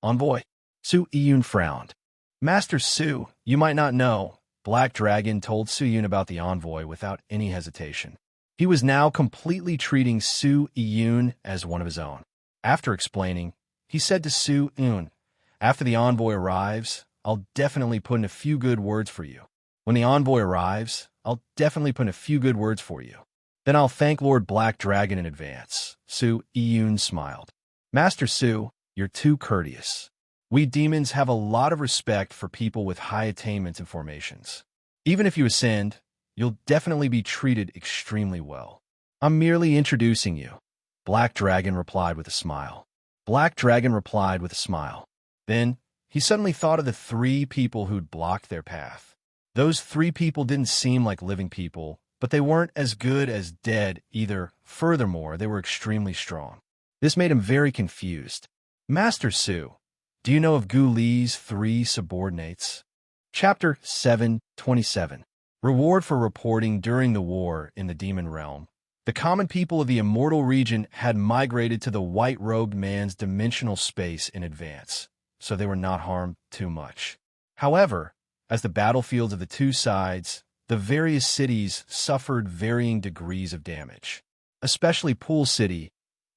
Envoy? Su Yun frowned. Master Su, you might not know, Black Dragon told Su Yun about the envoy without any hesitation. He was now completely treating Su Yun as one of his own. After explaining, he said to Su Yun, after the envoy arrives, I'll definitely put in a few good words for you. When the envoy arrives, I'll definitely put in a few good words for you. Then I'll thank Lord Black Dragon in advance. Su Yun smiled. Master Su, you're too courteous. We demons have a lot of respect for people with high attainments and formations. Even if you ascend, you'll definitely be treated extremely well. I'm merely introducing you. Black Dragon replied with a smile. Black Dragon replied with a smile. Then, he suddenly thought of the three people who'd blocked their path. Those three people didn't seem like living people, but they weren't as good as dead either. Furthermore, they were extremely strong. This made him very confused. Master Su, do you know of Ghoulie's three subordinates? Chapter 7:27. Reward for reporting during the war in the demon realm. The common people of the immortal region had migrated to the white-robed man's dimensional space in advance, so they were not harmed too much. However, as the battlefields of the two sides, the various cities suffered varying degrees of damage. Especially Pool City,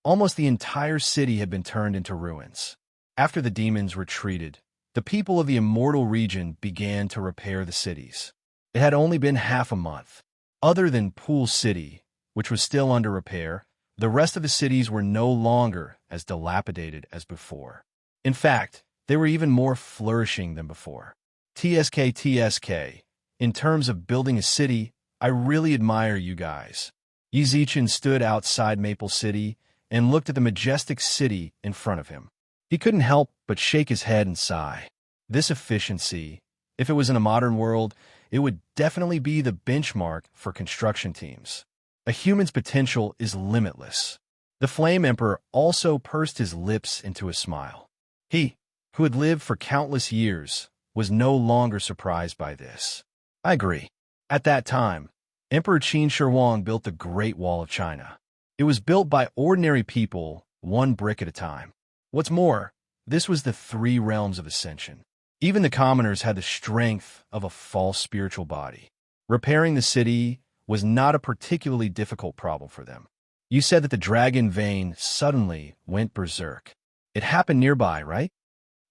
almost the entire city had been turned into ruins. After the demons retreated, the people of the immortal region began to repair the cities. It had only been half a month. Other than Pool City, which was still under repair, the rest of the cities were no longer as dilapidated as before. In fact, they were even more flourishing than before. TSK, in terms of building a city, I really admire you guys. Yi Zichen stood outside Maple City and looked at the majestic city in front of him. He couldn't help but shake his head and sigh. This efficiency, if it was in a modern world, it would definitely be the benchmark for construction teams. A human's potential is limitless. The Flame Emperor also pursed his lips into a smile. He, who had lived for countless years, was no longer surprised by this. I agree. At that time, Emperor Qin Shi Huang built the Great Wall of China. It was built by ordinary people, one brick at a time. What's more, this was the three realms of ascension. Even the commoners had the strength of a false spiritual body. Repairing the city was not a particularly difficult problem for them. You said that the dragon vein suddenly went berserk. It happened nearby, right?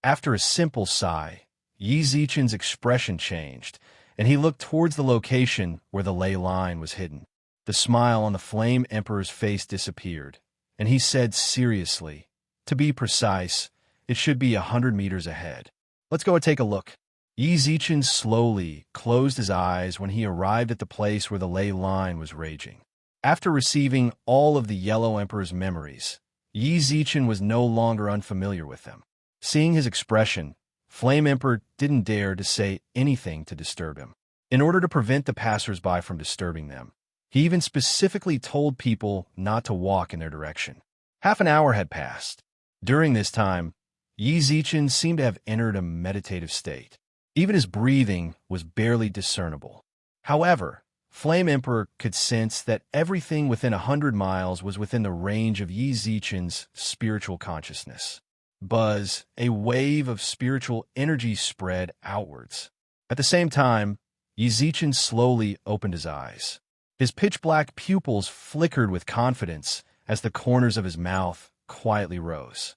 After a simple sigh, Yi Zichen's expression changed, and he looked towards the location where the ley line was hidden. The smile on the Flame Emperor's face disappeared, and he said seriously, "To be precise, it should be 100 meters ahead. Let's go and take a look." Yi Zichen slowly closed his eyes when he arrived at the place where the ley line was raging. After receiving all of the Yellow Emperor's memories, Yi Zichen was no longer unfamiliar with them. Seeing his expression, Flame Emperor didn't dare to say anything to disturb him. In order to prevent the passers-by from disturbing them, he even specifically told people not to walk in their direction. Half an hour had passed. During this time, Yi Zichen seemed to have entered a meditative state. Even his breathing was barely discernible. However, Flame Emperor could sense that everything within 100 miles was within the range of Yi Zichen's spiritual consciousness. Buzz, a wave of spiritual energy spread outwards. At the same time, Yi Zichen slowly opened his eyes. His pitch-black pupils flickered with confidence as the corners of his mouth quietly rose.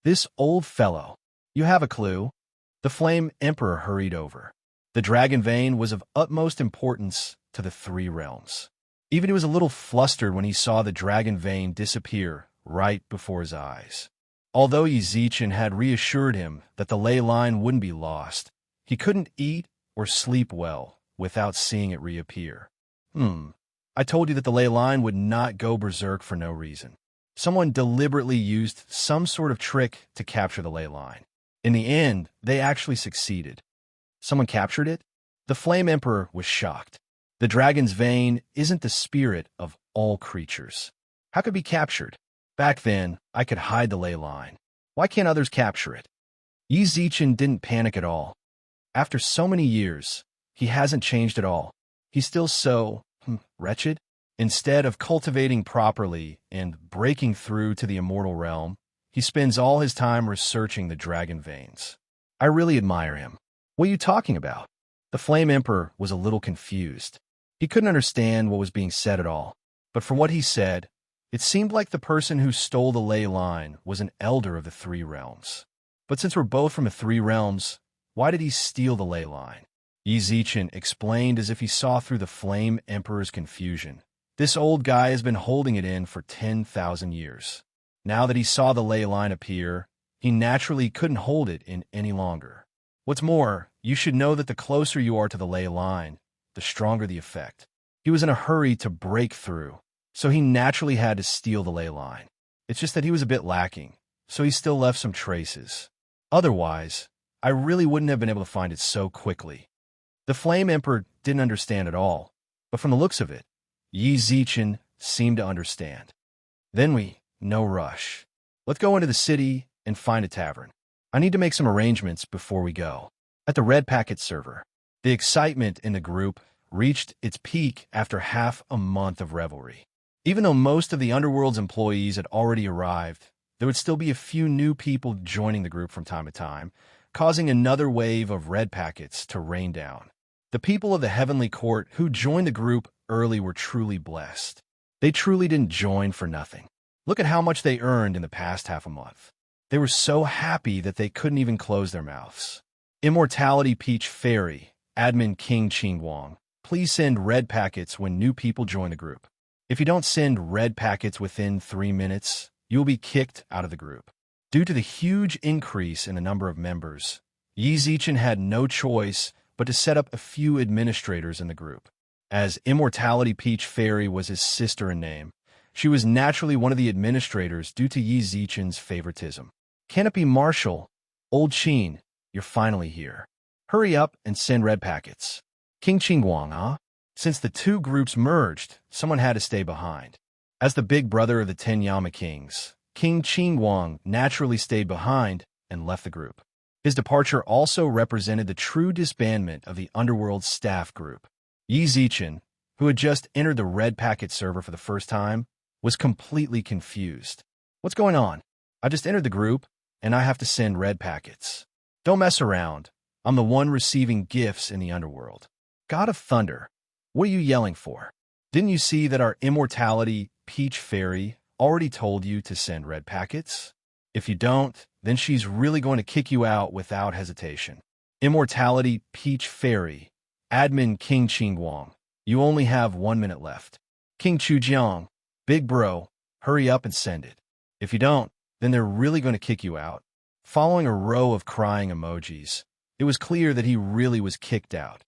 "This old fellow. You have a clue?" The Flame Emperor hurried over. The dragon vein was of utmost importance to the three realms. Even he was a little flustered when he saw the dragon vein disappear right before his eyes. Although Yi Zichen had reassured him that the ley line wouldn't be lost, he couldn't eat or sleep well without seeing it reappear. I told you that the ley line would not go berserk for no reason. Someone deliberately used some sort of trick to capture the ley line. In the end, they actually succeeded. Someone captured it? The Flame Emperor was shocked. The dragon's vein isn't the spirit of all creatures. How could it be captured? Back then, I could hide the ley line. Why can't others capture it? Yi Zichen didn't panic at all. After so many years, he hasn't changed at all. He's still so wretched. Instead of cultivating properly and breaking through to the immortal realm, he spends all his time researching the dragon veins. I really admire him. What are you talking about? The Flame Emperor was a little confused. He couldn't understand what was being said at all. But from what he said, it seemed like the person who stole the ley line was an elder of the three realms. But since we're both from the three realms, why did he steal the ley line? Yi Zichen explained as if he saw through the Flame Emperor's confusion. This old guy has been holding it in for 10,000 years. Now that he saw the ley line appear, he naturally couldn't hold it in any longer. What's more, you should know that the closer you are to the ley line, the stronger the effect. He was in a hurry to break through, so he naturally had to steal the ley line. It's just that he was a bit lacking, so he still left some traces. Otherwise, I really wouldn't have been able to find it so quickly. The Flame Emperor didn't understand at all, but from the looks of it, Yi Zichen seemed to understand. Then no rush. Let's go into the city and find a tavern. I need to make some arrangements before we go. At the Red Packet server, the excitement in the group reached its peak after half a month of revelry. Even though most of the Underworld's employees had already arrived, there would still be a few new people joining the group from time to time, causing another wave of red packets to rain down. The people of the Heavenly Court who joined the group early were truly blessed. They truly didn't join for nothing. Look at how much they earned in the past half a month. They were so happy that they couldn't even close their mouths. Immortality Peach Fairy, Admin King Qingguang, please send red packets when new people join the group. If you don't send red packets within 3 minutes, you will be kicked out of the group. Due to the huge increase in the number of members, Yi Zichen had no choice but to set up a few administrators in the group. As Immortality Peach Fairy was his sister in name, she was naturally one of the administrators due to Yi Zichen's favoritism. Can it be Marshall? Old Qin, you're finally here. Hurry up and send red packets. King Qingguang, huh? Since the two groups merged, someone had to stay behind. As the big brother of the 10 Yama Kings, King Qingguang naturally stayed behind and left the group. His departure also represented the true disbandment of the Underworld staff group. Yi Zichen, who had just entered the Red Packet server for the first time, was completely confused. What's going on? I just entered the group, and I have to send red packets. Don't mess around. I'm the one receiving gifts in the Underworld. God of Thunder, what are you yelling for? Didn't you see that our Immortality Peach Fairy already told you to send red packets? If you don't, then she's really going to kick you out without hesitation. Immortality Peach Fairy, Admin King Qingguang, you only have 1 minute left. King Chujiang, big bro, hurry up and send it. If you don't, then they're really going to kick you out. Following a row of crying emojis, it was clear that he really was kicked out.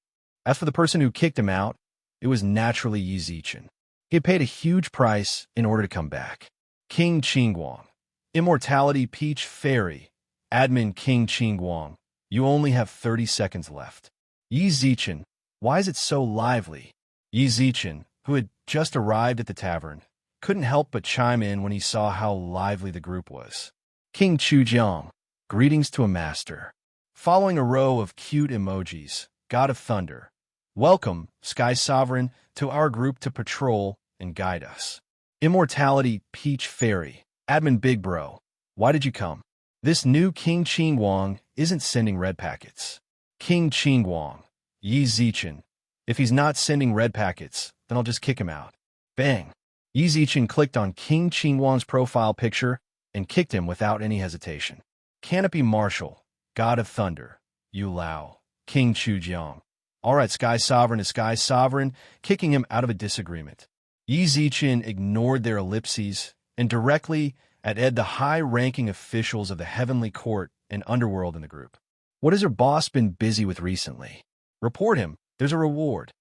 As for the person who kicked him out, it was naturally Yi Zichen. He had paid a huge price in order to come back. King Qingguang, Immortality Peach Fairy, Admin King Qingguang, you only have 30 seconds left. Yi Zichen, why is it so lively? Yi Zichen, who had just arrived at the tavern, couldn't help but chime in when he saw how lively the group was. King Chujiang, greetings to a master. Following a row of cute emojis, God of Thunder, welcome, Sky Sovereign, to our group to patrol and guide us. Immortality Peach Fairy, Admin Big Bro, why did you come? This new King Qingguang isn't sending red packets. King Qingguang, Yi Zichen, if he's not sending red packets, then I'll just kick him out. Bang! Yi Zichen clicked on King Qingguang's profile picture and kicked him without any hesitation. Canopy Marshal, God of Thunder, Yu Lao, King Chujiang. All right, Sky Sovereign is Sky Sovereign, kicking him out of a disagreement. Yi Zichen ignored their ellipses and directly at the high-ranking officials of the Heavenly Court and Underworld in the group. What has your boss been busy with recently? Report him. There's a reward.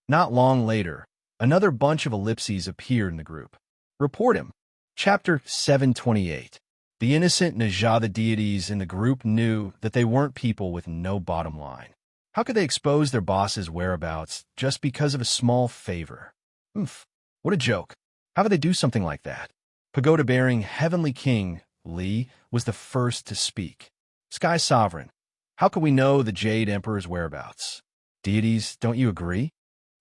Not long later, another bunch of ellipses appeared in the group. Report him. Chapter 728. The innocent Najada deities in the group knew that they weren't people with no bottom line. How could they expose their boss's whereabouts just because of a small favor? Oof, what a joke. How could they do something like that? Pagoda-bearing Heavenly King, Li, was the first to speak. Sky Sovereign, how could we know the Jade Emperor's whereabouts? Deities, don't you agree?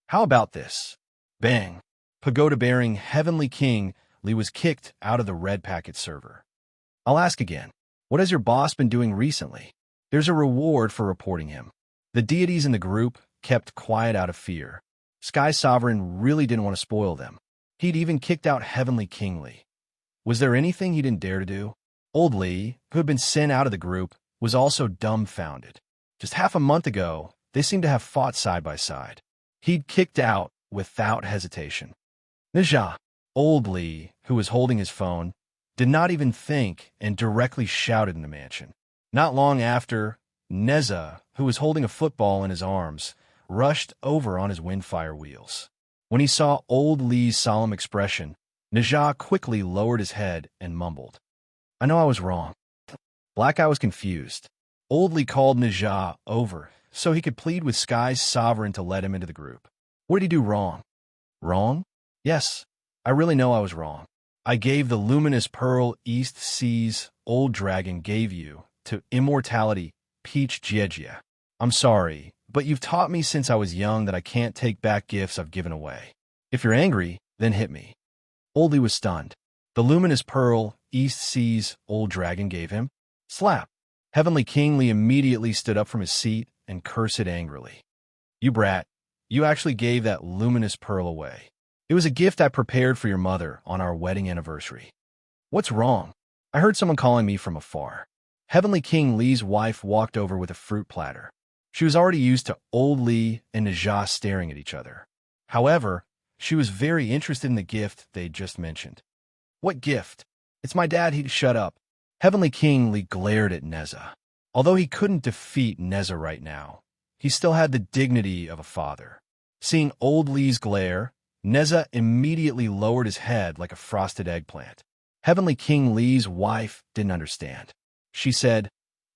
How about this? Bang! Pagoda-bearing Heavenly King, Li was kicked out of the Red Packet server. I'll ask again. What has your boss been doing recently? There's a reward for reporting him. The deities in the group kept quiet out of fear. Sky Sovereign really didn't want to spoil them. He'd even kicked out Heavenly King Li. Was there anything he didn't dare to do? Old Li, who had been sent out of the group, was also dumbfounded. Just half a month ago, they seemed to have fought side by side. He'd kicked out without hesitation. Nija, Old Li, who was holding his phone, did not even think and directly shouted in the mansion. Not long after, Neza, who was holding a football in his arms, rushed over on his windfire wheels. When he saw Old Li's solemn expression, Nija quickly lowered his head and mumbled, I know I was wrong. Black Eye was confused. Old Li called Nija over so he could plead with Sky's Sovereign to let him into the group. What did he do wrong? Wrong? Yes, I really know I was wrong. I gave the luminous pearl East Seas Old Dragon gave you to Immortality Peach Jiejia. I'm sorry, but you've taught me since I was young that I can't take back gifts I've given away. If you're angry, then hit me. Old Li was stunned. The luminous pearl East Seas Old Dragon gave him. Slap. Heavenly King Li immediately stood up from his seat and cursed angrily. You brat, you actually gave that luminous pearl away. It was a gift I prepared for your mother on our wedding anniversary. What's wrong? I heard someone calling me from afar. Heavenly King Li's wife walked over with a fruit platter. She was already used to Old Li and Nija staring at each other. However, she was very interested in the gift they'd just mentioned. What gift? It's my dad, he'd shut up. Heavenly King Li glared at Neza. Although he couldn't defeat Neza right now, he still had the dignity of a father. Seeing Old Li's glare, Neza immediately lowered his head like a frosted eggplant. Heavenly King Li's wife didn't understand. She said,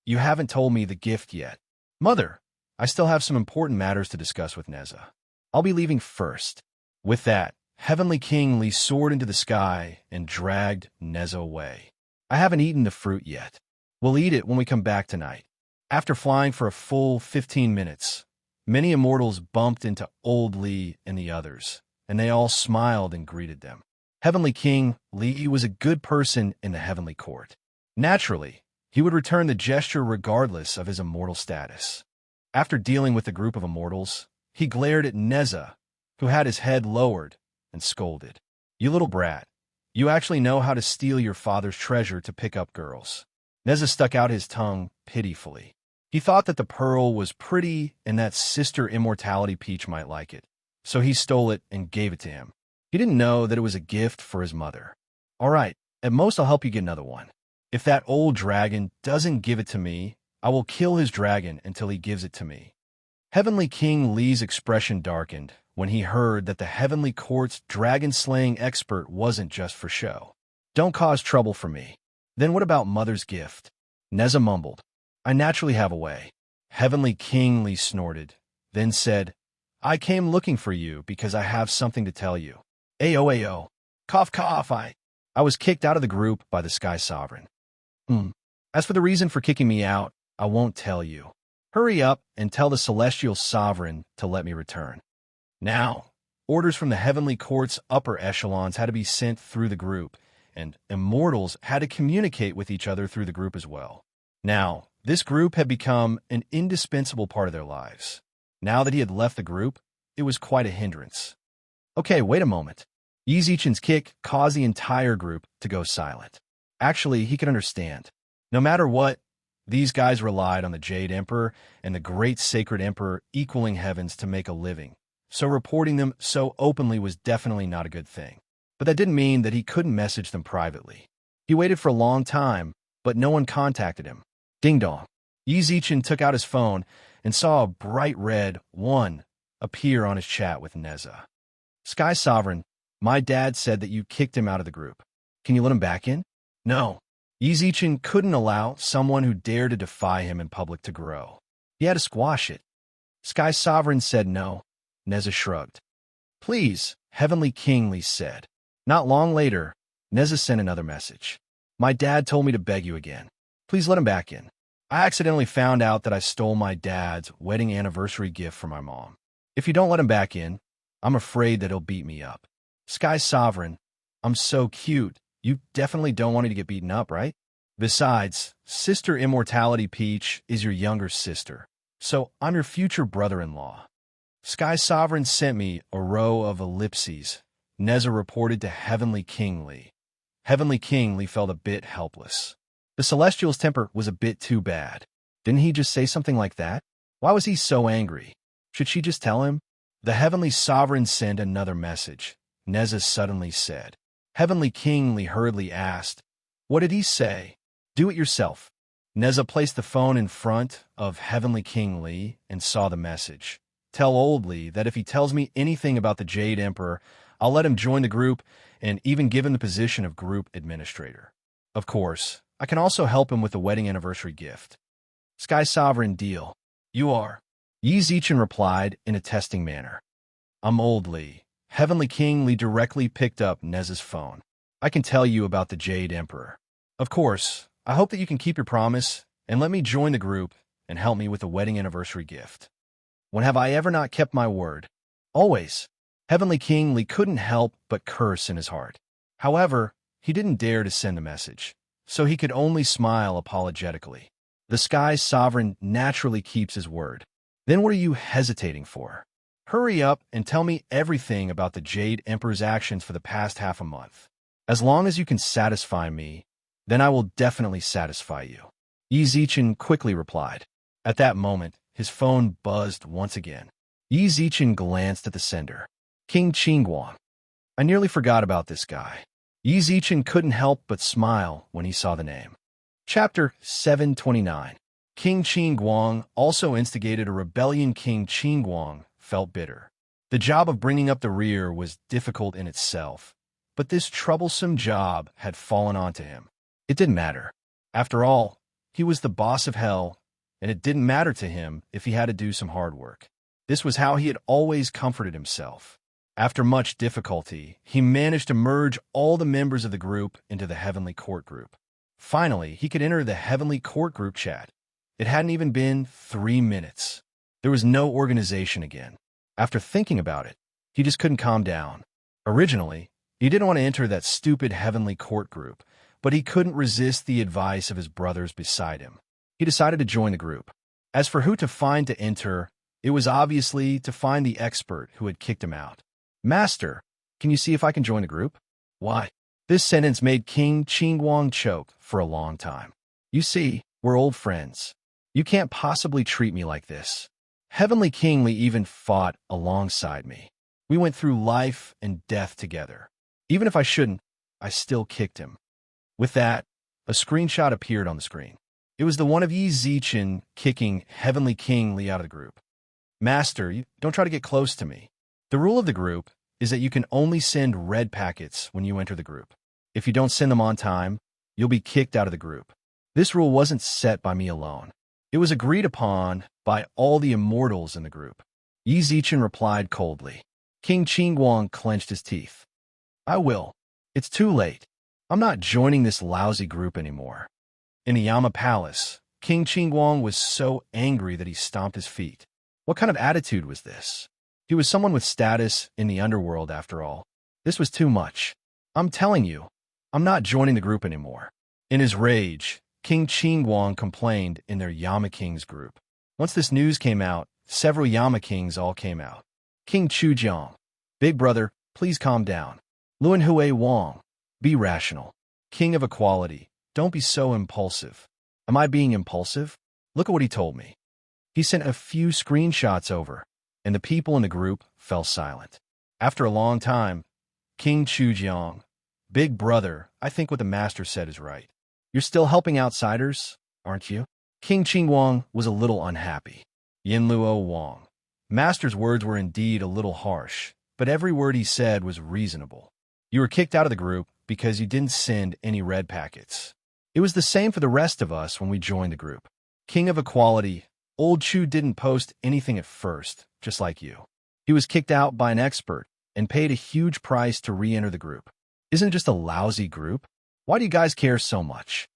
You haven't told me the gift yet. Mother, I still have some important matters to discuss with Neza. I'll be leaving first. With that, Heavenly King Li soared into the sky and dragged Neza away. I haven't eaten the fruit yet. We'll eat it when we come back tonight. After flying for a full 15 minutes, many immortals bumped into Old Li and the others, and they all smiled and greeted them. Heavenly King Li was a good person in the Heavenly Court. Naturally, he would return the gesture regardless of his immortal status. After dealing with the group of immortals, he glared at Neza, who had his head lowered, and scolded. You little brat, you actually know how to steal your father's treasure to pick up girls. Neza stuck out his tongue pitifully. He thought that the pearl was pretty and that Sister Immortality Peach might like it, so he stole it and gave it to him. He didn't know that it was a gift for his mother. All right, at most I'll help you get another one. If that old dragon doesn't give it to me, I will kill his dragon until he gives it to me. Heavenly King Li's expression darkened when he heard that the Heavenly Court's dragon-slaying expert wasn't just for show. Don't cause trouble for me. Then what about Mother's gift? Neza mumbled. I naturally have a way. Heavenly King Li snorted, then said, I came looking for you because I have something to tell you. Ayo ayo. Cough cough, I was kicked out of the group by the Sky Sovereign. As for the reason for kicking me out, I won't tell you. Hurry up and tell the Celestial Sovereign to let me return. Now, orders from the Heavenly Court's upper echelons had to be sent through the group, and immortals had to communicate with each other through the group as well. Now, this group had become an indispensable part of their lives. Now that he had left the group, it was quite a hindrance. Okay, wait a moment. Yi Zichen's kick caused the entire group to go silent. Actually, he could understand. No matter what, these guys relied on the Jade Emperor and the Great Sacred Emperor equaling heavens to make a living, so reporting them so openly was definitely not a good thing. But that didn't mean that he couldn't message them privately. He waited for a long time, but no one contacted him. Ding dong. Yi Zichen took out his phone and saw a bright red 1 appear on his chat with Neza. Sky Sovereign, my dad said that you kicked him out of the group. Can you let him back in? No. Yi Zichen couldn't allow someone who dared to defy him in public to grow. He had to squash it. Sky Sovereign said no. Neza shrugged. Please, Heavenly King Li said. Not long later, Neza sent another message. My dad told me to beg you again. Please let him back in. I accidentally found out that I stole my dad's wedding anniversary gift from my mom. If you don't let him back in, I'm afraid that he'll beat me up. Sky Sovereign, I'm so cute. You definitely don't want me to get beaten up, right? Besides, Sister Immortality Peach is your younger sister, so I'm your future brother-in-law. Sky Sovereign sent me a row of ellipses, Neza reported to Heavenly King Li. Heavenly King Li felt a bit helpless. The Celestial's temper was a bit too bad. Didn't he just say something like that? Why was he so angry? Should she just tell him? The Heavenly Sovereign sent another message, Neza suddenly said. Heavenly King Li hurriedly asked, what did he say? Do it yourself. Neza placed the phone in front of Heavenly King Li and saw the message. Tell Old Li that if he tells me anything about the Jade Emperor, I'll let him join the group and even give him the position of group administrator. Of course, I can also help him with the wedding anniversary gift. Sky Sovereign deal. You are. Yi Zichen replied in a testing manner. I'm Old Li. Heavenly King Li directly picked up Neza's phone. I can tell you about the Jade Emperor. Of course, I hope that you can keep your promise and let me join the group and help me with the wedding anniversary gift. When have I ever not kept my word? Always. Heavenly King Li couldn't help but curse in his heart. However, he didn't dare to send the message, so he could only smile apologetically. The Sky Sovereign naturally keeps his word. Then what are you hesitating for? Hurry up and tell me everything about the Jade Emperor's actions for the past half a month. As long as you can satisfy me, then I will definitely satisfy you. Yi Zichen quickly replied. At that moment, his phone buzzed once again. Yi Zichen glanced at the sender. King Qingguang. I nearly forgot about this guy. Yi Zichen couldn't help but smile when he saw the name. Chapter 729. King Qingguang also instigated a rebellion. King Qingguang felt bitter. The job of bringing up the rear was difficult in itself, but this troublesome job had fallen onto him. It didn't matter. After all, he was the boss of hell, and it didn't matter to him if he had to do some hard work. This was how he had always comforted himself. After much difficulty, he managed to merge all the members of the group into the Heavenly Court group. Finally, he could enter the Heavenly Court group chat. It hadn't even been 3 minutes. There was no organization again. After thinking about it, he just couldn't calm down. Originally, he didn't want to enter that stupid Heavenly Court group, but he couldn't resist the advice of his brothers beside him. He decided to join the group. As for who to find to enter, it was obviously to find the expert who had kicked him out. Master, can you see if I can join the group? Why? This sentence made King Qingguang choke for a long time. You see, we're old friends. You can't possibly treat me like this. Heavenly King Li even fought alongside me. We went through life and death together. Even if I shouldn't, I still kicked him. With that, a screenshot appeared on the screen. It was the one of Yi Zichen kicking Heavenly King Li out of the group. Master, you don't try to get close to me. The rule of the group is that you can only send red packets when you enter the group. If you don't send them on time, you'll be kicked out of the group. This rule wasn't set by me alone. It was agreed upon by all the immortals in the group. Yi Zichen replied coldly. King Qingguang clenched his teeth. I will. It's too late. I'm not joining this lousy group anymore. In the Yama Palace, King Qingguang was so angry that he stomped his feet. What kind of attitude was this? He was someone with status in the underworld, after all. This was too much. I'm telling you, I'm not joining the group anymore. In his rage, King Qingguang complained in their Yama Kings group. Once this news came out, several Yama Kings all came out. King Chujiang, Big Brother, please calm down. Luan Hui Wang, be rational. King of Equality, don't be so impulsive. Am I being impulsive? Look at what he told me. He sent a few screenshots over, and the people in the group fell silent. After a long time, King Chujiang, Big Brother, I think what the master said is right. You're still helping outsiders, aren't you? King Qingguang was a little unhappy. Yin Luo Wang. Master's words were indeed a little harsh, but every word he said was reasonable. You were kicked out of the group because you didn't send any red packets. It was the same for the rest of us when we joined the group. King of Equality, Old Chu didn't post anything at first, just like you. He was kicked out by an expert and paid a huge price to re-enter the group. Isn't it just a lousy group? Why do you guys care so much?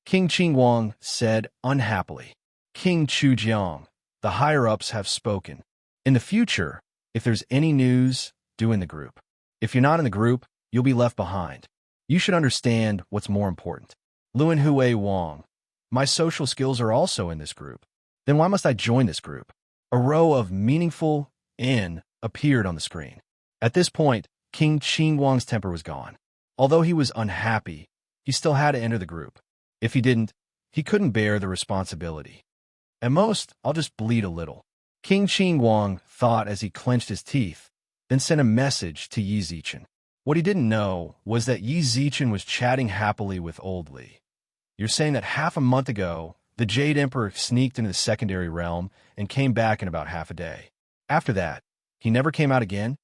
King Qingguang said unhappily. King Chujiang, the higher-ups have spoken. In the future, if there's any news, do in the group. If you're not in the group, you'll be left behind. You should understand what's more important. Luan Hui Wang. My social skills are also in this group. Then why must I join this group? A row of meaningful N appeared on the screen. At this point, King Qingguang's temper was gone. Although he was unhappy, he still had to enter the group. If he didn't, he couldn't bear the responsibility. At most, I'll just bleed a little. King Qingguang thought as he clenched his teeth, then sent a message to Yi Zichen. What he didn't know was that Yi Zichen was chatting happily with Old Li. You're saying that half a month ago, the Jade Emperor sneaked into the secondary realm and came back in about half a day. After that, he never came out again?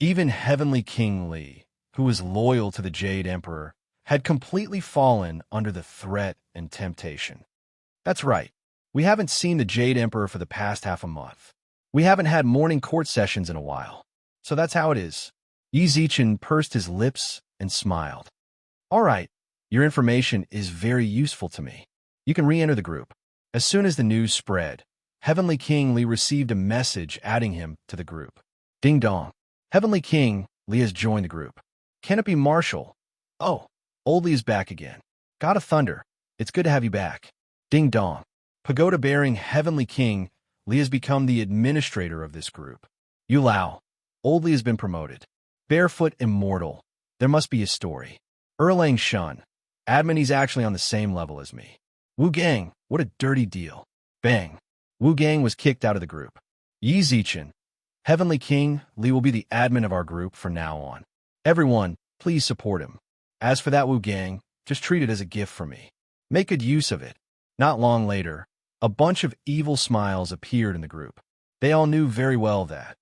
Even Heavenly King Li, who was loyal to the Jade Emperor, had completely fallen under the threat and temptation. That's right. We haven't seen the Jade Emperor for the past half a month. We haven't had morning court sessions in a while. So that's how it is. Yi Zichen pursed his lips and smiled. All right, your information is very useful to me. You can re-enter the group. As soon as the news spread, Heavenly King Li received a message adding him to the group. Ding dong. Heavenly King Li has joined the group. Can it be Marshall? Oh, Old Li is back again. God of Thunder, it's good to have you back. Ding dong. Pagoda-bearing Heavenly King Li has become the administrator of this group. Yu Lao, Old Li has been promoted. Barefoot Immortal, there must be a story. Erlang Shun, admin, he's actually on the same level as me. Wu Gang, what a dirty deal. Bang. Wu Gang was kicked out of the group. Yi Zichen, Heavenly King Li will be the admin of our group from now on. Everyone, please support him. As for that Wu Gang, just treat it as a gift from me. Make good use of it. Not long later, a bunch of evil smiles appeared in the group. They all knew very well that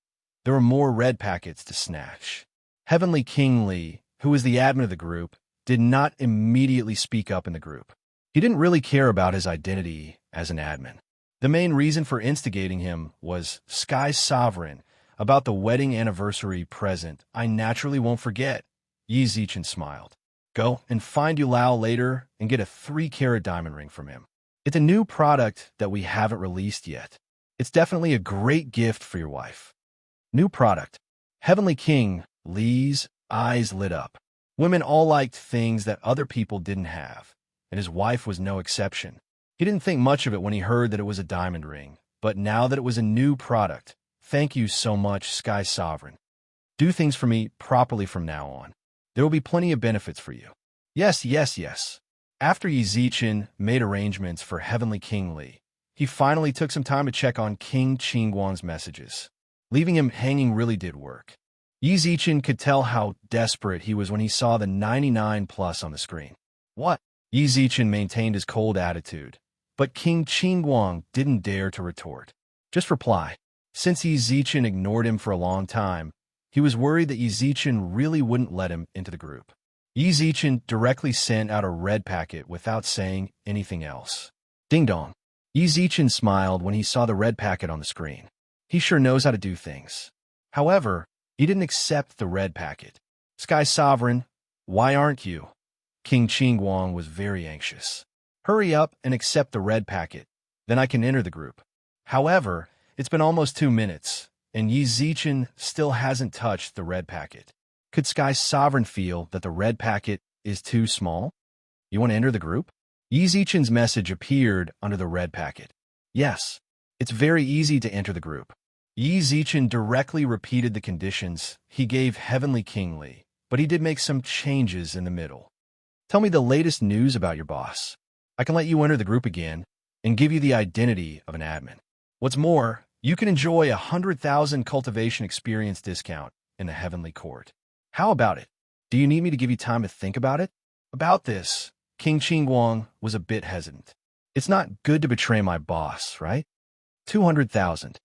there were more red packets to snatch. Heavenly King Li, who was the admin of the group, did not immediately speak up in the group. He didn't really care about his identity as an admin. The main reason for instigating him was Sky Sovereign, about the wedding anniversary present I naturally won't forget. Yi Zichen smiled. Go and find Yu Lao later and get a 3-carat diamond ring from him. It's a new product that we haven't released yet. It's definitely a great gift for your wife. New product. Heavenly King Li's eyes lit up. Women all liked things that other people didn't have, and his wife was no exception. He didn't think much of it when he heard that it was a diamond ring, but now that it was a new product, thank you so much, Sky Sovereign. Do things for me properly from now on. There will be plenty of benefits for you. Yes, yes, yes. After Yi Zichen made arrangements for Heavenly King Li, he finally took some time to check on King Qingguang's messages. Leaving him hanging really did work. Yi Zichen could tell how desperate he was when he saw the 99 plus on the screen. What? Yi Zichen maintained his cold attitude, but King Qingguang didn't dare to retort. Just reply. Since Yi Zichen ignored him for a long time, he was worried that Yi Zichen really wouldn't let him into the group. Yi Zichen directly sent out a red packet without saying anything else. Ding dong. Yi Zichen smiled when he saw the red packet on the screen. He sure knows how to do things. However, he didn't accept the red packet. Sky Sovereign, why aren't you? King Qingguang was very anxious. Hurry up and accept the red packet, then I can enter the group. However, it's been almost 2 minutes, and Yi Zichen still hasn't touched the red packet. Could Sky Sovereign feel that the red packet is too small? You want to enter the group? Yi Zichen's message appeared under the red packet. Yes, it's very easy to enter the group. Yi Zichen directly repeated the conditions he gave Heavenly King Li, but he did make some changes in the middle. Tell me the latest news about your boss. I can let you enter the group again and give you the identity of an admin. What's more, you can enjoy 100,000 cultivation experience discount in the Heavenly Court. How about it? Do you need me to give you time to think about it? About this, King Qingguang was a bit hesitant. It's not good to betray my boss, right? 200,000.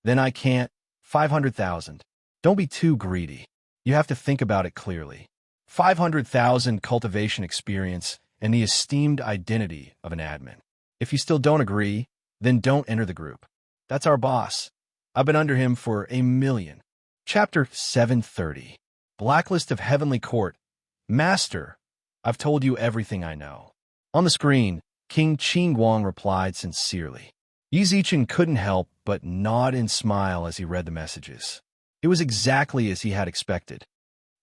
Then I can't. 500,000. Don't be too greedy. You have to think about it clearly. 500,000 cultivation experience and the esteemed identity of an admin. If you still don't agree, then don't enter the group. That's our boss. I've been under him for 1,000,000. Chapter 730. Blacklist of Heavenly Court. Master, I've told you everything I know. On the screen, King Qingguang replied sincerely. Yi Zichen couldn't help but nod and smile as he read the messages. It was exactly as he had expected.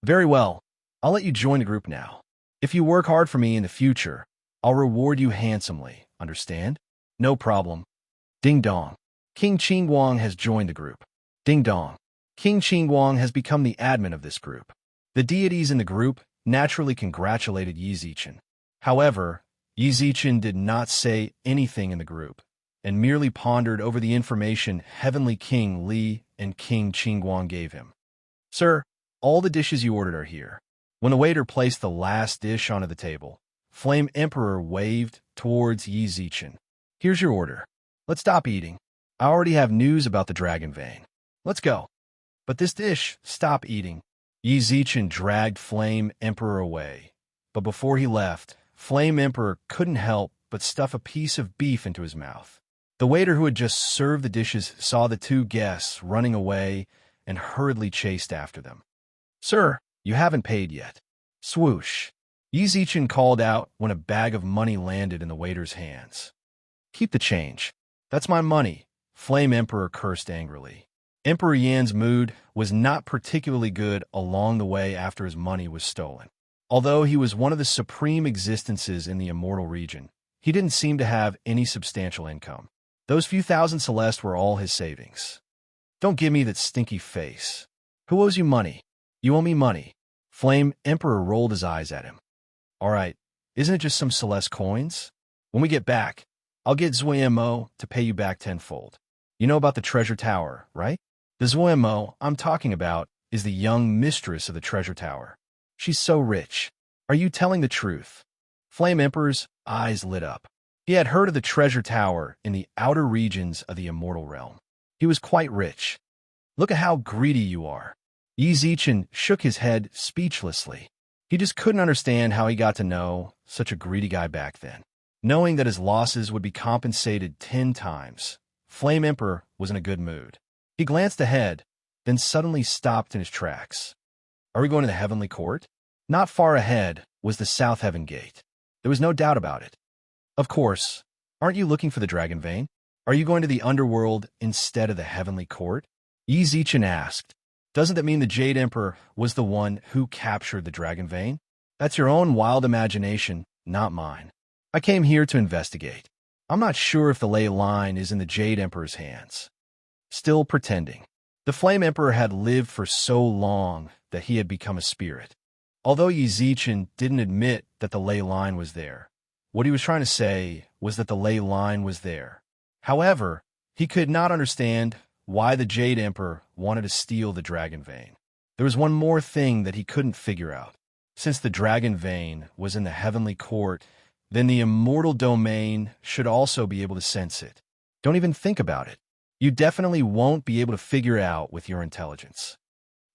Very well, I'll let you join the group now. If you work hard for me in the future, I'll reward you handsomely, understand? No problem. Ding dong. King Qingguang has joined the group. Ding dong. King Qingguang has become the admin of this group. The deities in the group naturally congratulated Yi Zichen. However, Yi Zichen did not say anything in the group, and merely pondered over the information Heavenly King Li and King Qingguang gave him. Sir, all the dishes you ordered are here. When the waiter placed the last dish onto the table, Flame Emperor waved towards Yi Zichen. Here's your order. Let's stop eating. I already have news about the dragon vein. Let's go. But this dish, stop eating. Yi Zichen dragged Flame Emperor away. But before he left, Flame Emperor couldn't help but stuff a piece of beef into his mouth. The waiter who had just served the dishes saw the two guests running away and hurriedly chased after them. Sir, you haven't paid yet. Swoosh. Yi Zichen called out when a bag of money landed in the waiter's hands. Keep the change. That's my money, Flame Emperor cursed angrily. Emperor Yan's mood was not particularly good along the way after his money was stolen. Although he was one of the supreme existences in the immortal region, he didn't seem to have any substantial income. Those few thousand Celeste were all his savings. Don't give me that stinky face. Who owes you money? You owe me money. Flame Emperor rolled his eyes at him. All right, isn't it just some Celeste coins? When we get back, I'll get Zuemo to pay you back tenfold. You know about the treasure tower, right? The Zuemo I'm talking about is the young mistress of the treasure tower. She's so rich. Are you telling the truth? Flame Emperor's eyes lit up. He had heard of the treasure tower in the outer regions of the immortal realm. He was quite rich. Look at how greedy you are. Yi Zichen shook his head speechlessly. He just couldn't understand how he got to know such a greedy guy back then. Knowing that his losses would be compensated 10 times, Flame Emperor was in a good mood. He glanced ahead, then suddenly stopped in his tracks. Are we going to the Heavenly Court? Not far ahead was the South Heaven Gate. There was no doubt about it. Of course. Aren't you looking for the Dragon Vein? Are you going to the underworld instead of the Heavenly Court? Yi Zichen asked. Doesn't that mean the Jade Emperor was the one who captured the Dragon Vein? That's your own wild imagination, not mine. I came here to investigate. I'm not sure if the ley line is in the Jade Emperor's hands. Still pretending. The Flame Emperor had lived for so long that he had become a spirit. Although Yi Zichen didn't admit that the ley line was there, what he was trying to say was that the ley line was there. However, he could not understand why the Jade Emperor wanted to steal the dragon vein. There was one more thing that he couldn't figure out. Since the dragon vein was in the heavenly court, then the immortal domain should also be able to sense it. Don't even think about it. You definitely won't be able to figure it out with your intelligence.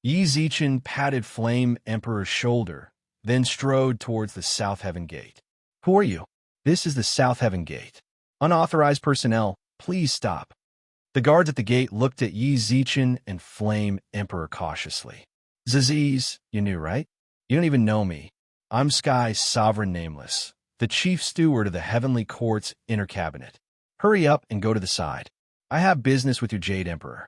Yi Zichen patted Flame Emperor's shoulder, then strode towards the South Heaven Gate. Who are you? This is the South Heaven Gate. Unauthorized personnel, please stop. The guards at the gate looked at Yi Zichen and Flame Emperor cautiously. Zaziz, you knew, right? You don't even know me. I'm Sky's Sovereign Nameless, the Chief Steward of the Heavenly Court's Inner Cabinet. Hurry up and go to the side. I have business with your Jade Emperor.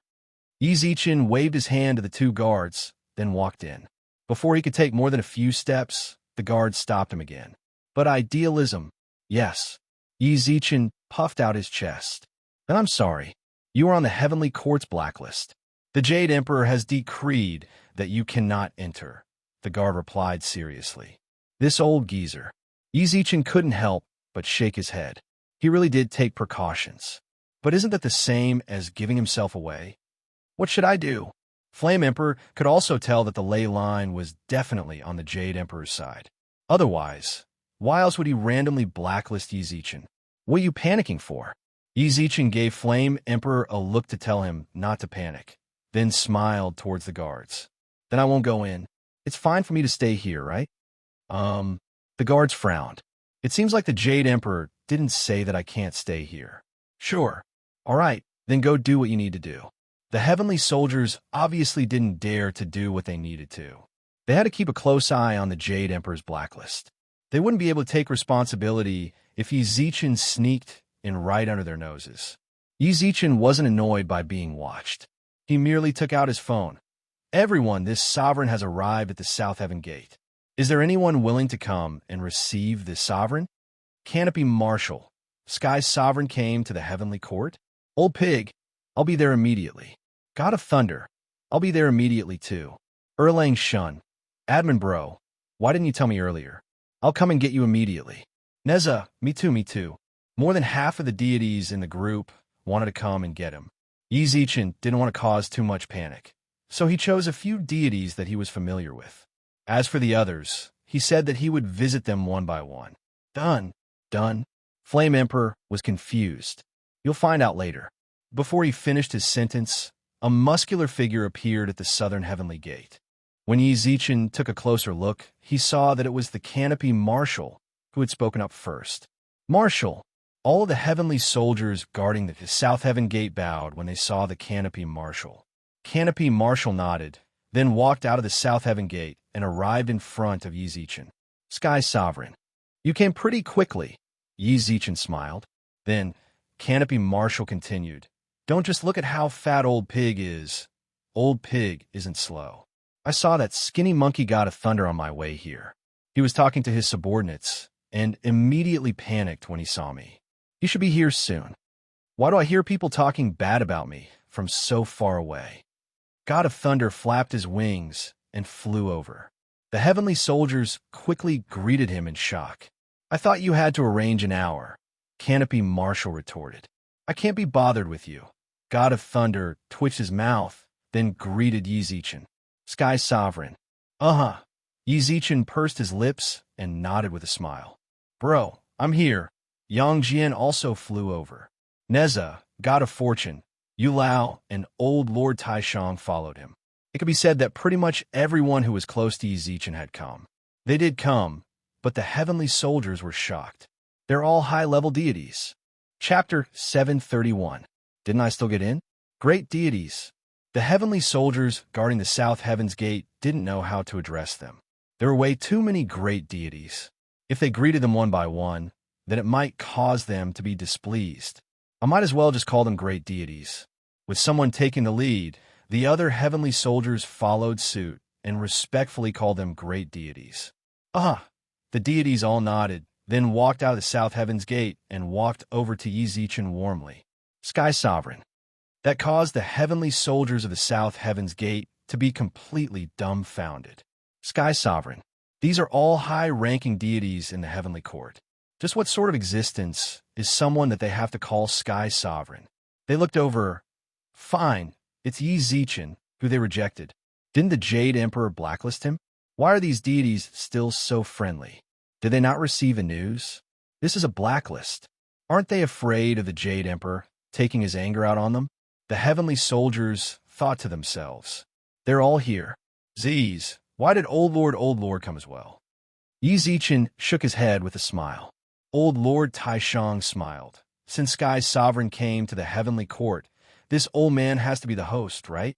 Yi Zichen waved his hand to the two guards, then walked in. Before he could take more than a few steps, the guards stopped him again. But idealism, yes. Yi Zichen puffed out his chest. Then I'm sorry. You are on the Heavenly Court's blacklist. The Jade Emperor has decreed that you cannot enter, the guard replied seriously. This old geezer. Yi Zichen couldn't help but shake his head. He really did take precautions. But isn't that the same as giving himself away? What should I do? Flame Emperor could also tell that the ley line was definitely on the Jade Emperor's side. Otherwise, why else would he randomly blacklist Yi Zichen? What are you panicking for? Yi Zichen gave Flame Emperor a look to tell him not to panic, then smiled towards the guards. Then I won't go in. It's fine for me to stay here, right? The guards frowned. It seems like the Jade Emperor didn't say that I can't stay here. Sure. All right, then go do what you need to do. The heavenly soldiers obviously didn't dare to do what they needed to. They had to keep a close eye on the Jade Emperor's blacklist. They wouldn't be able to take responsibility if Yi Zichen sneaked in right under their noses. Yi Zichen wasn't annoyed by being watched. He merely took out his phone. Everyone, this sovereign has arrived at the South Heaven Gate. Is there anyone willing to come and receive this sovereign? Canopy Marshal. Sky's sovereign came to the Heavenly Court? Old Pig, I'll be there immediately. God of Thunder, I'll be there immediately too. Erlang Shun. Admin Bro, why didn't you tell me earlier? I'll come and get you immediately. Neza, me too. More than half of the deities in the group wanted to come and get him. Yi Zichen didn't want to cause too much panic, so he chose a few deities that he was familiar with. As for the others, he said that he would visit them one by one. Done. Flame Emperor was confused. You'll find out later. Before he finished his sentence, a muscular figure appeared at the southern heavenly gate. When Yi Zichen took a closer look, he saw that it was the Canopy Marshal who had spoken up first. Marshal, all of the heavenly soldiers guarding the South Heaven Gate bowed when they saw the Canopy Marshal. Canopy Marshal nodded, then walked out of the South Heaven Gate and arrived in front of Yi Zichen. Sky Sovereign, you came pretty quickly. Yi Zichen smiled. Then, Canopy Marshal continued. Don't just look at how fat Old Pig is. Old Pig isn't slow. I saw that skinny monkey god of thunder on my way here. He was talking to his subordinates and immediately panicked when he saw me. He should be here soon. Why do I hear people talking bad about me from so far away? God of Thunder flapped his wings and flew over. The heavenly soldiers quickly greeted him in shock. I thought you had to arrange an hour, Canopy Marshal retorted. I can't be bothered with you. God of Thunder twitched his mouth, then greeted Yi Zichen. Sky Sovereign. Yi Zichen pursed his lips and nodded with a smile. Bro, I'm here. Yang Jian also flew over. Neza, God of Fortune, Yu Lao, and old Lord Taishang followed him. It could be said that pretty much everyone who was close to Yi Zichen had come. They did come, but the heavenly soldiers were shocked. They're all high-level deities. Chapter 731. Didn't I still get in? Great deities. The heavenly soldiers guarding the South Heaven's Gate didn't know how to address them. There were way too many great deities. If they greeted them one by one, then it might cause them to be displeased. I might as well just call them great deities. With someone taking the lead, the other heavenly soldiers followed suit and respectfully called them great deities. The deities all nodded, then walked out of the South Heaven's Gate and walked over to Yi Zichen warmly. Sky Sovereign. That caused the heavenly soldiers of the South Heaven's Gate to be completely dumbfounded. Sky Sovereign. These are all high-ranking deities in the heavenly court. Just what sort of existence is someone that they have to call Sky Sovereign? They looked over. Fine, it's Yi Zichen, who they rejected. Didn't the Jade Emperor blacklist him? Why are these deities still so friendly? Did they not receive the news? This is a blacklist. Aren't they afraid of the Jade Emperor taking his anger out on them? The heavenly soldiers thought to themselves, they're all here. Z's, why did Old Lord come as well? Yi Zichen shook his head with a smile. Old Lord Taishang smiled. Since Sky's sovereign came to the heavenly court, this old man has to be the host, right?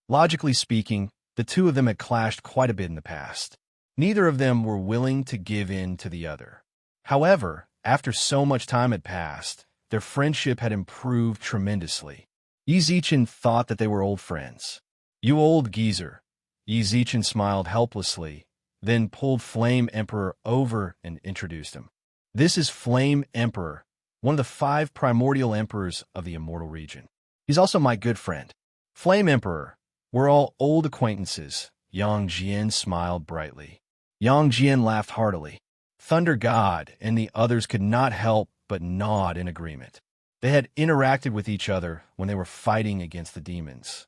Logically speaking, the two of them had clashed quite a bit in the past. Neither of them were willing to give in to the other. However, after so much time had passed, their friendship had improved tremendously. Yi Zichen thought that they were old friends. You old geezer. Yi Zichen smiled helplessly, then pulled Flame Emperor over and introduced him. This is Flame Emperor, one of the 5 primordial emperors of the immortal region. He's also my good friend. Flame Emperor, we're all old acquaintances. Yang Jian smiled brightly. Yang Jian laughed heartily. Thunder God and the others could not help but nod in agreement. They had interacted with each other when they were fighting against the demons.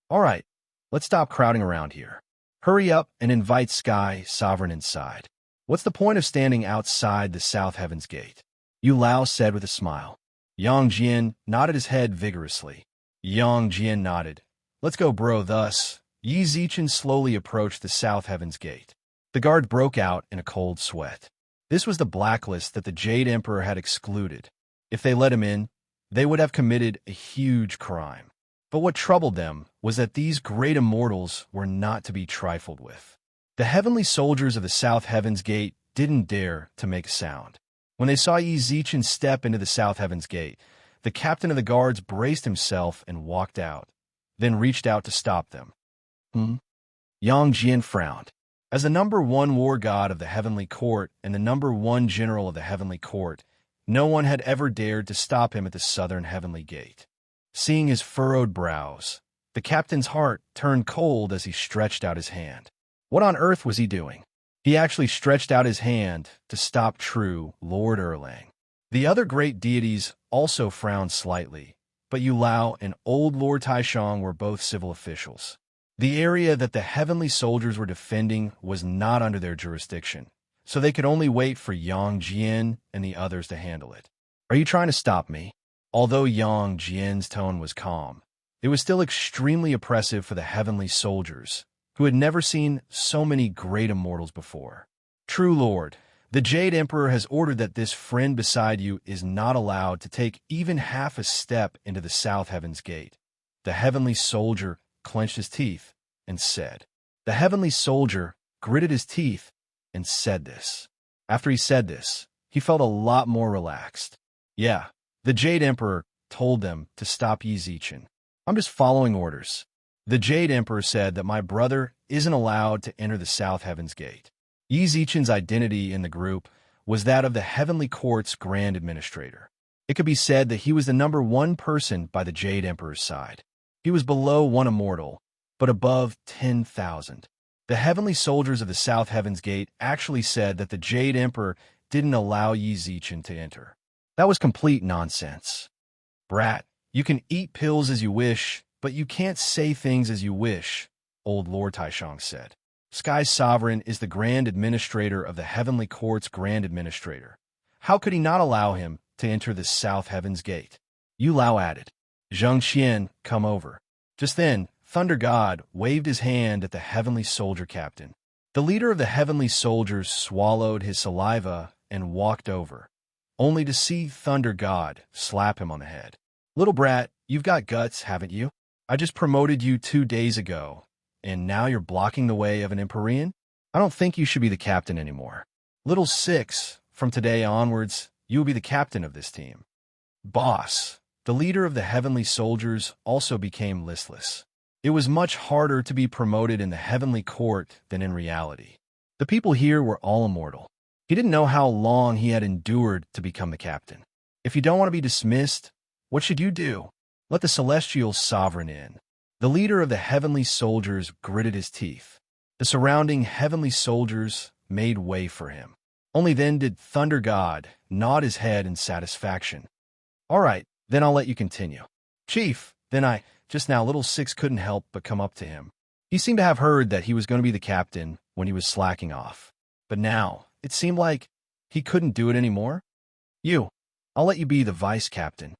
All right, let's stop crowding around here. Hurry up and invite Sky Sovereign inside. What's the point of standing outside the South Heaven's Gate? Yu Lao said with a smile. Yang Jian nodded his head vigorously. Yang Jian nodded. Let's go, bro. Thus, Yi Zichen slowly approached the South Heaven's Gate. The guard broke out in a cold sweat. This was the blacklist that the Jade Emperor had excluded. If they let him in, they would have committed a huge crime. But what troubled them was that these great immortals were not to be trifled with. The heavenly soldiers of the South Heaven's Gate didn't dare to make a sound. When they saw Yi Zichen step into the South Heaven's Gate, the captain of the guards braced himself and walked out, then reached out to stop them. Yang Jian frowned. As the #1 war god of the heavenly court and the #1 general of the heavenly court, no one had ever dared to stop him at the southern heavenly gate. Seeing his furrowed brows, the captain's heart turned cold as he stretched out his hand. What on earth was he doing? He actually stretched out his hand to stop true Lord Erlang. The other great deities also frowned slightly, but Yu Lao and Old Lord Taishang were both civil officials. The area that the heavenly soldiers were defending was not under their jurisdiction, so they could only wait for Yang Jian and the others to handle it. Are you trying to stop me? Although Yang Jian's tone was calm, it was still extremely oppressive for the heavenly soldiers, who had never seen so many great immortals before. True Lord, the Jade Emperor has ordered that this friend beside you is not allowed to take even half a step into the South Heaven's Gate. The heavenly soldier clenched his teeth and said. The heavenly soldier gritted his teeth and said this. After he said this, he felt a lot more relaxed. Yeah, the Jade Emperor told them to stop Yi Zichen. I'm just following orders. The Jade Emperor said that my brother isn't allowed to enter the South Heaven's Gate. Yi Zichen's identity in the group was that of the Heavenly Court's Grand Administrator. It could be said that he was the #1 person by the Jade Emperor's side. He was below 1 immortal, but above 10,000. The heavenly soldiers of the South Heaven's Gate actually said that the Jade Emperor didn't allow Yi Zichen to enter. That was complete nonsense. Brat, you can eat pills as you wish, but you can't say things as you wish, Old Lord Taishang said. Sky's sovereign is the Grand Administrator of the Heavenly Court's Grand Administrator. How could he not allow him to enter the South Heaven's Gate? Yu Lao added. Zheng Xian, come over. Just then, Thunder God waved his hand at the heavenly soldier captain. The leader of the heavenly soldiers swallowed his saliva and walked over, only to see Thunder God slap him on the head. Little brat, you've got guts, haven't you? I just promoted you 2 days ago, and now you're blocking the way of an Empyrean? I don't think you should be the captain anymore. Little Six, from today onwards, you will be the captain of this team. Boss. The leader of the heavenly soldiers also became listless. It was much harder to be promoted in the heavenly court than in reality. The people here were all immortal. He didn't know how long he had endured to become the captain. If you don't want to be dismissed, what should you do? Let the celestial sovereign in. The leader of the heavenly soldiers gritted his teeth. The surrounding heavenly soldiers made way for him. Only then did Thunder God nod his head in satisfaction. All right, then I'll let you continue. Chief, just now little Six couldn't help but come up to him. He seemed to have heard that he was going to be the captain when he was slacking off. But now, it seemed like he couldn't do it anymore. I'll let you be the vice captain.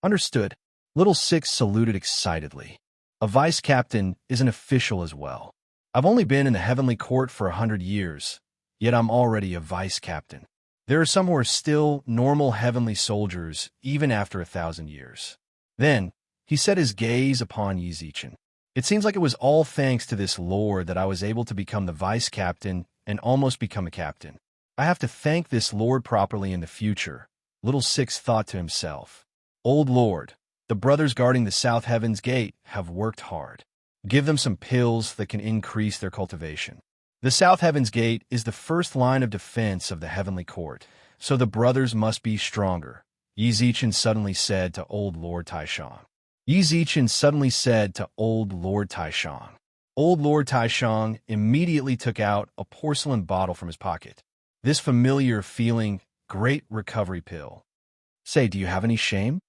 Understood. Little Six saluted excitedly. A vice captain is an official as well. I've only been in the heavenly court for 100 years, yet I'm already a vice captain. There are some who are still normal heavenly soldiers even after 1,000 years. Then, he set his gaze upon Yi Zichen. It seems like it was all thanks to this lord that I was able to become the vice captain and almost become a captain. I have to thank this lord properly in the future, Little Six thought to himself. Old Lord, the brothers guarding the South Heaven's Gate have worked hard. Give them some pills that can increase their cultivation. The South Heaven's Gate is the first line of defense of the Heavenly Court, so the brothers must be stronger, Yi Zichen suddenly said to Old Lord Taishang. Yi Zichen suddenly said to Old Lord Taishang. Old Lord Taishang immediately took out a porcelain bottle from his pocket. This familiar feeling, great recovery pill. Say, do you have any shame?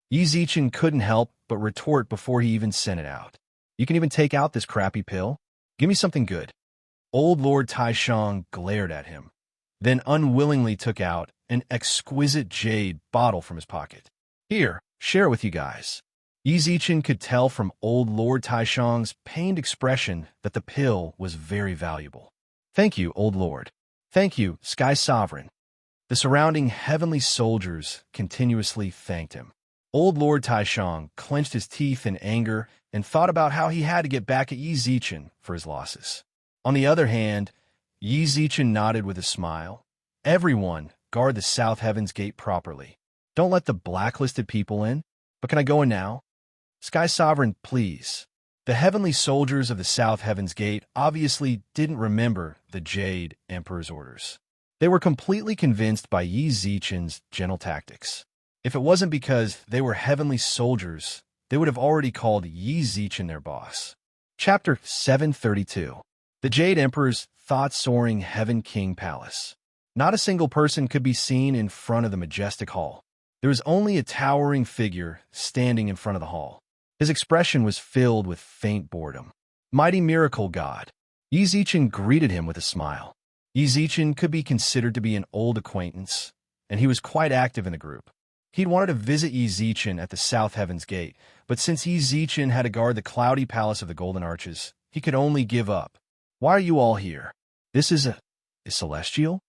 Yi Zichen couldn't help but retort before he even sent it out. You can even take out this crappy pill? Give me something good. Old Lord Taishang glared at him, then unwillingly took out an exquisite jade bottle from his pocket. Here, share it with you guys. Yi Zichen could tell from Old Lord Taishang's pained expression that the pill was very valuable. Thank you, Old Lord. Thank you, Sky Sovereign. The surrounding heavenly soldiers continuously thanked him. Old Lord Taishang clenched his teeth in anger and thought about how he had to get back at Yi Zichen for his losses. On the other hand, Yi Zichen nodded with a smile. Everyone, guard the South Heaven's Gate properly. Don't let the blacklisted people in. But can I go in now? Sky Sovereign, please. The heavenly soldiers of the South Heaven's Gate obviously didn't remember the Jade Emperor's orders. They were completely convinced by Yi Zichen's gentle tactics. If it wasn't because they were heavenly soldiers, they would have already called Yi Zichen their boss. Chapter 732. The Jade Emperor's thought-soaring Heaven King Palace. Not a single person could be seen in front of the majestic hall. There was only a towering figure standing in front of the hall. His expression was filled with faint boredom. Mighty Miracle God. Yi Zichen greeted him with a smile. Yi Zichen could be considered to be an old acquaintance, and he was quite active in the group. He'd wanted to visit Yi Zichen at the South Heaven's Gate, but since Yi Zichen had to guard the cloudy palace of the Golden Arches, he could only give up. Why are you all here? This is celestial?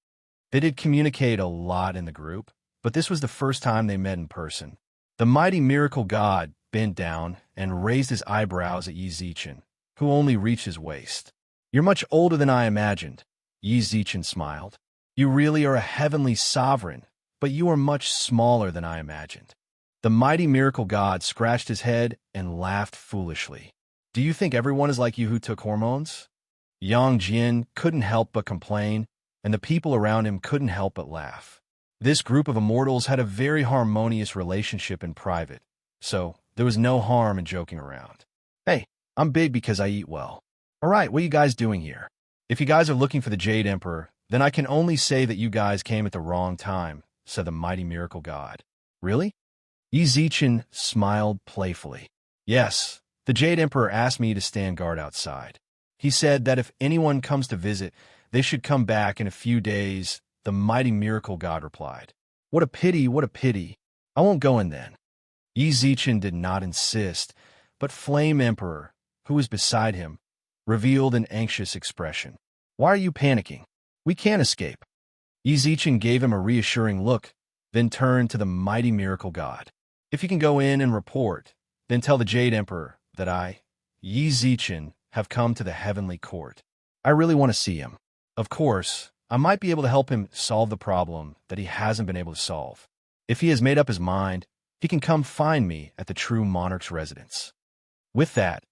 They did communicate a lot in the group, but this was the first time they met in person. The mighty Miracle God bent down and raised his eyebrows at Yi Zichen, who only reached his waist. You're much older than I imagined, Yi Zichen smiled. You really are a heavenly sovereign, but you are much smaller than I imagined. The mighty Miracle God scratched his head and laughed foolishly. Do you think everyone is like you who took hormones? Yang Jian couldn't help but complain, and the people around him couldn't help but laugh. This group of immortals had a very harmonious relationship in private, so there was no harm in joking around. Hey, I'm big because I eat well. All right, what are you guys doing here? If you guys are looking for the Jade Emperor, then I can only say that you guys came at the wrong time, said the mighty Miracle God. Really? Yi Zichen smiled playfully. Yes, the Jade Emperor asked me to stand guard outside. He said that if anyone comes to visit, they should come back in a few days, the mighty Miracle God replied. What a pity, what a pity. I won't go in then. Yi Zichen did not insist, but Flame Emperor, who was beside him, revealed an anxious expression. Why are you panicking? We can't escape. Yi Zichen gave him a reassuring look, then turned to the mighty Miracle God. If you can go in and report, then tell the Jade Emperor that I, Yi Zichen, have come to the heavenly court. I really want to see him. Of course, I might be able to help him solve the problem that he hasn't been able to solve. If he has made up his mind, he can come find me at the true monarch's residence. With that,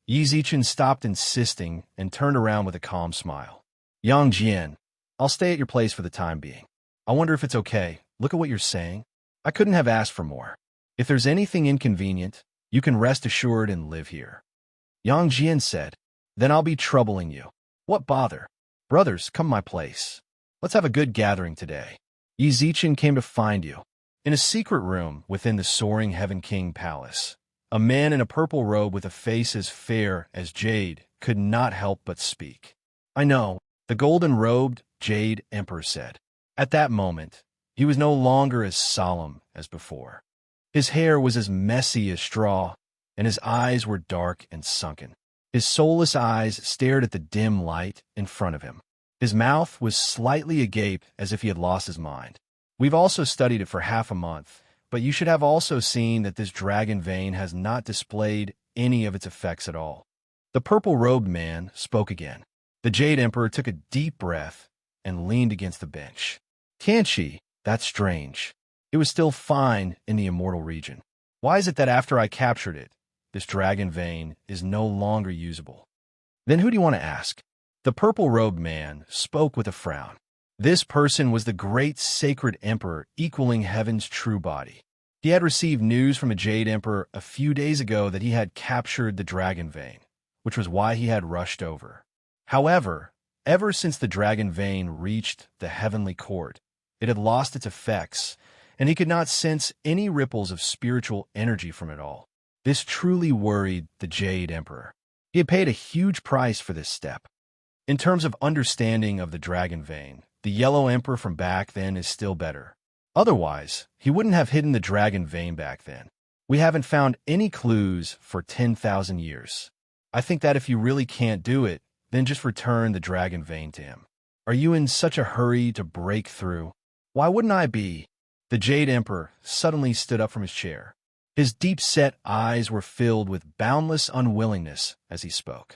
Yi Zichen stopped insisting and turned around with a calm smile. Yang Jian, I'll stay at your place for the time being. I wonder if it's okay. Look at what you're saying. I couldn't have asked for more. If there's anything inconvenient, you can rest assured and live here. Yang Jian said, then I'll be troubling you. What bother? Brothers, come my place. Let's have a good gathering today. Yizichin came to find you. In a secret room within the soaring Heaven King Palace, a man in a purple robe with a face as fair as jade could not help but speak. I know, the golden-robed Jade Emperor said. At that moment, he was no longer as solemn as before. His hair was as messy as straw, and his eyes were dark and sunken. His soulless eyes stared at the dim light in front of him. His mouth was slightly agape as if he had lost his mind. We've also studied it for half a month, but you should have also seen that this dragon vein has not displayed any of its effects at all. The purple-robed man spoke again. The Jade Emperor took a deep breath and leaned against the bench. Can't she? That's strange. It was still fine in the immortal region. Why is it that after I captured it, this dragon vein is no longer usable? Then who do you want to ask? The purple-robed man spoke with a frown. This person was the great sacred emperor equaling heaven's true body. He had received news from a Jade Emperor a few days ago that he had captured the dragon vein, which was why he had rushed over. However, ever since the dragon vein reached the heavenly court, it had lost its effects, and he could not sense any ripples of spiritual energy from it all. This truly worried the Jade Emperor. He had paid a huge price for this step. In terms of understanding of the dragon vein, the Yellow Emperor from back then is still better. Otherwise, he wouldn't have hidden the dragon vein back then. We haven't found any clues for 10,000 years. I think that if you really can't do it, then just return the dragon vein to him. Are you in such a hurry to break through? Why wouldn't I be? The Jade Emperor suddenly stood up from his chair. His deep-set eyes were filled with boundless unwillingness as he spoke.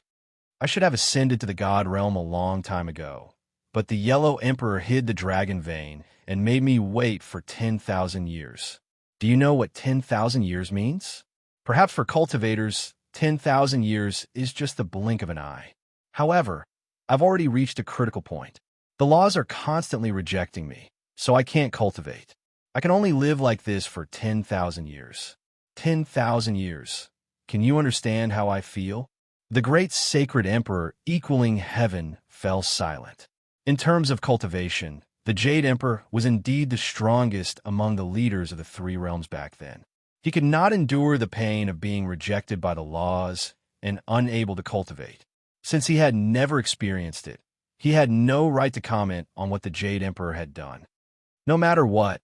I should have ascended to the god realm a long time ago, but the Yellow Emperor hid the dragon vein and made me wait for 10,000 years. Do you know what 10,000 years means? Perhaps for cultivators, 10,000 years is just the blink of an eye. However, I've already reached a critical point. The laws are constantly rejecting me, so I can't cultivate. I can only live like this for 10,000 years. 10,000 years. Can you understand how I feel? The great sacred emperor equaling heaven fell silent. In terms of cultivation, the Jade Emperor was indeed the strongest among the leaders of the three realms back then. He could not endure the pain of being rejected by the laws and unable to cultivate. Since he had never experienced it, he had no right to comment on what the Jade Emperor had done. No matter what,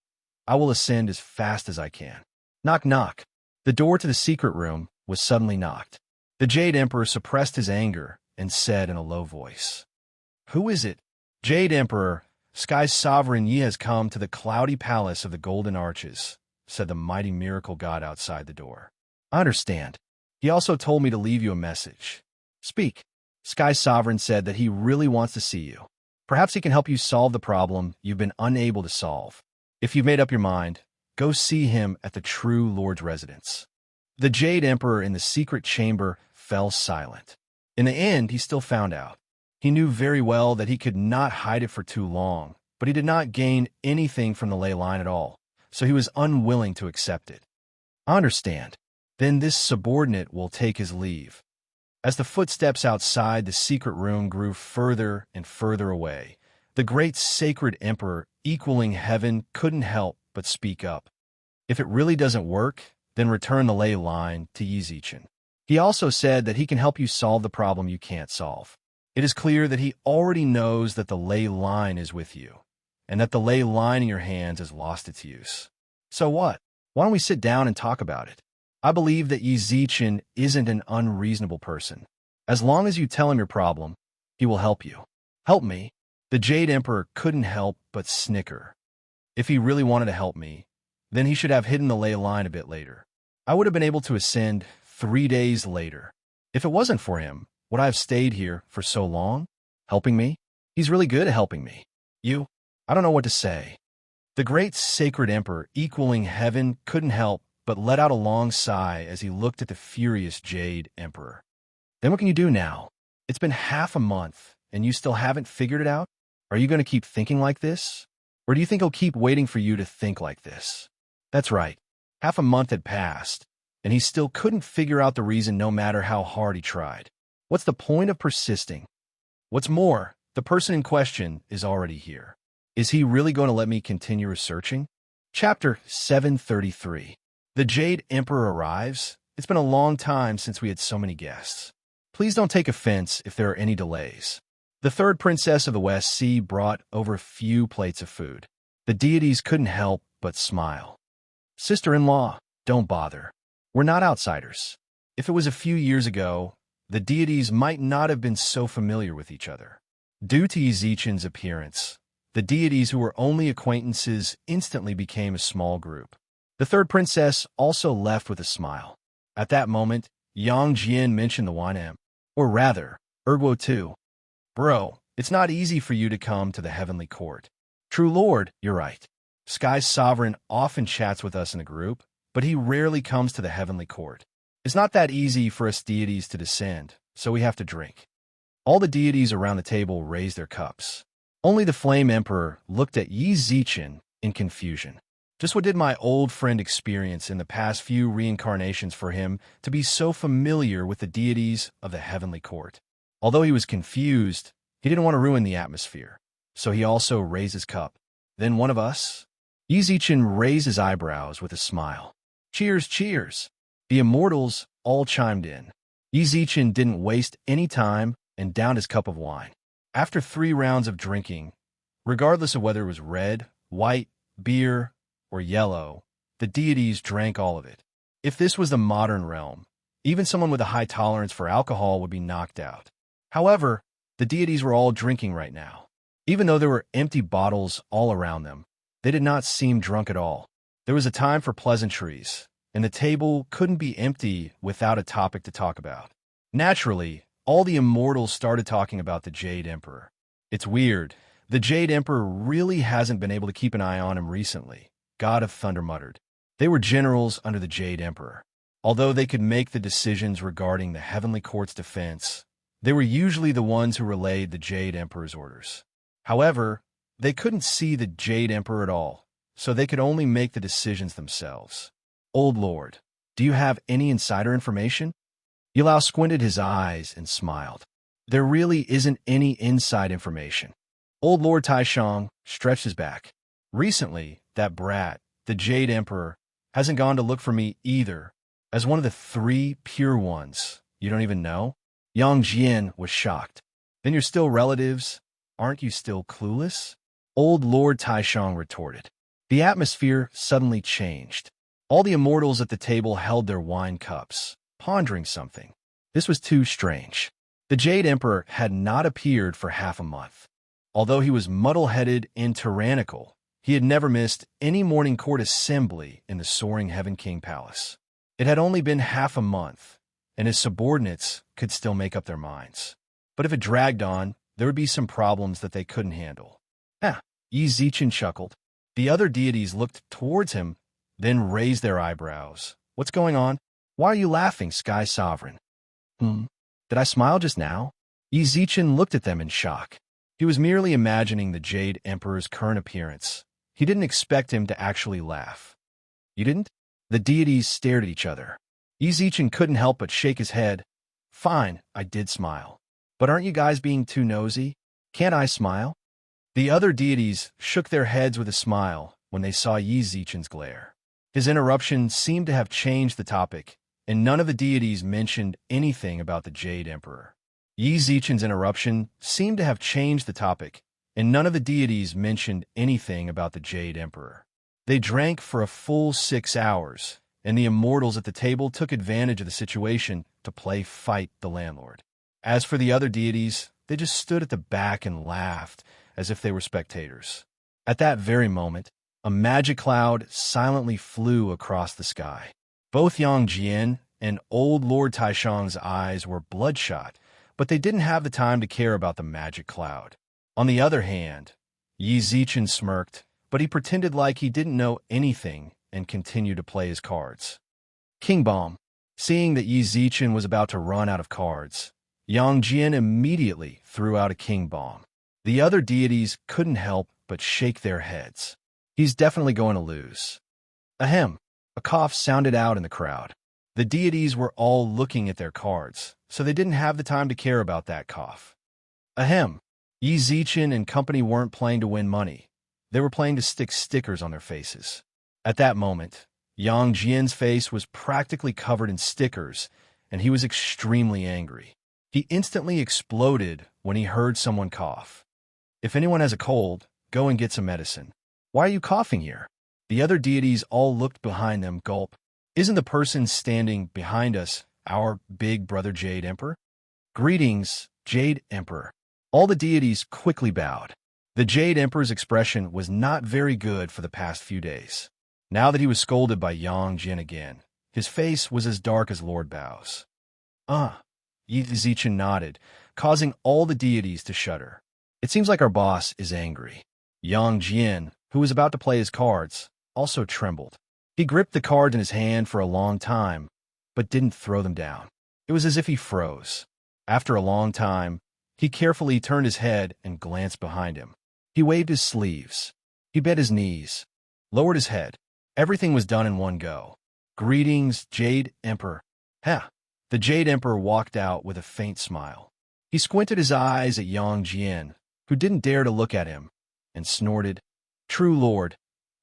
I will ascend as fast as I can. Knock, knock. The door to the secret room was suddenly knocked. The Jade Emperor suppressed his anger and said in a low voice, "Who is it?" "Jade Emperor, Sky's sovereign Yi has come to the cloudy palace of the Golden Arches," said the mighty miracle god outside the door. "I understand. He also told me to leave you a message." "Speak." Sky's sovereign said that he really wants to see you. Perhaps he can help you solve the problem you've been unable to solve. If you've made up your mind, go see him at the true Lord's residence. The Jade Emperor in the secret chamber fell silent. In the end, he still found out. He knew very well that he could not hide it for too long, but he did not gain anything from the ley line at all, so he was unwilling to accept it. "I understand. Then this subordinate will take his leave." As the footsteps outside the secret room grew further and further away, the great sacred emperor equaling heaven couldn't help but speak up. "If it really doesn't work, then return the ley line to Yizichin. He also said that he can help you solve the problem you can't solve. It is clear that he already knows that the ley line is with you, and that the ley line in your hands has lost its use. So what? Why don't we sit down and talk about it? I believe that Yizichin isn't an unreasonable person. As long as you tell him your problem, he will help you." "Help me?" The Jade Emperor couldn't help but snicker. If he really wanted to help me, then he should have hidden the ley line a bit later. I would have been able to ascend 3 days later. If it wasn't for him, would I have stayed here for so long? Helping me? He's really good at helping me. You? I don't know what to say. The great sacred emperor equaling heaven couldn't help but let out a long sigh as he looked at the furious Jade Emperor. "Then what can you do now? It's been half a month, and you still haven't figured it out? Are you going to keep thinking like this? Or do you think he'll keep waiting for you to think like this?" That's right. Half a month had passed, and he still couldn't figure out the reason no matter how hard he tried. What's the point of persisting? What's more, the person in question is already here. Is he really going to let me continue researching? Chapter 733. The Jade Emperor arrives. It's been a long time since we had so many guests. Please don't take offense if there are any delays. The third princess of the West Sea brought over a few plates of food. The deities couldn't help but smile. Sister-in-law, don't bother. We're not outsiders. If it was a few years ago, the deities might not have been so familiar with each other. Due to Yizichin's appearance, the deities who were only acquaintances instantly became a small group. The third princess also left with a smile. At that moment, Yang Jian mentioned the Wanam, or rather, Erguo too. Bro, it's not easy for you to come to the heavenly court. True Lord, you're right. Sky's sovereign often chats with us in a group, but he rarely comes to the heavenly court. It's not that easy for us deities to descend, so we have to drink. All the deities around the table raised their cups. Only the Flame Emperor looked at Yi Zichin in confusion. Just what did my old friend experience in the past few reincarnations for him to be so familiar with the deities of the heavenly court? Although he was confused, he didn't want to ruin the atmosphere, so he also raised his cup. Then one of us? Yi Zichin raised his eyebrows with a smile. Cheers, cheers! The immortals all chimed in. Yi Zichin didn't waste any time and downed his cup of wine. After 3 rounds of drinking, regardless of whether it was red, white, beer, or yellow, the deities drank all of it. If this was the modern realm, even someone with a high tolerance for alcohol would be knocked out. However, the deities were all drinking right now. Even though there were empty bottles all around them, they did not seem drunk at all. There was a time for pleasantries, and the table couldn't be empty without a topic to talk about. Naturally, all the immortals started talking about the Jade Emperor. It's weird. The Jade Emperor really hasn't been able to keep an eye on him recently, God of Thunder muttered. They were generals under the Jade Emperor. Although they could make the decisions regarding the Heavenly Court's defense, they were usually the ones who relayed the Jade Emperor's orders. However, they couldn't see the Jade Emperor at all, so they could only make the decisions themselves. Old Lord, do you have any insider information? Yilao squinted his eyes and smiled. There really isn't any inside information. Old Lord Taishang stretched his back. Recently, that brat, the Jade Emperor, hasn't gone to look for me either. As one of the 3 pure ones, you don't even know? Yang Jian was shocked. Then you're still relatives? Aren't you still clueless? Old Lord Taishang retorted. The atmosphere suddenly changed. All the immortals at the table held their wine cups, pondering something. This was too strange. The Jade Emperor had not appeared for half a month. Although he was muddle-headed and tyrannical, he had never missed any morning court assembly in the soaring Heaven King Palace. It had only been half a month, and his subordinates could still make up their minds. But if it dragged on, there would be some problems that they couldn't handle. Yi Zichin chuckled. The other deities looked towards him, then raised their eyebrows. What's going on? Why are you laughing, Sky Sovereign? Did I smile just now? Yi Zichin looked at them in shock. He was merely imagining the Jade Emperor's current appearance. He didn't expect him to actually laugh. You didn't? The deities stared at each other. Yi Zichin couldn't help but shake his head. Fine, I did smile. But aren't you guys being too nosy? Can't I smile? The other deities shook their heads with a smile when they saw Yi Zichin's glare. His interruption seemed to have changed the topic, and none of the deities mentioned anything about the Jade Emperor. Yi Zichin's interruption seemed to have changed the topic, and none of the deities mentioned anything about the Jade Emperor. They drank for a full 6 hours, and the immortals at the table took advantage of the situation to play fight the landlord. As for the other deities, they just stood at the back and laughed as if they were spectators. At that very moment, a magic cloud silently flew across the sky. Both Yang Jian and Old Lord Taishang's eyes were bloodshot, but they didn't have the time to care about the magic cloud. On the other hand, Yi Zichin smirked, but he pretended like he didn't know anything and continued to play his cards. King Bomb. Seeing that Yi Zichin was about to run out of cards, Yang Jian immediately threw out a king bomb. The other deities couldn't help but shake their heads. He's definitely going to lose. Ahem. A cough sounded out in the crowd. The deities were all looking at their cards, so they didn't have the time to care about that cough. Ahem. Yi Zichin and company weren't playing to win money. They were playing to stick stickers on their faces. At that moment, Yang Jian's face was practically covered in stickers, and he was extremely angry. He instantly exploded when he heard someone cough. If anyone has a cold, go and get some medicine. Why are you coughing here? The other deities all looked behind them, gulp. Isn't the person standing behind us our big brother Jade Emperor? Greetings, Jade Emperor. All the deities quickly bowed. The Jade Emperor's expression was not very good for the past few days. Now that he was scolded by Yang Jian again, his face was as dark as Lord Bao's. Yi Zichen nodded, causing all the deities to shudder. It seems like our boss is angry. Yang Jian, who was about to play his cards, also trembled. He gripped the cards in his hand for a long time, but didn't throw them down. It was as if he froze. After a long time, he carefully turned his head and glanced behind him. He waved his sleeves. He bent his knees, lowered his head. Everything was done in one go. Greetings, Jade Emperor. Heh. The Jade Emperor walked out with a faint smile. He squinted his eyes at Yang Jian, who didn't dare to look at him, and snorted, True Lord,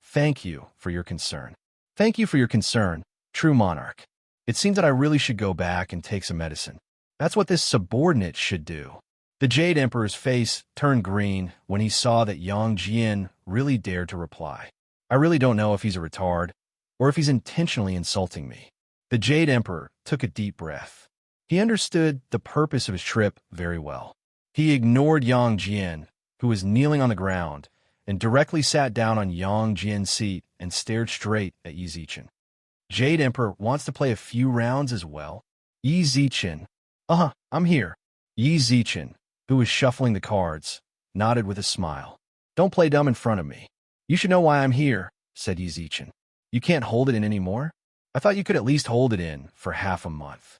thank you for your concern. Thank you for your concern, true monarch. It seems that I really should go back and take some medicine. That's what this subordinate should do. The Jade Emperor's face turned green when he saw that Yang Jian really dared to reply. I really don't know if he's a retard, or if he's intentionally insulting me. The Jade Emperor took a deep breath. He understood the purpose of his trip very well. He ignored Yang Jian, who was kneeling on the ground, and directly sat down on Yang Jian's seat and stared straight at Yi Zichen. Jade Emperor wants to play a few rounds as well. Yi Zichen. I'm here. Yi Zichen, who was shuffling the cards, nodded with a smile. Don't play dumb in front of me. You should know why I'm here, said Yi Zichen. You can't hold it in anymore? I thought you could at least hold it in for half a month.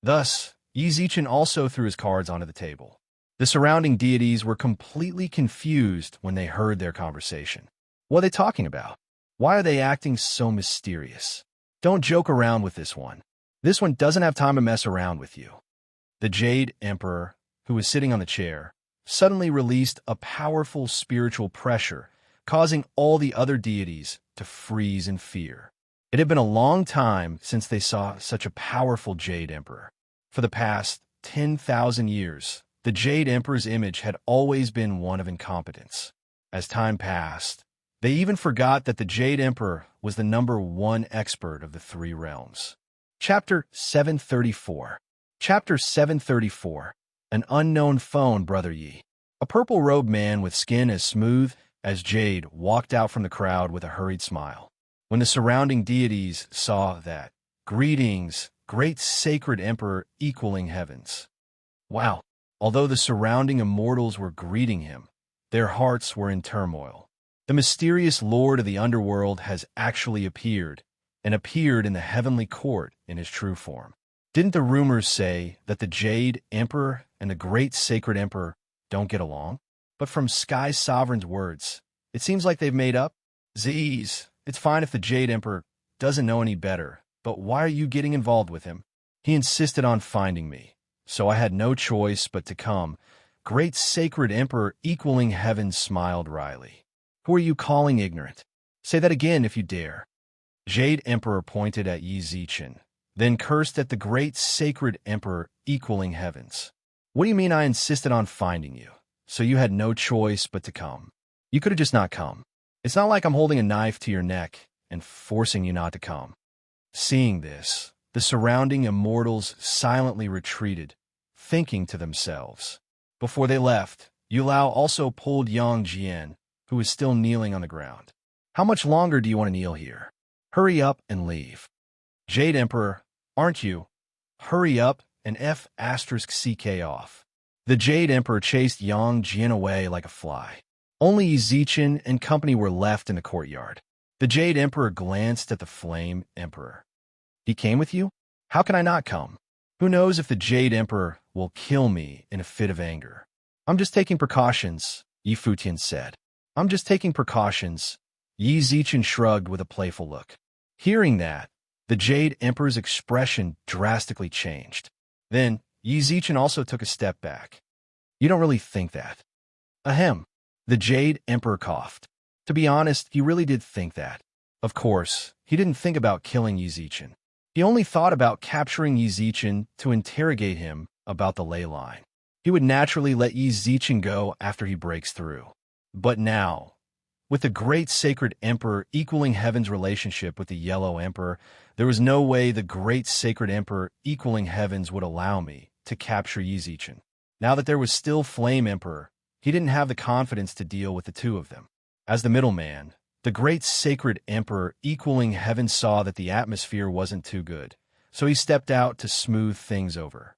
Thus, Yi Zichen also threw his cards onto the table. The surrounding deities were completely confused when they heard their conversation. What are they talking about? Why are they acting so mysterious? Don't joke around with this one. This one doesn't have time to mess around with you. The Jade Emperor, who was sitting on the chair, suddenly released a powerful spiritual pressure, causing all the other deities to freeze in fear. It had been a long time since they saw such a powerful Jade Emperor. For the past 10,000 years, the Jade Emperor's image had always been one of incompetence. As time passed, they even forgot that the Jade Emperor was the #1 expert of the three realms. Chapter 734. Chapter 734. An unknown phone, Brother Yi. A purple-robed man with skin as smooth as jade walked out from the crowd with a hurried smile. When the surrounding deities saw that, Greetings, great sacred emperor equaling heavens. Wow. Although the surrounding immortals were greeting him, their hearts were in turmoil. The mysterious lord of the underworld has actually appeared, and appeared in the heavenly court in his true form. Didn't the rumors say that the Jade Emperor and the great sacred emperor don't get along? But from Sky Sovereign's words, it seems like they've made up. Z's, it's fine if the Jade Emperor doesn't know any better, but why are you getting involved with him? He insisted on finding me, so I had no choice but to come. Great sacred emperor equaling heaven smiled wryly. Who are you calling ignorant? Say that again if you dare. Jade Emperor pointed at Yi Zichen, then cursed at the great sacred emperor equaling heavens. What do you mean I insisted on finding you, so you had no choice but to come? You could have just not come. It's not like I'm holding a knife to your neck and forcing you not to come. Seeing this, the surrounding immortals silently retreated, thinking to themselves. Before they left, Yulao also pulled Yang Jian, who was still kneeling on the ground. How much longer do you want to kneel here? Hurry up and leave. Jade Emperor, aren't you? Hurry up and F***CK off. The Jade Emperor chased Yang Jian away like a fly. Only Yi Zichen and company were left in the courtyard. The Jade Emperor glanced at the Flame Emperor. He came with you? How can I not come? Who knows if the Jade Emperor will kill me in a fit of anger? I'm just taking precautions, Yi Futian said. I'm just taking precautions. Yi Zichen shrugged with a playful look. Hearing that, the Jade Emperor's expression drastically changed. Then, Yi Zichen also took a step back. You don't really think that. Ahem. The Jade Emperor coughed. To be honest, he really did think that. Of course, he didn't think about killing Yizichin. He only thought about capturing Yizichin to interrogate him about the ley line. He would naturally let Yizichin go after he breaks through. But now, with the great sacred emperor equaling heaven's relationship with the yellow emperor, there was no way the great sacred emperor equaling heaven's would allow me to capture Yizichin. Now that there was still flame emperor, he didn't have the confidence to deal with the two of them. As the middleman, the great sacred emperor equaling heaven saw that the atmosphere wasn't too good, so he stepped out to smooth things over.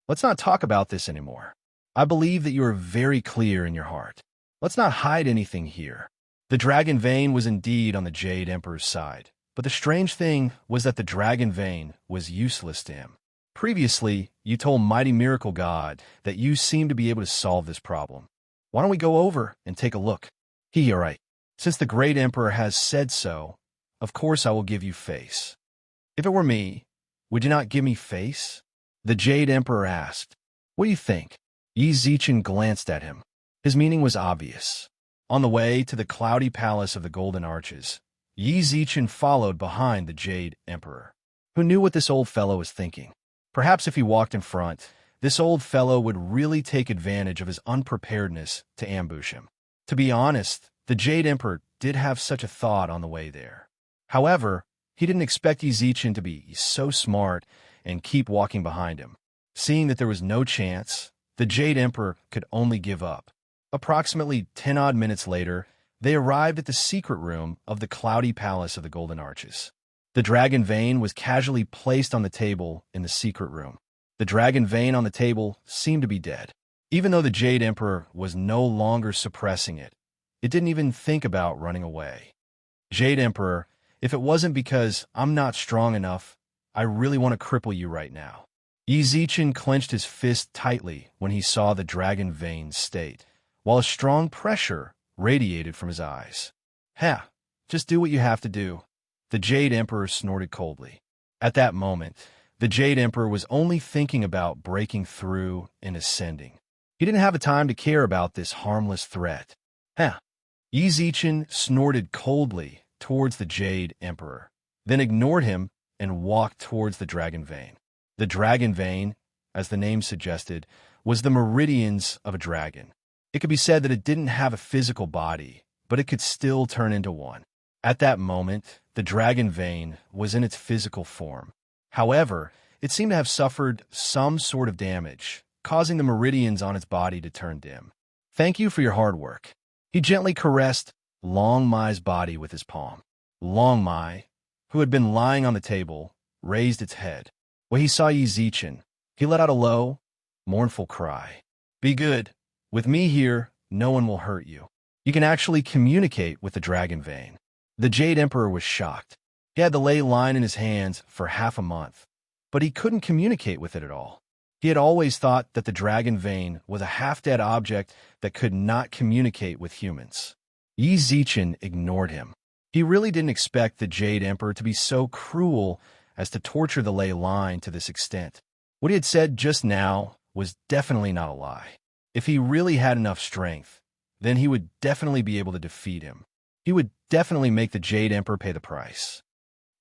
Let's not talk about this anymore. I believe that you are very clear in your heart. Let's not hide anything here. The dragon vein was indeed on the Jade Emperor's side, but the strange thing was that the dragon vein was useless to him. Previously, you told Mighty Miracle God that you seemed to be able to solve this problem. Why don't we go over and take a look? All right. Since the great emperor has said so, of course I will give you face. If it were me, would you not give me face? The Jade Emperor asked. What do you think? Yi Zichen glanced at him. His meaning was obvious. On the way to the cloudy palace of the Golden Arches, Yi Zichen followed behind the Jade Emperor. Who knew what this old fellow was thinking? Perhaps if he walked in front, this old fellow would really take advantage of his unpreparedness to ambush him. To be honest, the Jade Emperor did have such a thought on the way there. However, he didn't expect Yi Zichen to be so smart and keep walking behind him. Seeing that there was no chance, the Jade Emperor could only give up. Approximately 10-odd minutes later, they arrived at the secret room of the cloudy palace of the Golden Arches. The dragon vein was casually placed on the table in the secret room. The dragon vein on the table seemed to be dead. Even though the Jade Emperor was no longer suppressing it, it didn't even think about running away. Jade Emperor, if it wasn't because I'm not strong enough, I really want to cripple you right now. Yi Zichen clenched his fist tightly when he saw the dragon vein's state, while a strong pressure radiated from his eyes. Ha! Just do what you have to do. The Jade Emperor snorted coldly. At that moment, the Jade Emperor was only thinking about breaking through and ascending. He didn't have the time to care about this harmless threat. Ha! Yi Zichen snorted coldly towards the Jade Emperor, then ignored him and walked towards the dragon vein. The dragon vein, as the name suggested, was the meridians of a dragon. It could be said that it didn't have a physical body, but it could still turn into one. At that moment, the dragon vein was in its physical form. However, it seemed to have suffered some sort of damage, causing the meridians on its body to turn dim. Thank you for your hard work. He gently caressed Long Mai's body with his palm. Long Mai, who had been lying on the table, raised its head. When he saw Yi Zichen, he let out a low, mournful cry. Be good. With me here, no one will hurt you. You can actually communicate with the dragon vein. The Jade Emperor was shocked. He had the ley line in his hands for half a month, but he couldn't communicate with it at all. He had always thought that the dragon vein was a half-dead object that could not communicate with humans. Yi Zichen ignored him. He really didn't expect the Jade Emperor to be so cruel as to torture the ley line to this extent. What he had said just now was definitely not a lie. If he really had enough strength, then he would definitely be able to defeat him. He would definitely make the Jade Emperor pay the price.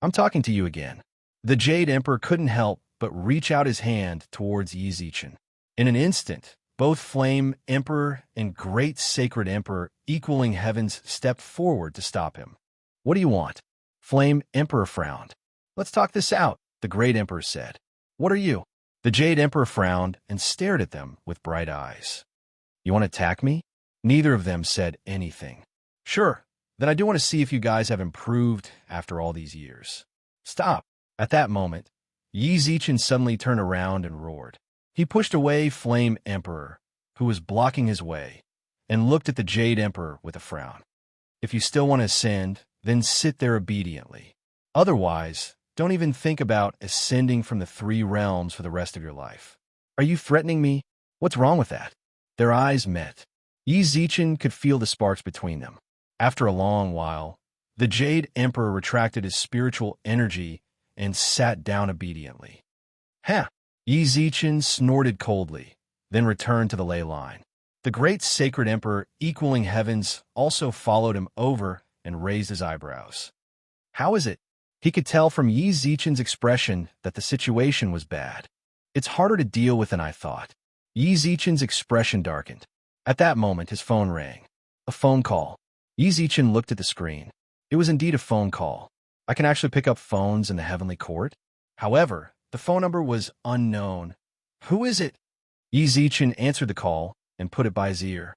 I'm talking to you again. The Jade Emperor couldn't help but reach out his hand towards Yi Zichen. In an instant, both Flame Emperor and Great Sacred Emperor equaling heavens stepped forward to stop him. What do you want? Flame Emperor frowned. Let's talk this out, the Great Emperor said. What are you? The Jade Emperor frowned and stared at them with bright eyes. You want to attack me? Neither of them said anything. Sure, then I do want to see if you guys have improved after all these years. Stop. At that moment, Yi Zichen suddenly turned around and roared. He pushed away Flame Emperor, who was blocking his way, and looked at the Jade Emperor with a frown. If you still want to ascend, then sit there obediently. Otherwise, don't even think about ascending from the 3 realms for the rest of your life. Are you threatening me? What's wrong with that? Their eyes met. Yi Zichen could feel the sparks between them. After a long while, the Jade Emperor retracted his spiritual energy and sat down obediently. Ha! Yi Zichen snorted coldly, then returned to the ley line. The great sacred emperor, equaling heavens, also followed him over and raised his eyebrows. How is it? He could tell from Yi Zichen's expression that the situation was bad. It's harder to deal with than I thought. Yi Zichen's expression darkened. At that moment, his phone rang. A phone call. Yi Zichen looked at the screen. It was indeed a phone call. I can actually pick up phones in the heavenly court. However, the phone number was unknown. Who is it? Yi Zichen answered the call and put it by his ear.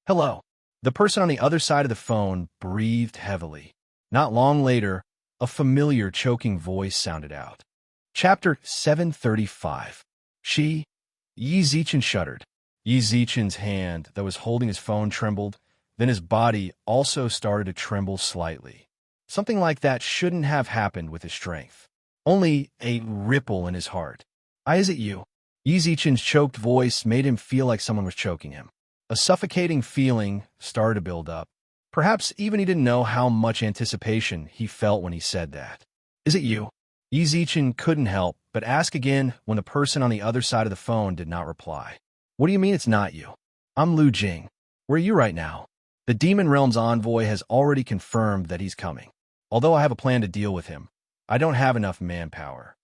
Hello. The person on the other side of the phone breathed heavily. Not long later, a familiar choking voice sounded out. Chapter 735. Yi Zichen shuddered. Yi Zichen's hand that was holding his phone trembled, then his body also started to tremble slightly. Something like that shouldn't have happened with his strength. Only a ripple in his heart. Is it you? Yi Zichen's choked voice made him feel like someone was choking him. A suffocating feeling started to build up. Perhaps even he didn't know how much anticipation he felt when he said that. Is it you? Yi Zichen couldn't help but ask again when the person on the other side of the phone did not reply. What do you mean it's not you? I'm Lu Jing. Where are you right now? The Demon Realm's envoy has already confirmed that he's coming. Although I have a plan to deal with him, I don't have enough manpower.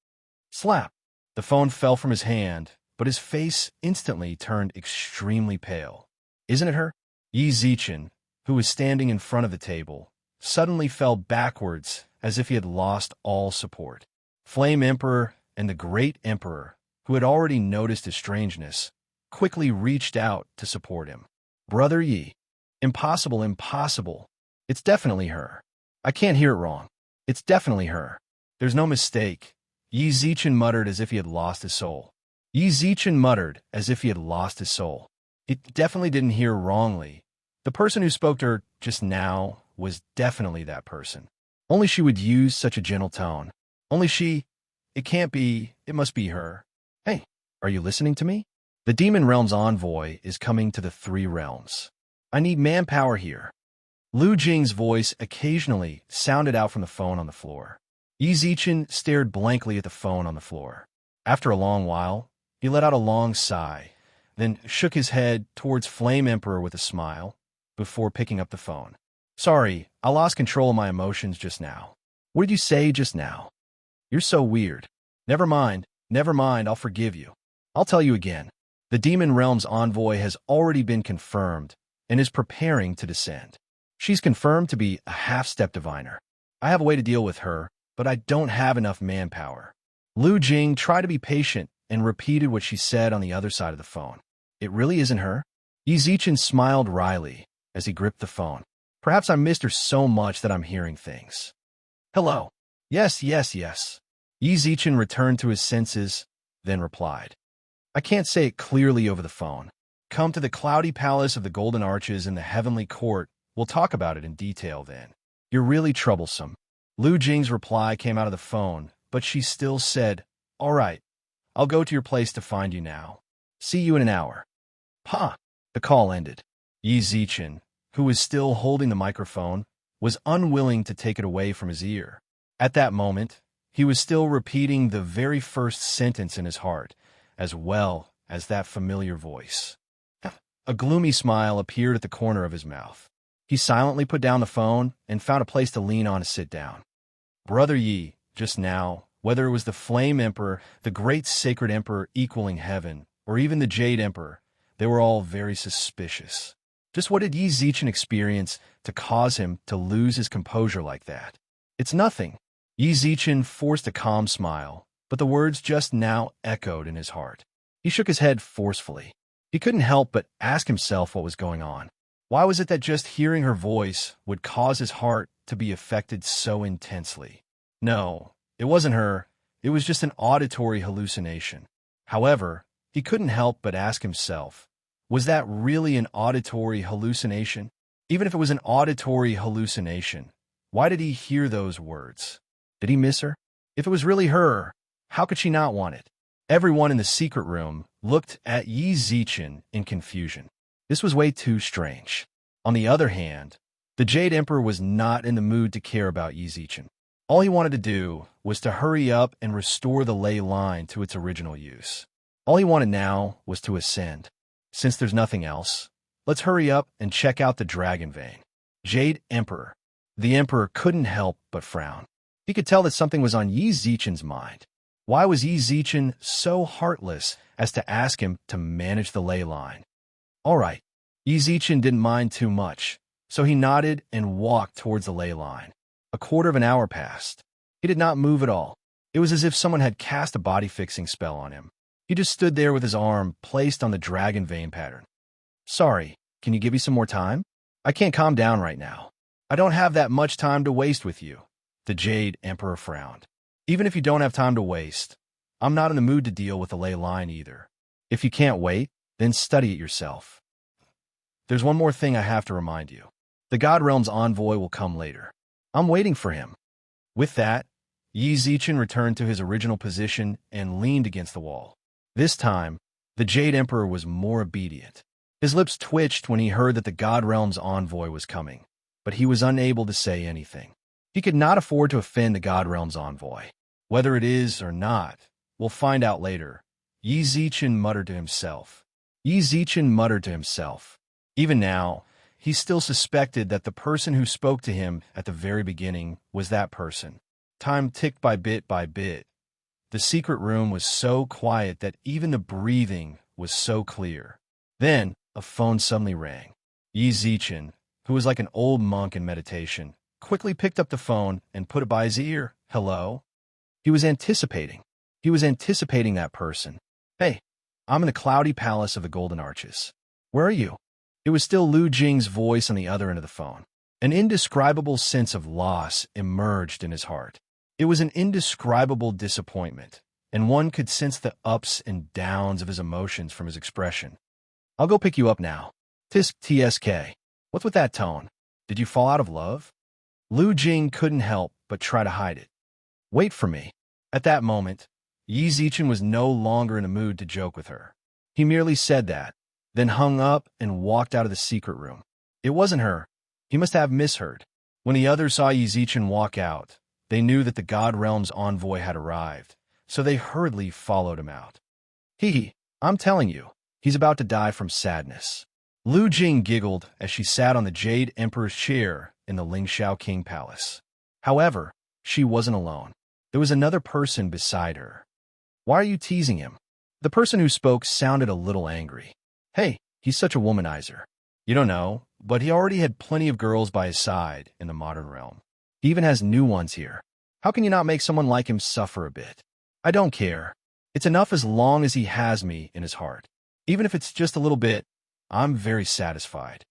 Slap! The phone fell from his hand, but his face instantly turned extremely pale. Isn't it her? Yi Zichen, who was standing in front of the table, suddenly fell backwards as if he had lost all support. Flame Emperor and the Great Emperor, who had already noticed his strangeness, quickly reached out to support him. Brother Yi. Impossible, impossible. It's definitely her. I can't hear it wrong. It's definitely her. There's no mistake. Yi Zichen muttered as if he had lost his soul. Yi Zichen muttered as if he had lost his soul. He definitely didn't hear wrongly. The person who spoke to her just now was definitely that person. Only she would use such a gentle tone. Only she. It can't be. It must be her. Hey, are you listening to me? The Demon Realm's envoy is coming to the Three Realms. I need manpower here. Lu Jing's voice occasionally sounded out from the phone on the floor. Yi Zichen stared blankly at the phone on the floor. After a long while, he let out a long sigh, then shook his head towards Flame Emperor with a smile, before picking up the phone. Sorry, I lost control of my emotions just now. What did you say just now? You're so weird. Never mind, I'll forgive you. I'll tell you again. The Demon Realm's envoy has already been confirmed and is preparing to descend. She's confirmed to be a half-step diviner. I have a way to deal with her, but I don't have enough manpower. Lu Jing tried to be patient and repeated what she said on the other side of the phone. It really isn't her? Yi Zichen smiled wryly as he gripped the phone. Perhaps I missed her so much that I'm hearing things. Hello. Yes. Yi Zichen returned to his senses, then replied. I can't say it clearly over the phone. Come to the cloudy palace of the Golden Arches in the heavenly court. We'll talk about it in detail then. You're really troublesome. Lu Jing's reply came out of the phone, but she still said, All right, I'll go to your place to find you now. See you in an hour. Pa! The call ended. Yi Zichen, who was still holding the microphone, was unwilling to take it away from his ear. At that moment, he was still repeating the very first sentence in his heart, as well as that familiar voice. A gloomy smile appeared at the corner of his mouth. He silently put down the phone and found a place to lean on to sit down. Brother Yi, just now, whether it was the Flame Emperor, the great sacred emperor equaling heaven, or even the Jade Emperor, they were all very suspicious. Just what did Yi Zichen experience to cause him to lose his composure like that? It's nothing. Yi Zichen forced a calm smile, but the words just now echoed in his heart. He shook his head forcefully. He couldn't help but ask himself what was going on. Why was it that just hearing her voice would cause his heart to be affected so intensely? No, it wasn't her. It was just an auditory hallucination. However, he couldn't help but ask himself, was that really an auditory hallucination? Even if it was an auditory hallucination, why did he hear those words? Did he miss her? If it was really her, how could she not want it? Everyone in the secret room looked at Yi Zichen in confusion. This was way too strange. On the other hand, the Jade Emperor was not in the mood to care about Yi Zichen. All he wanted to do was to hurry up and restore the ley line to its original use. All he wanted now was to ascend. Since there's nothing else, Let's hurry up and check out the dragon vein. Jade Emperor. The Emperor couldn't help but frown. He could tell that something was on Yi Zichen's mind. Why was Yi Zichen so heartless as to ask him to manage the ley line? All right, Yi Zichen didn't mind too much, so he nodded and walked towards the ley line. A quarter of an hour passed. He did not move at all. It was as if someone had cast a body-fixing spell on him. He just stood there with his arm placed on the dragon vein pattern. Sorry, can you give me some more time? I can't calm down right now. I don't have that much time to waste with you. The Jade Emperor frowned. Even if you don't have time to waste, I'm not in the mood to deal with the ley line either. If you can't wait, then study it yourself. There's one more thing I have to remind you. The God Realm's envoy will come later. I'm waiting for him. With that, Yi Zichen returned to his original position and leaned against the wall. This time, the Jade Emperor was more obedient. His lips twitched when he heard that the God Realm's envoy was coming, but he was unable to say anything. He could not afford to offend the God Realm's envoy. Whether it is or not, we'll find out later. Yi Zichen muttered to himself. Even now, he still suspected that the person who spoke to him at the very beginning was that person. Time ticked by bit. The secret room was so quiet that even the breathing was so clear. Then, a phone suddenly rang. Yi Zichen, who was like an old monk in meditation, quickly picked up the phone and put it by his ear. Hello? He was anticipating that person. Hey, I'm in the cloudy palace of the Golden Arches. Where are you? It was still Lu Jing's voice on the other end of the phone. An indescribable sense of loss emerged in his heart. It was an indescribable disappointment, and one could sense the ups and downs of his emotions from his expression. I'll go pick you up now. TSK. What's with that tone? Did you fall out of love? Lu Jing couldn't help but try to hide it. Wait for me. At that moment, Yi Zichen was no longer in a mood to joke with her. He merely said that, then hung up and walked out of the secret room. It wasn't her. He must have misheard. When the others saw Yi Zichen walk out, they knew that the God Realm's envoy had arrived, so they hurriedly followed him out. I'm telling you, he's about to die from sadness. Lu Jing giggled as she sat on the Jade Emperor's chair in the Lingxiao King Palace. However, she wasn't alone. There was another person beside her. Why are you teasing him? The person who spoke sounded a little angry. Hey, he's such a womanizer. You don't know, but he already had plenty of girls by his side in the modern realm. He even has new ones here. How can you not make someone like him suffer a bit? I don't care. It's enough as long as he has me in his heart. Even if it's just a little bit, I'm very satisfied.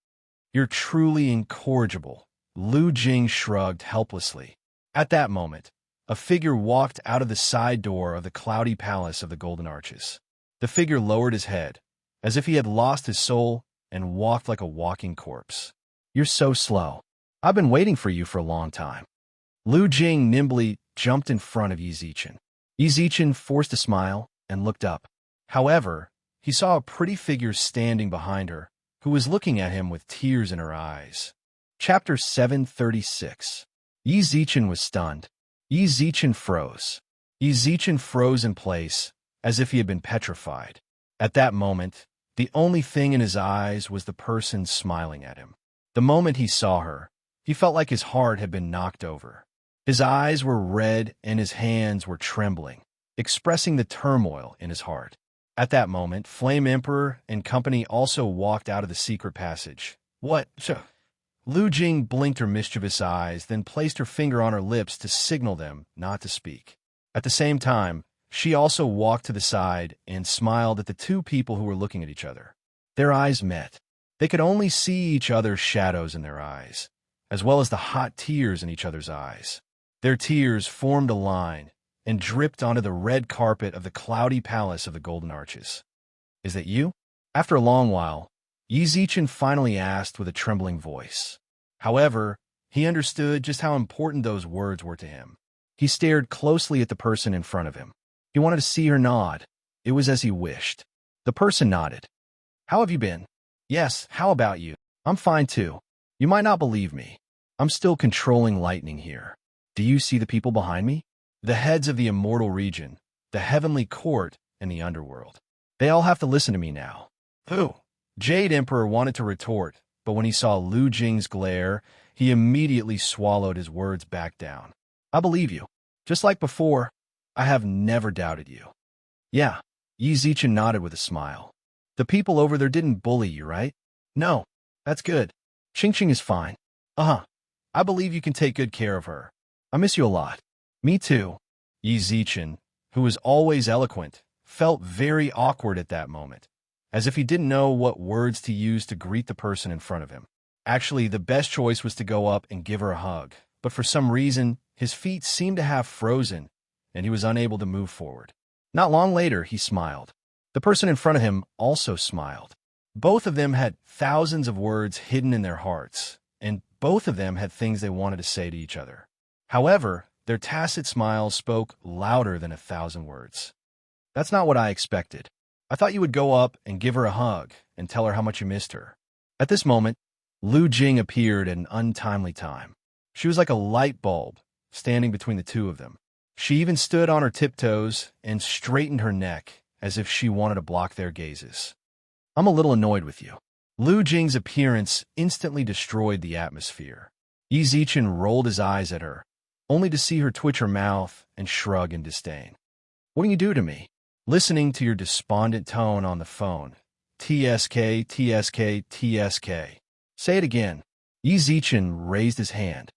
You're truly incorrigible. Lu Jing shrugged helplessly. At that moment, a figure walked out of the side door of the cloudy palace of the Golden Arches. The figure lowered his head, as if he had lost his soul, and walked like a walking corpse. You're so slow. I've been waiting for you for a long time. Lu Jing nimbly jumped in front of Yi Zichen. Yi Zichen forced a smile and looked up. However, he saw a pretty figure standing behind her, who was looking at him with tears in her eyes. Chapter 736. Yi Zichen was stunned. Yi Zichen froze. Yi Zichen froze in place, as if he had been petrified. At that moment, the only thing in his eyes was the person smiling at him. The moment he saw her, he felt like his heart had been knocked over. His eyes were red and his hands were trembling, expressing the turmoil in his heart. At that moment, Flame Emperor and company also walked out of the secret passage. What? Lu Jing blinked her mischievous eyes, then placed her finger on her lips to signal them not to speak. At the same time, she also walked to the side and smiled at the two people who were looking at each other. Their eyes met. They could only see each other's shadows in their eyes, as well as the hot tears in each other's eyes. Their tears formed a line and dripped onto the red carpet of the cloudy palace of the Golden Arches. Is that you? After a long while, Yi Zichen finally asked with a trembling voice. However, he understood just how important those words were to him. He stared closely at the person in front of him. He wanted to see her nod. It was as he wished. The person nodded. How have you been? Yes, how about you? I'm fine too. You might not believe me. I'm still controlling lightning here. Do you see the people behind me? The heads of the immortal region, the heavenly court, and the underworld. They all have to listen to me now. Who? Jade Emperor wanted to retort, but when he saw Lu Jing's glare, he immediately swallowed his words back down. I believe you. Just like before, I have never doubted you. Yeah, Yi Zichen nodded with a smile. The people over there didn't bully you, right? No, that's good. Qingqing is fine. Uh-huh. I believe you can take good care of her. I miss you a lot. Me too. Yi Zichen, who was always eloquent, felt very awkward at that moment, as if he didn't know what words to use to greet the person in front of him. Actually, the best choice was to go up and give her a hug, but for some reason, his feet seemed to have frozen, and he was unable to move forward. Not long later, he smiled. The person in front of him also smiled. Both of them had thousands of words hidden in their hearts, and both of them had things they wanted to say to each other. However, their tacit smiles spoke louder than 1,000 words. That's not what I expected. I thought you would go up and give her a hug and tell her how much you missed her. At this moment, Lu Jing appeared at an untimely time. She was like a light bulb, standing between the two of them. She even stood on her tiptoes and straightened her neck as if she wanted to block their gazes. I'm a little annoyed with you. Lu Jing's appearance instantly destroyed the atmosphere. Yi Zichen rolled his eyes at her, only to see her twitch her mouth and shrug in disdain. What do you do to me? Listening to your despondent tone on the phone. TSK, TSK, TSK. Say it again. Yi Zichen raised his hand.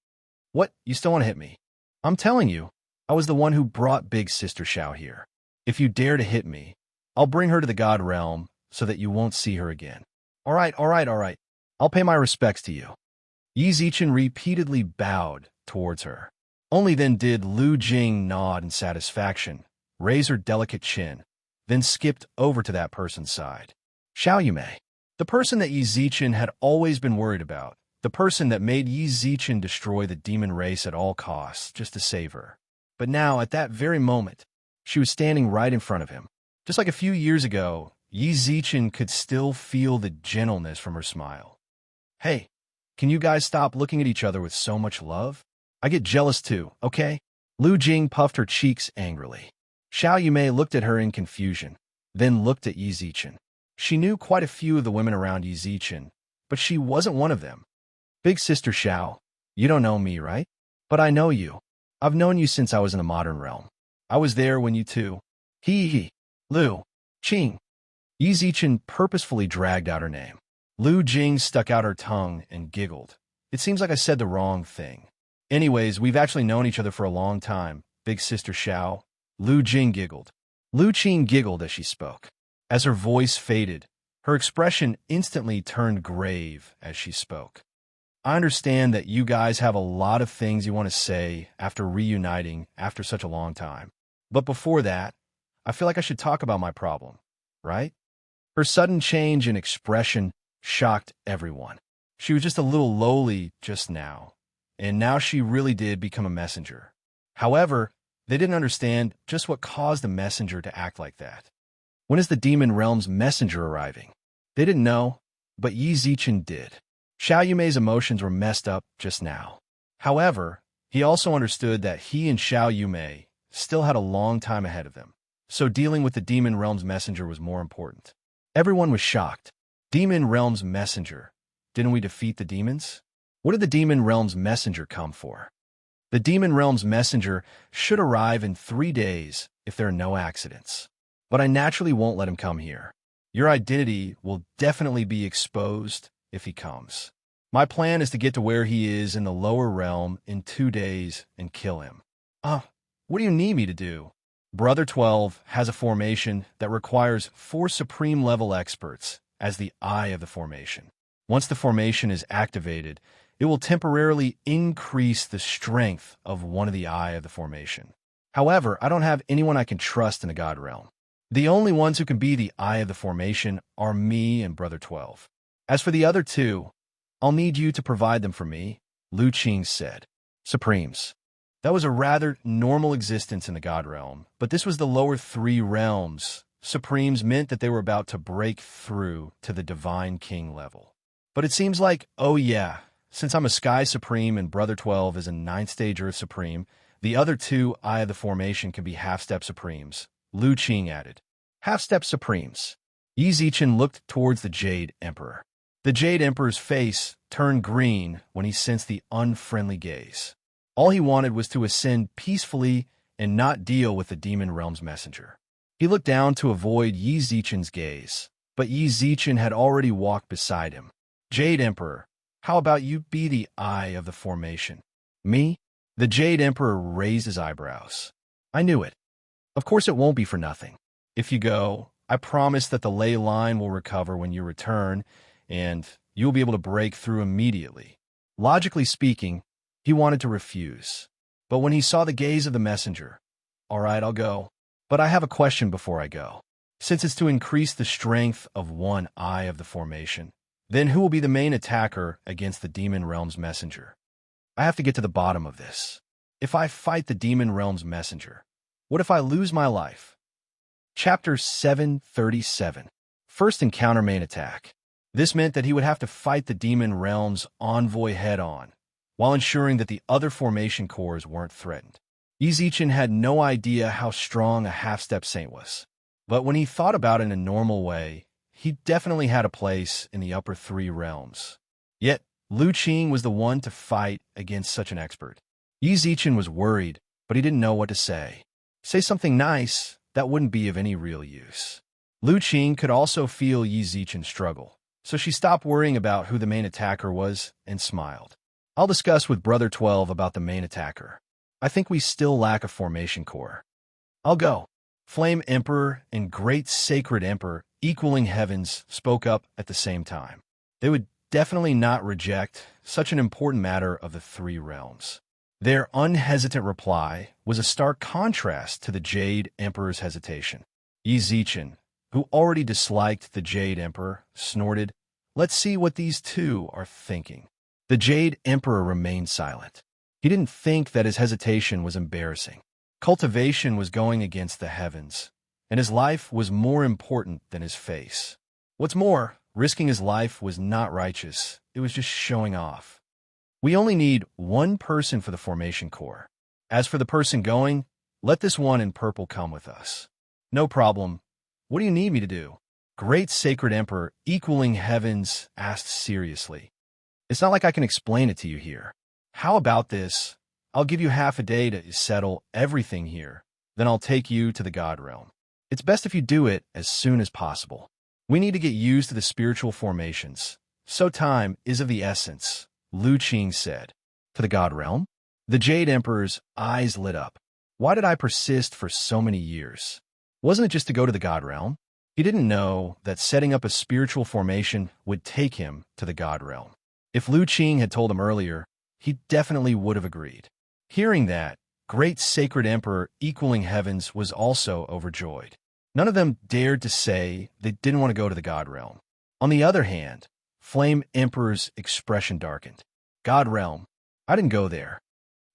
What? You still want to hit me? I'm telling you, I was the one who brought Big Sister Xiao here. If you dare to hit me, I'll bring her to the God Realm so that you won't see her again. All right. I'll pay my respects to you. Yi Zichen repeatedly bowed towards her. Only then did Lu Jing nod in satisfaction, raise her delicate chin, then skipped over to that person's side. Xiao Yumei, the person that Yi Zichen had always been worried about, the person that made Yi Zichen destroy the demon race at all costs just to save her. But now, at that very moment, she was standing right in front of him. Just like a few years ago, Yi Zichen could still feel the gentleness from her smile. Hey, can you guys stop looking at each other with so much love? I get jealous too, okay? Lu Jing puffed her cheeks angrily. Xiao Yumei looked at her in confusion, then looked at Yi Zichen. She knew quite a few of the women around Yi Zichen, but she wasn't one of them. Big Sister Xiao, you don't know me, right? But I know you. I've known you since I was in the modern realm. I was there when you two. Lu, Qing. Yi Zichen purposefully dragged out her name. Lu Jing stuck out her tongue and giggled. It seems like I said the wrong thing. Anyways, we've actually known each other for a long time, Big Sister Xiao. Lu Jing giggled. Lu Qing giggled as she spoke. As her voice faded, her expression instantly turned grave as she spoke. I understand that you guys have a lot of things you want to say after reuniting after such a long time. But before that, I feel like I should talk about my problem, right? Her sudden change in expression shocked everyone. She was just a little lowly just now, and now she really did become a messenger. However, they didn't understand just what caused the messenger to act like that. When is the demon realm's messenger arriving? They didn't know, but Yi Zichen did. Xiao Yumei's emotions were messed up just now. However, he also understood that he and Xiao Yumei still had a long time ahead of them, so dealing with the demon realm's messenger was more important. Everyone was shocked. Demon realm's messenger. Didn't we defeat the demons? What did the demon realm's messenger come for? The demon realm's messenger should arrive in 3 days if there are no accidents. But I naturally won't let him come here. Your identity will definitely be exposed if he comes. My plan is to get to where he is in the lower realm in 2 days and kill him. What do you need me to do? Brother 12 has a formation that requires 4 supreme level experts as the eye of the formation. Once the formation is activated, it will temporarily increase the strength of one of the eye of the formation. However, I don't have anyone I can trust in the God realm. The only ones who can be the eye of the formation are me and Brother 12. As for the other 2, I'll need you to provide them for me, Lu Qing said. Supremes. That was a rather normal existence in the God realm, but this was the lower 3 realms. Supremes meant that they were about to break through to the Divine King level. But it seems like, oh yeah, since I'm a Sky Supreme and Brother 12 is a 9th stage Earth Supreme, the other 2 Eye of the Formation can be half-step Supremes, Lu Qing added. Half-step Supremes. Yi Zichen looked towards the Jade Emperor. The Jade Emperor's face turned green when he sensed the unfriendly gaze. All he wanted was to ascend peacefully and not deal with the Demon Realm's messenger. He looked down to avoid Yi Zichen's gaze, but Yi Zichen had already walked beside him. Jade Emperor, how about you be the eye of the formation? Me? The Jade Emperor raised his eyebrows. I knew it. Of course it won't be for nothing. If you go, I promise that the ley line will recover when you return, and you'll be able to break through immediately. Logically speaking, he wanted to refuse. But when he saw the gaze of the messenger, all right, I'll go. But I have a question before I go. Since it's to increase the strength of one eye of the formation, then who will be the main attacker against the Demon Realm's messenger? I have to get to the bottom of this. If I fight the Demon Realm's messenger, what if I lose my life? Chapter 737. First encounter main attack. This meant that he would have to fight the Demon Realm's envoy head-on, while ensuring that the other formation cores weren't threatened. Yi Zichen had no idea how strong a half-step saint was, but when he thought about it in a normal way, he definitely had a place in the upper three realms. Yet, Lu Qing was the one to fight against such an expert. Yi Zichen was worried, but he didn't know what to say. Say something nice that wouldn't be of any real use. Lu Qing could also feel Yi Zichen's struggle, so she stopped worrying about who the main attacker was and smiled. I'll discuss with Brother 12 about the main attacker. I think we still lack a formation core. I'll go. Flame Emperor and Great Sacred Emperor, equaling heavens, spoke up at the same time. They would definitely not reject such an important matter of the three realms. Their unhesitant reply was a stark contrast to the Jade Emperor's hesitation. Yi Zichen, who already disliked the Jade Emperor, snorted, "Let's see what these two are thinking." The Jade Emperor remained silent. He didn't think that his hesitation was embarrassing. Cultivation was going against the heavens, and his life was more important than his face. What's more, risking his life was not righteous. It was just showing off. We only need one person for the formation core. As for the person going, let this one in purple come with us. No problem. What do you need me to do? Great Sacred Emperor, equaling heavens, asked seriously. It's not like I can explain it to you here. How about this? I'll give you half a day to settle everything here. Then I'll take you to the God Realm. It's best if you do it as soon as possible. We need to get used to the spiritual formations, so time is of the essence, Lu Qing said. To the God Realm? The Jade Emperor's eyes lit up. Why did I persist for so many years? Wasn't it just to go to the God Realm? He didn't know that setting up a spiritual formation would take him to the God Realm. If Lu Qing had told him earlier, he definitely would have agreed. Hearing that, Great Sacred Emperor equaling heavens was also overjoyed. None of them dared to say they didn't want to go to the God Realm. On the other hand, Flame Emperor's expression darkened. God Realm? I didn't go there.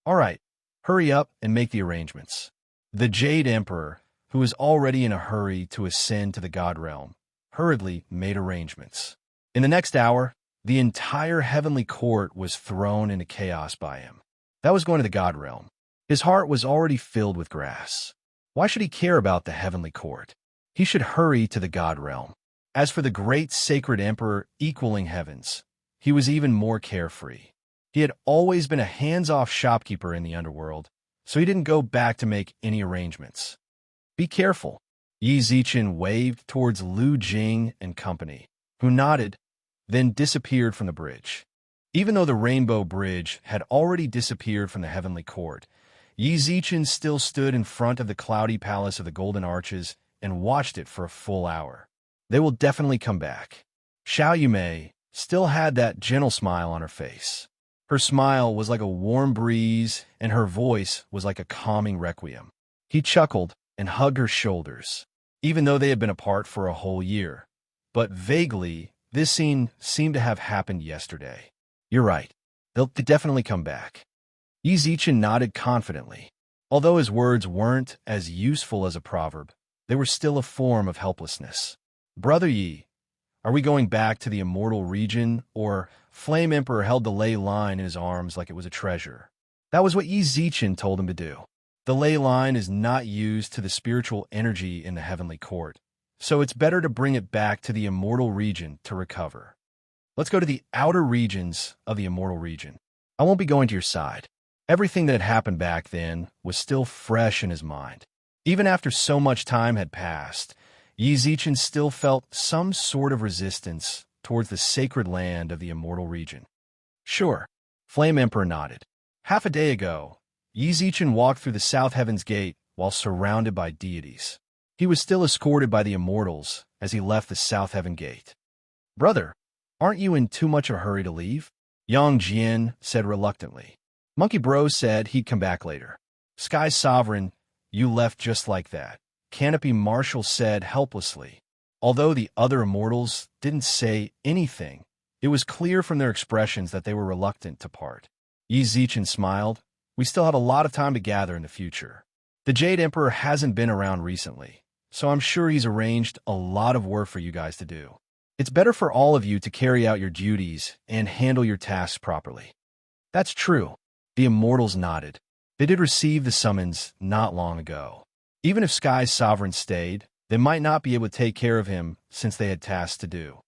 All right, hurry up and make the arrangements. The Jade Emperor, who was already in a hurry to ascend to the God Realm, hurriedly made arrangements. In the next hour, the entire heavenly court was thrown into chaos by him. That was going to the God Realm. His heart was already filled with grass. Why should he care about the heavenly court? He should hurry to the God Realm. As for the Great Sacred Emperor equaling heavens, he was even more carefree. He had always been a hands-off shopkeeper in the underworld, so he didn't go back to make any arrangements. Be careful. Yi Zichen waved towards Lu Jing and company, who nodded, then disappeared from the bridge. Even though the Rainbow Bridge had already disappeared from the heavenly court, Yi Zichen still stood in front of the cloudy palace of the Golden Arches and watched it for a full hour. They will definitely come back. Xiao Yumei still had that gentle smile on her face. Her smile was like a warm breeze, and her voice was like a calming requiem. He chuckled and hugged her shoulders, even though they had been apart for a whole year. But vaguely, this scene seemed to have happened yesterday. You're right. They'll definitely come back. Yi Zichen nodded confidently. Although his words weren't as useful as a proverb, they were still a form of helplessness. Brother Yi, are we going back to the immortal region, or Flame Emperor held the ley line in his arms like it was a treasure? That was what Yi Zichen told him to do. The ley line is not used to the spiritual energy in the heavenly court, so it's better to bring it back to the immortal region to recover. Let's go to the outer regions of the immortal region. I won't be going to your side. Everything that had happened back then was still fresh in his mind. Even after so much time had passed, Yi Zichen still felt some sort of resistance towards the sacred land of the immortal region. Sure, Flame Emperor nodded. Half a day ago, Yi Zichen walked through the South Heaven's Gate while surrounded by deities. He was still escorted by the immortals as he left the South Heaven Gate. Brother, aren't you in too much of a hurry to leave? Yang Jian said reluctantly. Monkey Bro said he'd come back later. Sky Sovereign, you left just like that, Canopy Marshal said helplessly. Although the other immortals didn't say anything, it was clear from their expressions that they were reluctant to part. Yi Zichen smiled. We still have a lot of time to gather in the future. The Jade Emperor hasn't been around recently, so I'm sure he's arranged a lot of work for you guys to do. It's better for all of you to carry out your duties and handle your tasks properly. That's true. The immortals nodded. They did receive the summons not long ago. Even if Sky's Sovereign stayed, they might not be able to take care of him since they had tasks to do.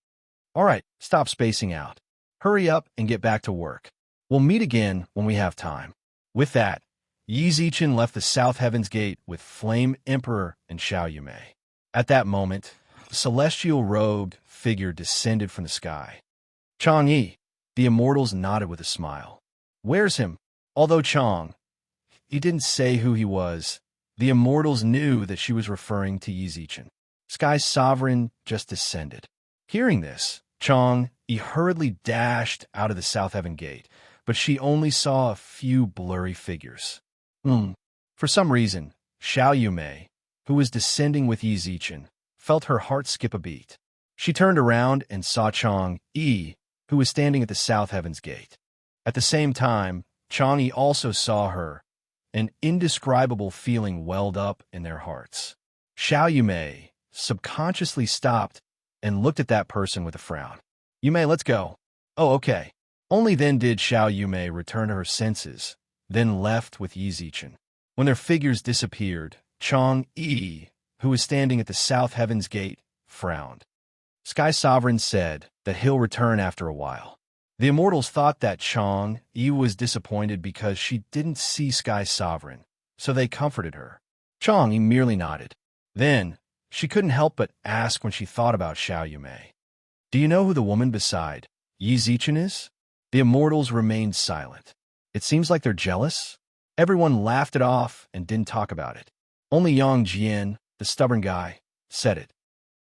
All right, stop spacing out. Hurry up and get back to work. We'll meet again when we have time. With that, Yi Zichen left the South Heaven's Gate with Flame Emperor and Xiao Yumei. At that moment, a celestial-robed figure descended from the sky. Chang'e, the immortals nodded with a smile. Where's him? Although he didn't say who he was, the immortals knew that she was referring to Yi Zichen. Sky's Sovereign just descended. Hearing this, Chang'e hurriedly dashed out of the South Heaven Gate, but she only saw a few blurry figures. For some reason, Xiao Yumei, who was descending with Yi Zichen, felt her heart skip a beat. She turned around and saw Chang'e, who was standing at the South Heaven's Gate. At the same time, Chang'e also saw her. An indescribable feeling welled up in their hearts. Xiao Yumei subconsciously stopped and looked at that person with a frown. Yumei, let's go. Oh, okay. Only then did Xiao Yumei return to her senses, then left with Yi Zichen. When their figures disappeared, Chang'e, who was standing at the South Heaven's Gate, frowned. Sky Sovereign said that he'll return after a while. The immortals thought that Chang'e was disappointed because she didn't see Sky Sovereign, so they comforted her. Chang'e merely nodded. Then, she couldn't help but ask when she thought about Xiao Yumei. Do you know who the woman beside Yi Zichen is? The immortals remained silent. It seems like they're jealous. Everyone laughed it off and didn't talk about it. Only Yang Jian, the stubborn guy, said it.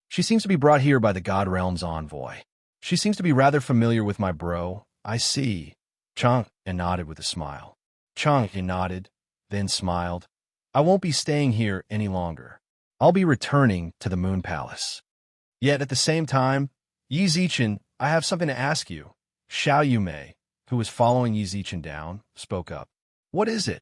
She seems to be brought here by the God Realm's envoy. She seems to be rather familiar with my bro. I see. Chang'e nodded with a smile. Chang'e nodded, then smiled. I won't be staying here any longer. I'll be returning to the Moon Palace. Yet at the same time, Yi Zichen, I have something to ask you. Xiao Yumei, who was following Yi Zichen down, spoke up. What is it?